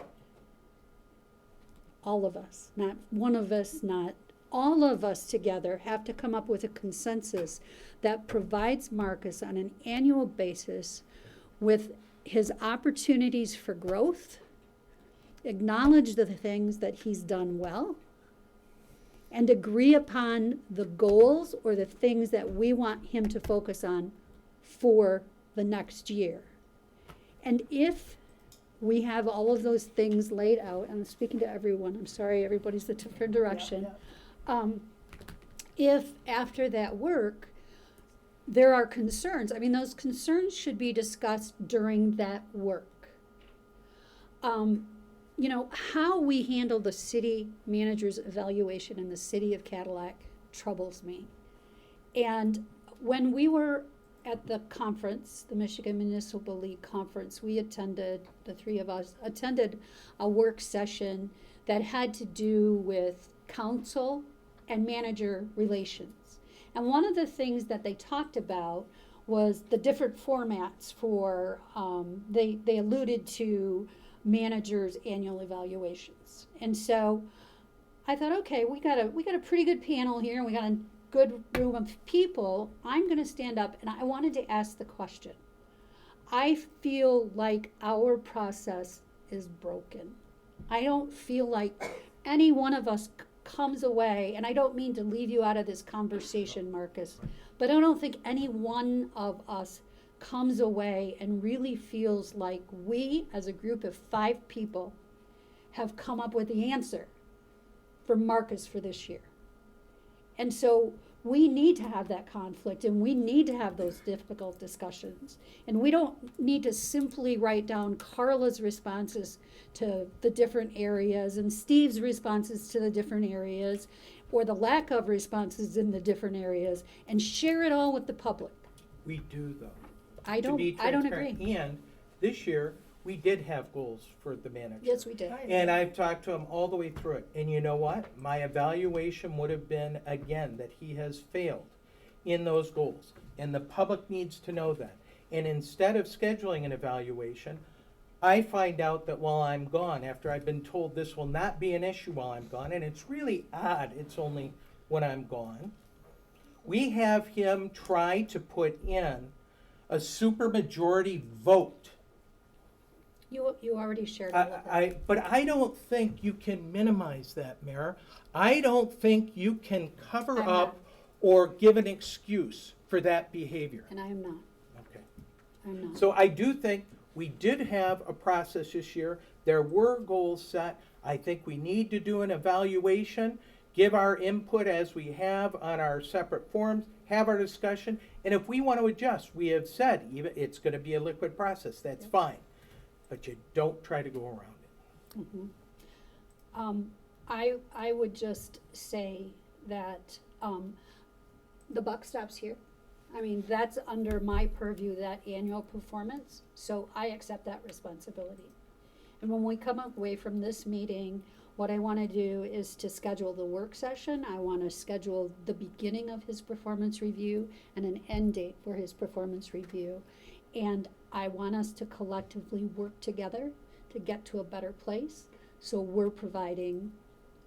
all of us, not one of us, not all of us together, have to come up with a consensus that provides Marcus on an annual basis with his opportunities for growth, acknowledge the things that he's done well, and agree upon the goals or the things that we want him to focus on for the next year. And if we have all of those things laid out, and I'm speaking to everyone, I'm sorry, everybody's a different direction. If after that work, there are concerns, those concerns should be discussed during that work. How we handle the city manager's evaluation in the city of Cadillac troubles me. And when we were at the conference, the Michigan Municipal League Conference, we attended, the three of us attended a work session that had to do with council and manager relations. And one of the things that they talked about was the different formats for, they alluded to managers' annual evaluations. And so I thought, okay, we got a pretty good panel here, and we got a good room of people. I'm gonna stand up, and I wanted to ask the question. I feel like our process is broken. I don't feel like any one of us comes away, and I don't mean to leave you out of this conversation, Marcus, but I don't think any one of us comes away and really feels like we, as a group of 5 people, have come up with the answer for Marcus for this year. And so we need to have that conflict, and we need to have those difficult discussions. And we don't need to simply write down Carla's responses to the different areas and Steve's responses to the different areas, or the lack of responses in the different areas, and share it all with the public. We do, though. I don't agree. And this year, we did have goals for the manager. Yes, we did. And I've talked to him all the way through it. And you know what? My evaluation would have been, again, that he has failed in those goals. And the public needs to know that. And instead of scheduling an evaluation, I find out that while I'm gone, after I've been told this will not be an issue while I'm gone, and it's really odd, it's only when I'm gone, we have him try to put in a supermajority vote. You already shared all of that. But I don't think you can minimize that, Mayor. I don't think you can cover I'm up not. or give an excuse for that behavior. And I am not. Okay. I'm not. So I do think we did have a process this year. There were goals set. I think we need to do an evaluation, give our input as we have on our separate forums, have our discussion, and if we want to adjust, we have said even it's going to be a liquid process. That's fine. But you don't try to go around it. I would just say that the buck stops here. I mean, that's under my purview, that annual performance, so I accept that responsibility. And when we come away from this meeting, what I want to do is to schedule the work session. I want to schedule the beginning of his performance review and an end date for his performance review. And I want us to collectively work together to get to a better place. So we're providing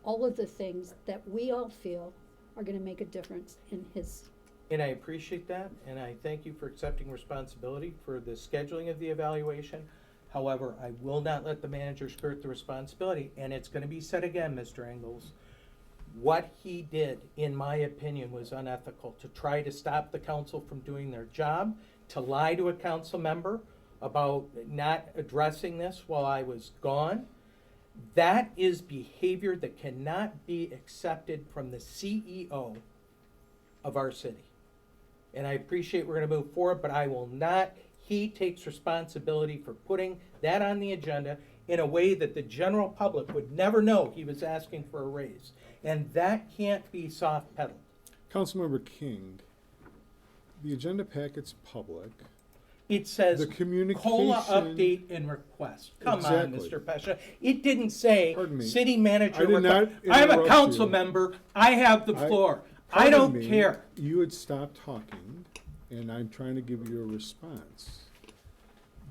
all of the things that we all feel are going to make a difference in his. And I appreciate that, and I thank you for accepting responsibility for the scheduling of the evaluation. However, I will not let the manager skirt the responsibility, and it's going to be said again, Mr. Engels. What he did, in my opinion, was unethical. To try to stop the council from doing their job, to lie to a council member about not addressing this while I was gone, that is behavior that cannot be accepted from the CEO of our city. And I appreciate we're going to move forward, but I will not. He takes responsibility for putting that on the agenda in a way that the general public would never know he was asking for a raise. And that can't be soft pedaled. Councilmember King, the agenda packet's public. It says the communication COLA update and request. Come on, Exactly. Mr. Pesha. It didn't say Pardon me. city manager I did not request. I'm a interrupt council you. member. I have the floor. I Pardon don't me, care. You had stopped talking, and I'm trying to give you a response.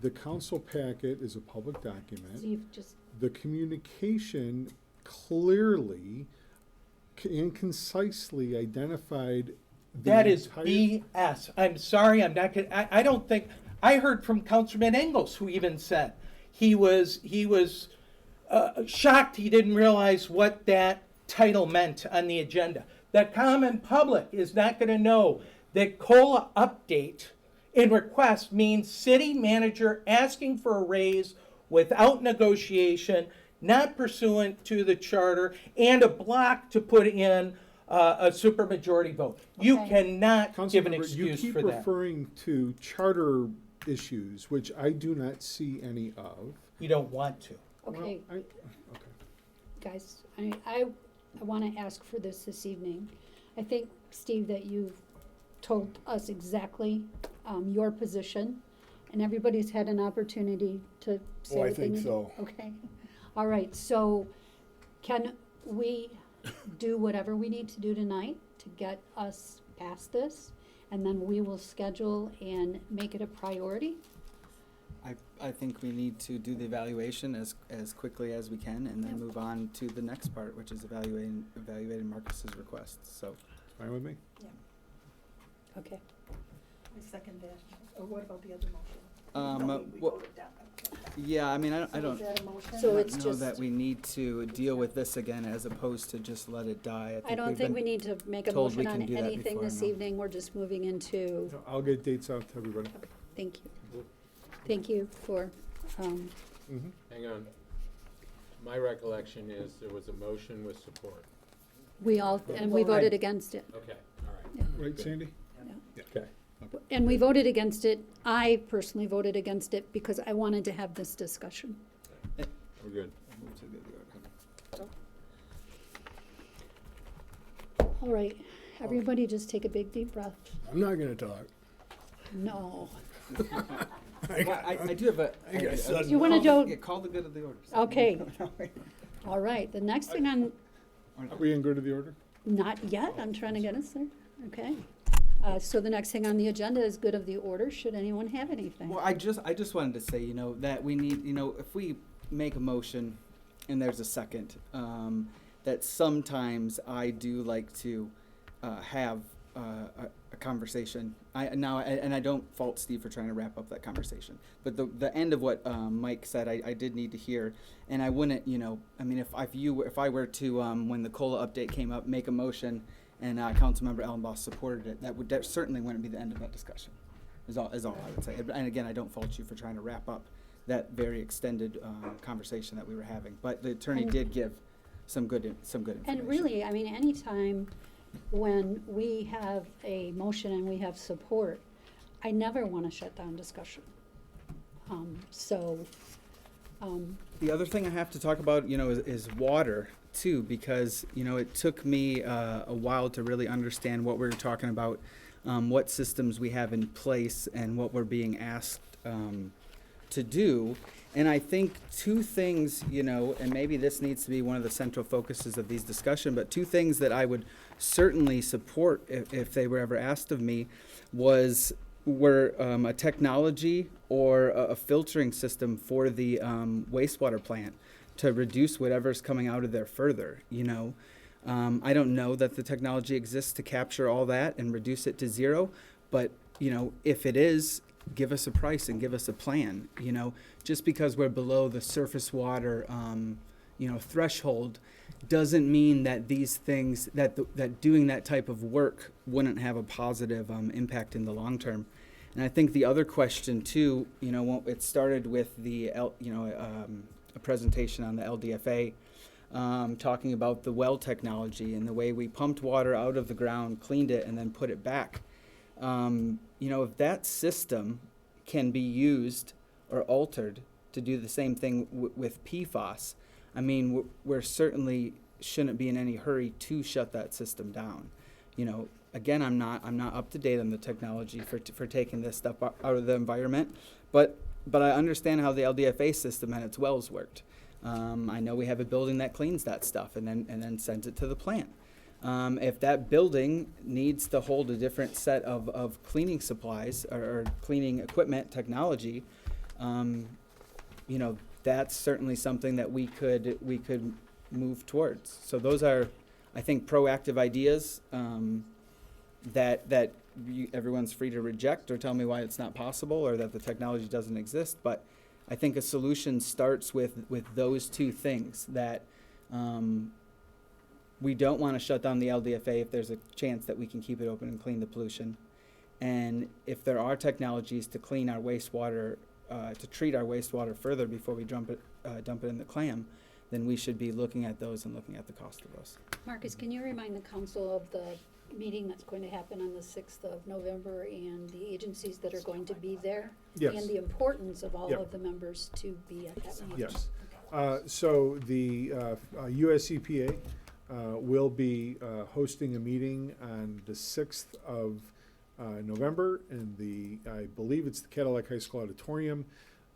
The council packet is a public document. Steve, just. The communication clearly and concisely identified the That is entire- BS. I'm sorry, I'm not gonna, I don't think, I heard from Councilman Engels, who even said he was shocked he didn't realize what that title meant on the agenda. The common public is not gonna know that COLA update and request means city manager asking for a raise without negotiation, not pursuant to the charter, and a block to put in a supermajority vote. You Okay. cannot give an Councilmember, excuse you for keep that. referring to charter issues, which I do not see any of. You don't want to. Okay. Well, okay. Guys, I want to ask for this evening. I think, Steve, that you've told us exactly your position, and everybody's had an opportunity to say Oh, I what they think need. so. Okay. All right, so can we do whatever we need to do tonight to get us past this? and then we will schedule and make it a priority. I think we need to do the evaluation as quickly as we can, and then move on to the next part, which is evaluating Marcus's requests. So, Fine with me? Yeah, Okay. I second that. Or what about the other motion? We well, voted down. yeah, I mean, I So don't. is that a motion? So I it's don't know just- that we need to deal with this again as opposed to just let it die. I don't we've think we been need to make a told we motion on can do that anything before, this no. evening. We're just moving into, I'll get dates out to everybody. thank you. Thank you for, Mm-hmm. Hang on. My recollection is there was a motion with support. and we voted against it. Okay, all right. Right, Sandy? Okay. And we voted against it. I personally voted against it because I wanted to have this discussion. We're good. All right, everybody just take a big deep breath. I'm not gonna talk. No. Well, I do have a. Do you wanna do- Call the good of the order. Okay. All right, the next thing on, Are we in good of the order? not yet, I'm trying to get us there. Okay. So the next thing on the agenda is good of the order. Should anyone have anything? Well, I just wanted to say, that we need, if we make a motion and there's a second, that sometimes I do like to have a conversation. I don't fault Steve for trying to wrap up that conversation, but the end of what Mike said, I did need to hear, and I wouldn't, if I were to when the COLA update came up, make a motion and Councilmember Ellenboss supported it, that certainly wouldn't be the end of that discussion. Is all I would say. And again, I don't fault you for trying to wrap up that very extended conversation that we were having. But the attorney did give some good information. And really, I mean, anytime when we have a motion and we have support, I never want to shut down discussion. The other thing I have to talk about, is water too, because, it took me a while to really understand what we were talking about, what systems we have in place and what we're being asked to do. And I think two things, and maybe this needs to be one of the central focuses of these discussions, but two things that I would certainly support if they were ever asked of me were a technology or a filtering system for the wastewater plant to reduce whatever's coming out of there further, I don't know that the technology exists to capture all that and reduce it to zero, but, if it is, give us a price and give us a plan. Just because we're below the surface water, threshold doesn't mean that these things, that doing that type of work wouldn't have a positive impact in the long term. And I think the other question too, it started with a presentation on the LDFA, talking about the well technology and the way we pumped water out of the ground, cleaned it, and then put it back. If that system can be used or altered to do the same thing with PFAS, I mean, we're certainly shouldn't be in any hurry to shut that system down. Again, I'm not up to date on the technology for taking this stuff out of the environment, but I understand how the LDFA system and its wells worked. I know we have a building that cleans that stuff and then sends it to the plant. If that building needs to hold a different set of cleaning supplies or cleaning equipment technology, that's certainly something that we could move towards. So those are, I think, proactive ideas that everyone's free to reject or tell me why it's not possible or that the technology doesn't exist. But I think a solution starts with those two things, that we don't want to shut down the LDFA if there's a chance that we can keep it open and clean the pollution. And if there are technologies to clean our wastewater, to treat our wastewater further before we dump it in the CLAM, then we should be looking at those and looking at the cost of those. Marcus, can you remind the council of the meeting that's going to happen on the 6th of November and the agencies that are going to be there? Yes. And the importance of all Yep. of the members to be at that meeting? Yes. So the US EPA will be hosting a meeting on the 6th of November in I believe it's the Cadillac High School Auditorium.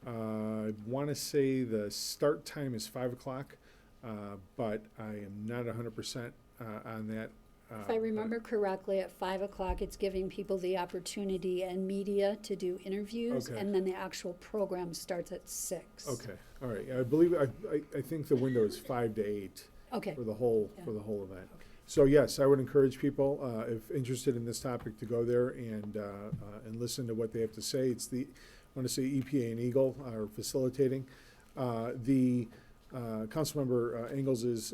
I want to say the start time is 5 o'clock, but I am not 100% on that. If I remember correctly, at 5 o'clock, it's giving people the opportunity and media to do interviews, Okay. and then the actual program starts at 6. Okay, all right. I believe, I think the window is 5 to 8. Okay. For the whole, Yeah. for the whole event. So yes, I would encourage people, if interested in this topic, to go there and listen to what they have to say. It's I want to say EPA and Eagle are facilitating. Councilmember Engels'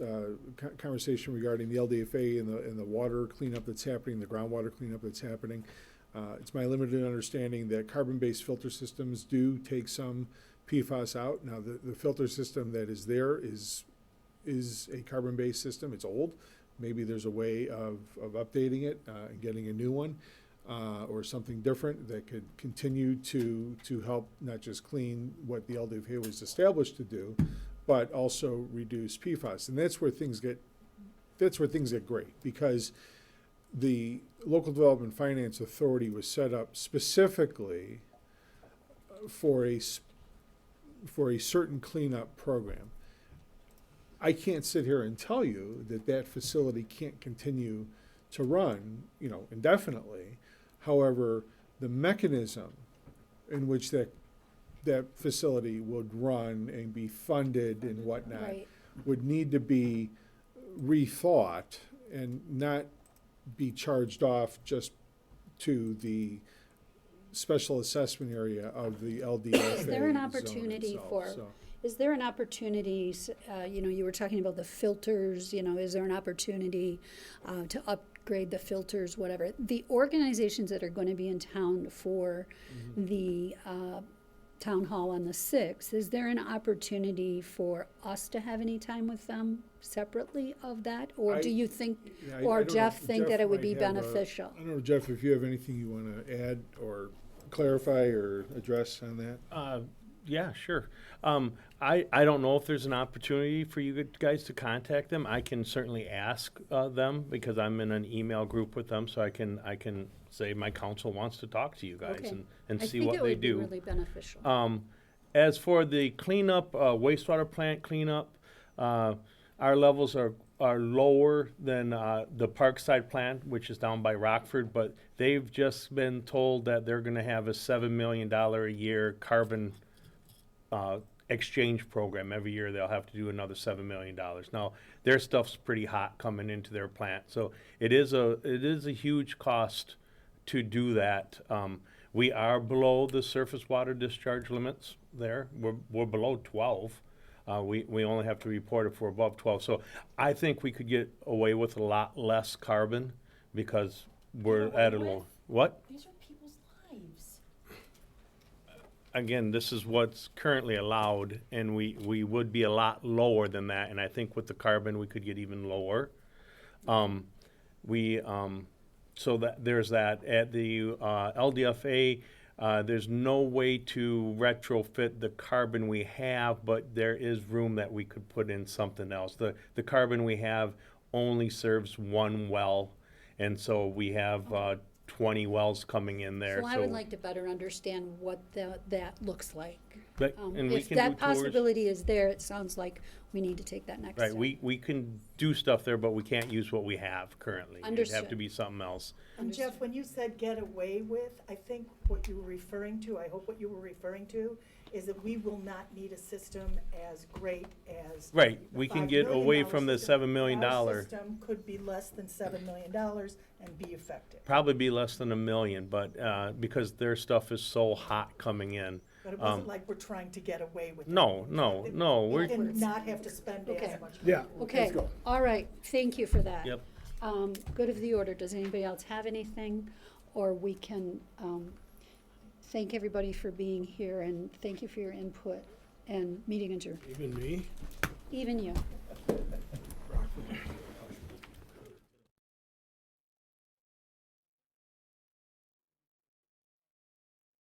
conversation regarding the LDFA and the water cleanup that's happening, the groundwater cleanup that's happening. It's my limited understanding that carbon-based filter systems do take some PFAS out. Now, the filter system that is there is a carbon-based system. It's old. Maybe there's a way of updating it and getting a new one or something different that could continue to help not just clean what the LDFA was established to do, but also reduce PFAS. And that's where things get great, because the Local Development Finance Authority was set up specifically for a certain cleanup program. I can't sit here and tell you that facility can't continue to run, indefinitely. However, the mechanism in which that facility would run and be funded and whatnot Right. would need to be rethought and not be charged off just to the special assessment area of the LDFA. Is there an zone opportunity itself, for, so. is there an opportunity, you were talking about the filters, is there an opportunity to upgrade the filters, whatever? The organizations that are going to be in town for the town hall on the 6th, is there an opportunity for us to have any time with them separately of that? Or do you think, Yeah, or I don't know Jeff if think that it would might be have beneficial? I don't know, Jeff, if you have anything you want to add or clarify or address on that? Yeah, sure. I don't know if there's an opportunity for you guys to contact them. I can certainly ask them, because I'm in an email group with them, so I can say my council wants to talk to you guys Okay. and see I what think it they would be do. really beneficial. As for the cleanup, wastewater plant cleanup, our levels are lower than the Parkside plant, which is down by Rockford, but they've just been told that they're going to have a $7 million a year carbon exchange program. Every year they'll have to do another $7 million. Now, their stuff's pretty hot coming into their plant, so it is a huge cost to do that. We are below the surface water discharge limits there. We're below 12. We only have to report if we're above 12. So I think we could get away with a lot less carbon because we're at a low. What? These are people's lives. Again, this is what's currently allowed, and we would be a lot lower than that. And I think with the carbon, we could get even lower. So that there's that. At the LDFA, there's no way to retrofit the carbon we have, but there is room that we could put in something else. The carbon we have only serves one well, and so we have 20 wells coming in there. So I would like to better understand what that looks like. But- and we If can that do tours. possibility is there, it sounds like we need to take that next Right, step. we can do stuff there, but we can't use what we have currently. It'd have Understood. to be something else. And Jeff, when you said get away with, I think what you were referring to, I hope what you were referring to, is that we will not need a system as great as. Right, the we can $5 get million away from the system. $7 million. Our system could be less than $7 million and be effective. Probably be less than $1 million, but because their stuff is so hot coming in. But it wasn't like we're trying to get away with it. No, we're, And not have to spend Okay. as much. Yeah. Okay, Let's go. all right, thank you for that. Yep. Good of the order, does anybody else have anything? Or we can thank everybody for being here and thank you for your input and meeting adjourned. Even me? Even you.